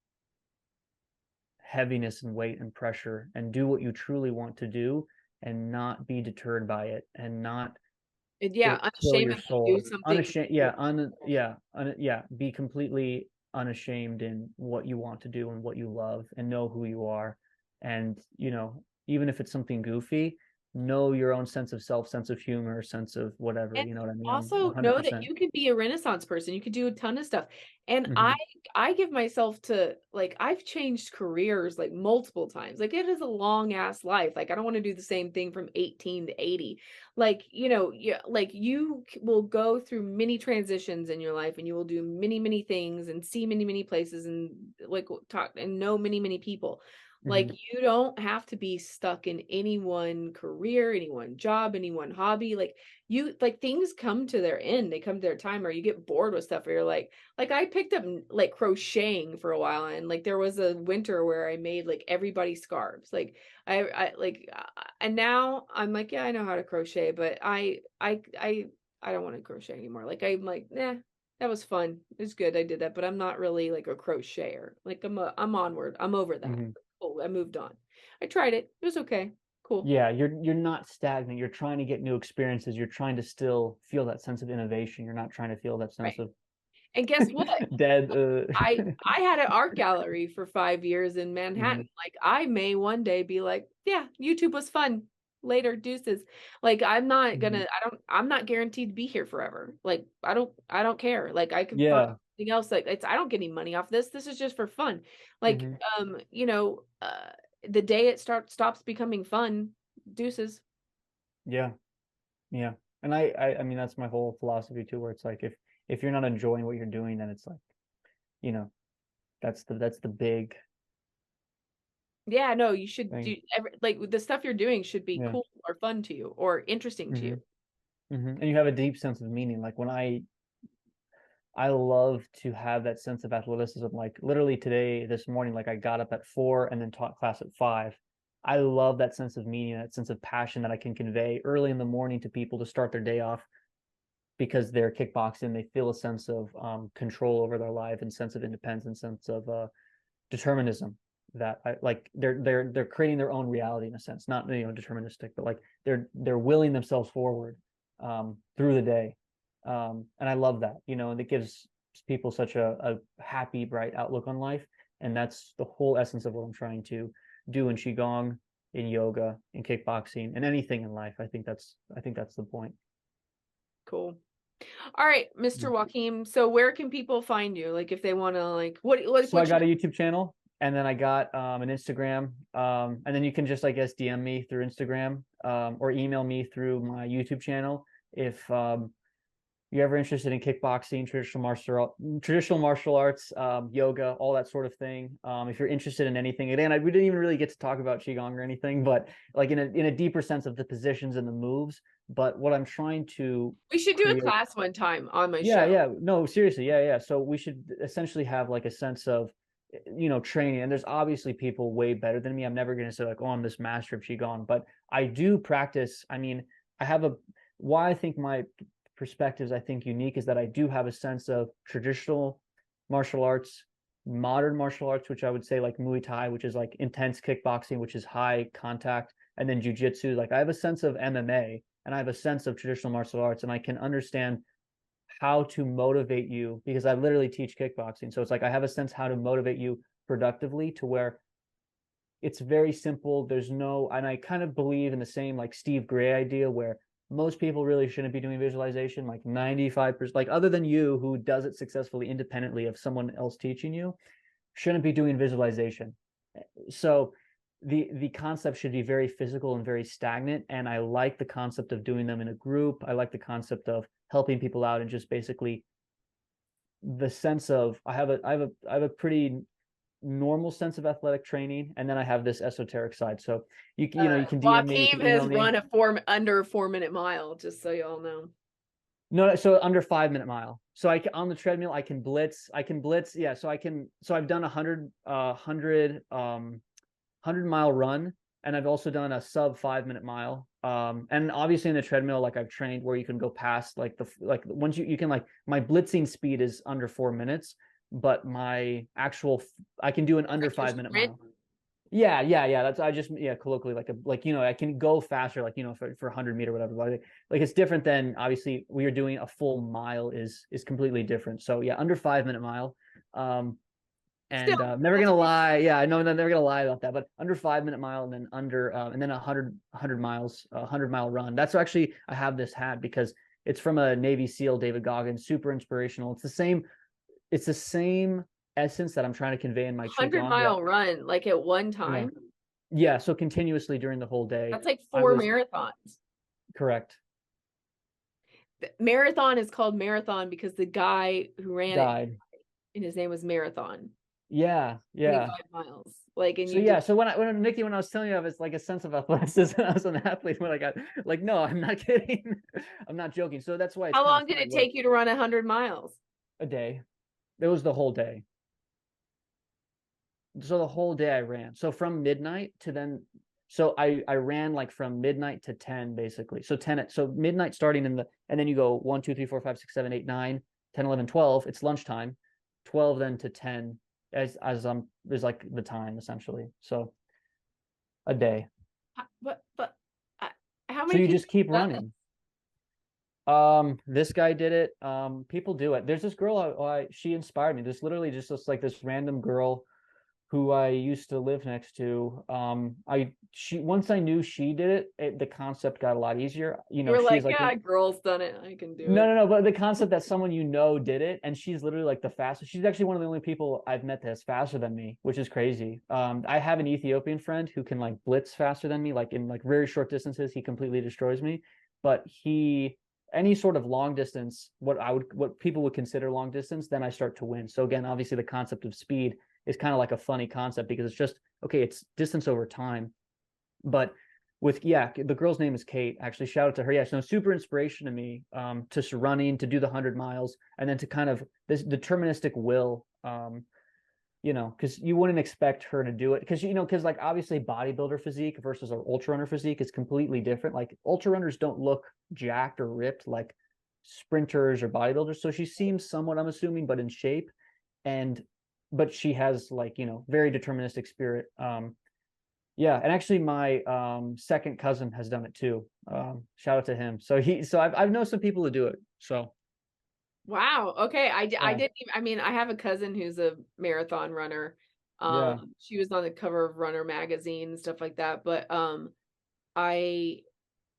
heaviness and weight and pressure, and do what you truly want to do and not be deterred by it, and not And yeah, it kill your unashamedly do soul. something. Unashamed, yeah, be completely unashamed in what you want to do and what you love, and know who you are. And even if it's something goofy, know your own sense of self, sense of humor, sense of whatever, And you know what I mean? I'm also know that 100%. you could be a Renaissance person. You could do a ton of stuff. And Hmm. I give myself to like, I've changed careers like multiple times. Like it is a long ass life. Like I don't want to do the same thing from 18 to 80. Like, yeah, like you will go through many transitions in your life, and you will do many, many things and see many, many places, and like talk and know many, many people. Like, Mhm. you don't have to be stuck in any one career, any one job, any one hobby. Like, you like things come to their end, they come to their time, or you get bored with stuff, or you're like I picked up like crocheting for a while, and like there was a winter where I made like everybody scarves. Like and now I'm like, yeah, I know how to crochet, but I don't want to crochet anymore. Like I'm like, nah, that was fun. It was good. I did that, but I'm not really like a crocheter. Like I'm onward. I'm over that. Mhm. Cool. I moved on. I tried it. It was okay. Cool. Yeah, you're not stagnant. You're trying to get new experiences. You're trying to still feel that sense of innovation. You're not trying to feel that sense Right. of And guess what? dead. I had an art gallery for 5 years in Mhm. Manhattan. Like, I may one day be like, "Yeah, YouTube was fun. Later, deuces." Like, Mhm. I'm not guaranteed to be here forever. Like, I don't care. Like, I could find Yeah. something else. Like, I don't get any money off this. This is just for fun. Like, Mhm. the day it stops becoming fun, deuces. Yeah. Yeah. And I mean that's my whole philosophy too, where it's like if you're not enjoying what you're doing, then it's like, you know, that's the big Yeah, no, you should thing. do like the stuff you're doing should be Yeah. cool or fun to you or interesting to you. Hmm. And you have a deep sense of meaning. Like when I love to have that sense of athleticism. Like literally today, this morning, like I got up at 4 and then taught class at 5. I love that sense of meaning, that sense of passion that I can convey early in the morning to people to start their day off because they're kickboxing. They feel a sense of control over their life and sense of independence and sense of determinism. That I like they're creating their own reality in a sense, not deterministic, but like they're willing themselves forward through the day, and I love that, and it gives people such a happy, bright outlook on life, and that's the whole essence of what I'm trying to do in qigong, in yoga, in kickboxing, and anything in life. I think that's the point. Cool. All right, Mr. Joaquin. So where can people find you? Like if they want to like So I what should got a YouTube channel, and then I got an Instagram, and then you can just, I guess, DM me through Instagram, or email me through my YouTube channel if you're ever interested in kickboxing, traditional martial arts, yoga, all that sort of thing. If you're interested in anything, again, we didn't even really get to talk about qigong or anything, but like in a deeper sense of the positions and the moves. But what I'm trying to we should do a create. class one time on my Yeah, show. yeah. No, seriously. Yeah, yeah. So we should essentially have like a sense of, training. And there's obviously people way better than me. I'm never going to say like, oh, I'm this master of Qigong, but I do practice. I mean, I have why I think my perspectives, I think, unique is that I do have a sense of traditional martial arts, modern martial arts, which I would say like Muay Thai, which is like intense kickboxing, which is high contact, and then jujitsu. Like I have a sense of MMA and I have a sense of traditional martial arts, and I can understand how to motivate you because I literally teach kickboxing. So it's like I have a sense how to motivate you productively to where it's very simple. There's no, and I kind of believe in the same like Steve Gray idea where most people really shouldn't be doing visualization, like 95%, like other than you who does it successfully independently of someone else teaching you, shouldn't be doing visualization. So the concept should be very physical and very stagnant, and I like the concept of doing them in a group. I like the concept of helping people out and just basically the sense of I have a pretty normal sense of athletic training, and then I have this esoteric side. So you can DM me, you Joaquin can email has me. run under 4 minute mile, just so y'all know. No, so under 5 minute mile. So on the treadmill I can blitz. Yeah. So I've done 100 mile run, and I've also done a sub 5 minute mile. And obviously in the treadmill, like I've trained where you can go past like once you can like my blitzing speed is under 4 minutes, but my actual I can do an under Like your 5 minute sprint. mile. Yeah, yeah, yeah. That's I just colloquially I can go faster for 100 meter whatever. Like it's different than obviously we are doing a full mile is completely different. So yeah, under 5 minute mile. Um, Still, and never that's gonna pretty lie, yeah, I know I'm never gonna lie about that, but under 5 minute mile and then under and then 100 miles, 100 mile run. That's actually I have this hat because it's from a Navy SEAL, David Goggins, super inspirational. It's the same essence that I'm trying to convey in my 100 qigong. Where mile run, like at one yeah, time. yeah, so continuously during the whole day, That's like I four was marathons. correct. The marathon is called marathon because the guy who ran it Died. and his name was Marathon. Yeah, yeah. 25 miles. Like, and So you did, yeah, so when Nikki, when I was telling you of it's like a sense of athleticism, I was an athlete when I got like, no, I'm not kidding. I'm not joking. So that's why it's how kind of long did funny. it Where take you to run 100 miles? a day, it was the whole day. So the whole day I ran. So from midnight to then, so I ran like from midnight to 10 basically. So 10 so midnight starting in the, and then you go 1 2 3 4 5 6 7 8 9 10 11 12. It's lunchtime. 12 then to 10 as is like the time essentially. So a day. But uh, how So many you people just keep have done this? running. This guy did it. People do it. There's this girl she inspired me. There's literally just like this random girl who I used to live next to. She once I knew she did the concept got a lot easier. You You know, were she's like, like yeah, girl's done it. I can do no, it. no, no, but the concept that someone you know did it, and she's literally like the fastest. She's actually one of the only people I've met that's faster than me, which is crazy. I have an Ethiopian friend who can like blitz faster than me, like in like very short distances, he completely destroys me. But any sort of long distance, what people would consider long distance, then I start to win. So again, obviously the concept of speed is kind of like a funny concept because it's just okay, it's distance over time. But with yeah, the girl's name is Kate. Actually, shout out to her. Yeah, she's no super inspiration to me, to running, to do the 100 miles, and then to kind of this deterministic will. You know, because you wouldn't expect her to do it because you know, because like obviously bodybuilder physique versus our ultra runner physique is completely different. Like ultra runners don't look jacked or ripped like sprinters or bodybuilders. So she seems somewhat, I'm assuming, but in shape, and but she has like you know very deterministic spirit. Yeah, and actually my second cousin has done it too. Shout out to him. So I've known some people who do it. So Wow. Okay. I yeah, didn't even, I mean, I have a cousin who's a marathon runner. yeah. She was on the cover of Runner magazine and stuff like that. But I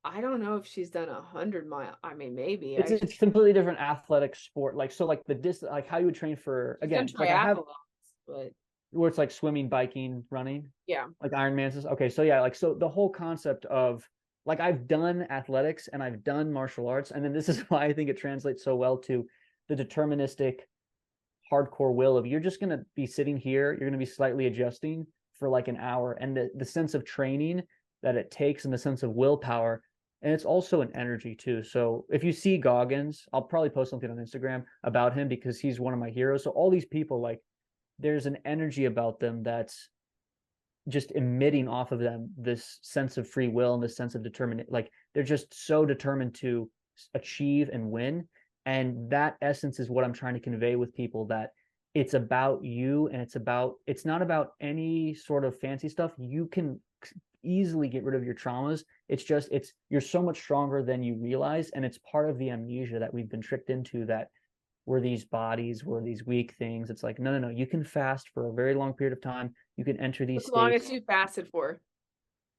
I don't know if she's done 100 mile. I mean, maybe It's completely different athletic sport. Like so like the distance like how you would train for she's done again, like I have triathlons, but where it's like swimming, biking, running, yeah. like Ironman's. Okay, so yeah, like so the whole concept of like I've done athletics and I've done martial arts, and then this is why I think it translates so well to the deterministic hardcore will of you're just going to be sitting here, you're going to be slightly adjusting for like an hour, and the sense of training that it takes and the sense of willpower, and it's also an energy too. So if you see Goggins, I'll probably post something on Instagram about him because he's one of my heroes. So all these people, like there's an energy about them that's just emitting off of them this sense of free will and this sense of determination. Like they're just so determined to achieve and win, and that essence is what I'm trying to convey with people, that it's about you, and it's not about any sort of fancy stuff. You can easily get rid of your traumas. It's just it's you're so much stronger than you realize, and it's part of the amnesia that we've been tricked into, that we're these bodies, we're these weak things. It's like, no, no, no. You can fast for a very long period of time. You can enter these What's the longest states. you fasted for?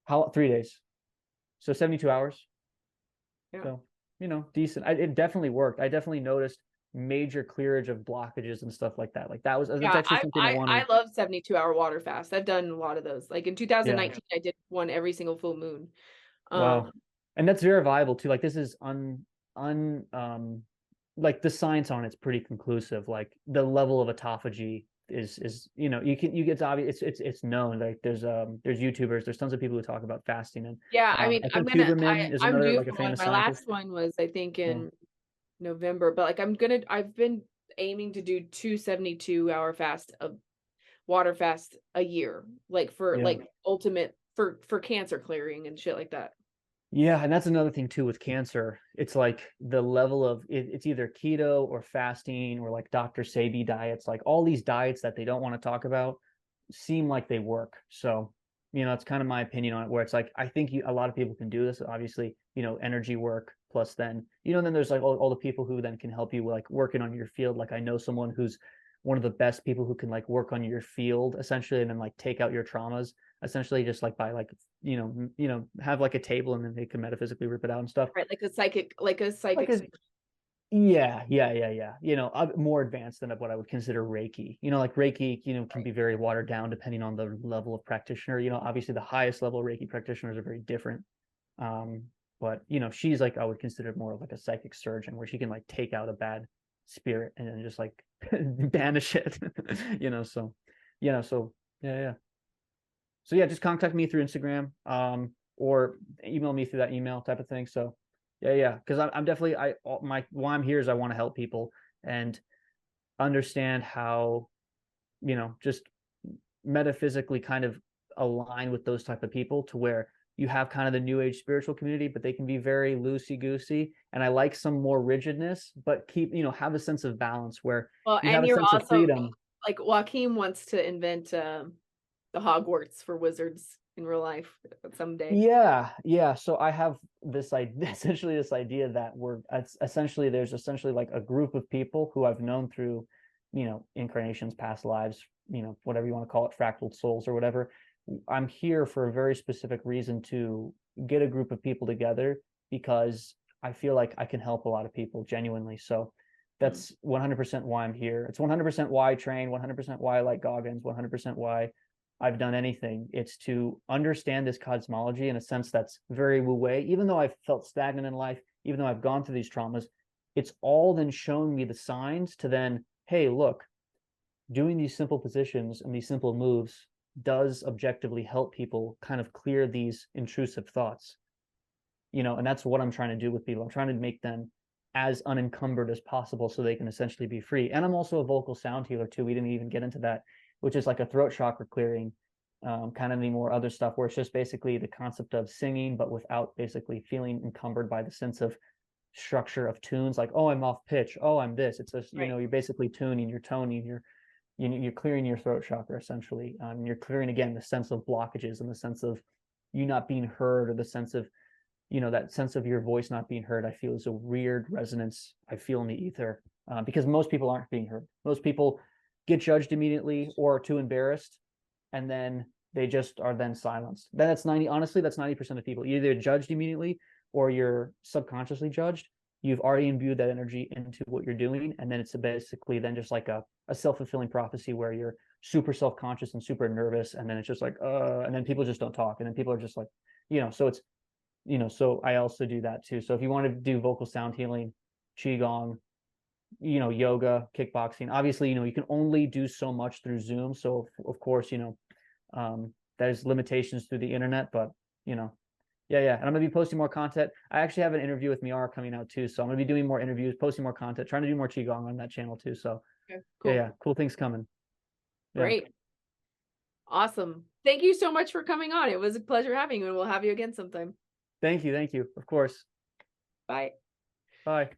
How 3 days? So 72 hours. Yeah. So, you know, decent. It definitely worked. I definitely noticed major clearage of blockages and stuff like that. Like that's Yeah, actually something I want I to. love 72-hour water fast. I've done a lot of those. Like in Yeah. 2019, I did one every single full moon. Wow. Um, And that's very viable too. Like this is like the science on it's pretty conclusive. Like the level of autophagy is you know you get obvious, it's known. Like there's YouTubers, there's tons of people who talk about fasting, and yeah, I mean, I think Huberman is I'm another due like a for one. famous My scientist. last one was, I think, Yeah. in November, but like I've been aiming to do 2 72-hour fast of water fast a year, like for Yeah. like ultimate for cancer clearing and shit like that. Yeah, and that's another thing too with cancer. It's like the level of it's either keto or fasting or like Dr. Sebi diets, like all these diets that they don't want to talk about seem like they work. So, you know, it's kind of my opinion on it, where it's like I think a lot of people can do this. Obviously, you know, energy work plus then, you know, then there's like all the people who then can help you like working on your field. Like I know someone who's one of the best people who can like work on your field essentially and then like take out your traumas essentially just like by like have like a table and then they can metaphysically rip it out and stuff. Right, like a Like psychic. a yeah, yeah, yeah, yeah. You know, more advanced than what I would consider Reiki. You know, like Reiki, you know, can Right. be very watered down depending on the level of practitioner. You know, obviously the highest level Reiki practitioners are very different. Um, but you know, she's like I would consider more of like a psychic surgeon where she can like take out a bad spirit and then just like banish it. You know, so So yeah. So yeah, just contact me through Instagram, or email me through that email type of thing. So yeah, because I'm definitely why I'm here is I want to help people and understand how, just metaphysically kind of align with those type of people to where you have kind of the new age spiritual community, but they can be very loosey goosey. And I like some more rigidness, but keep, have a sense of balance where Well, you have and a you're sense of also freedom. like Joaquin wants to invent the Hogwarts for wizards in real life someday. Yeah. So I have this idea, essentially this idea that there's essentially like a group of people who I've known through, incarnations, past lives, whatever you want to call it, fractal souls or whatever. I'm here for a very specific reason to get a group of people together because I feel like I can help a lot of people genuinely. So Mm. that's 100% why I'm here. It's 100% why I train, 100% why I like Goggins, 100% why I've done anything. It's to understand this cosmology in a sense that's very wu wei. Even though I've felt stagnant in life, even though I've gone through these traumas, it's all then showing me the signs to then, hey, look, doing these simple positions and these simple moves does objectively help people kind of clear these intrusive thoughts. And that's what I'm trying to do with people. I'm trying to make them as unencumbered as possible so they can essentially be free. And I'm also a vocal sound healer too. We didn't even get into that, which is like a throat chakra clearing, kind of any more other stuff where it's just basically the concept of singing, but without basically feeling encumbered by the sense of structure of tunes. Like, oh, I'm off pitch. Oh, I'm this. It's just, Right. you're basically tuning, you're toning, you're clearing your throat chakra essentially. You're clearing again the sense of blockages and the sense of you not being heard, or the sense of that sense of your voice not being heard. I feel is a weird resonance I feel in the ether, because most people aren't being heard. Most people get judged immediately or are too embarrassed, and then they just are then silenced. That's 90. Honestly, that's 90% of people. You're either judged immediately or you're subconsciously judged. You've already imbued that energy into what you're doing, and then it's basically then just like a self-fulfilling prophecy where you're super self-conscious and super nervous, and then it's just like and then people just don't talk, and then people are just like, so it's so I also do that too. So if you want to do vocal sound healing, qigong, yoga, kickboxing, obviously, you can only do so much through Zoom. So of course, there's limitations through the internet, but yeah. And I'm gonna be posting more content. I actually have an interview with Miara coming out too. So I'm gonna be doing more interviews, posting more content, trying to do more qigong on that channel too. So Okay, yeah, cool. cool things coming. Yeah. Great. Awesome. Thank you so much for coming on. It was a pleasure having you, and we'll have you again sometime. Thank you. Thank you. Of course. Bye. Bye.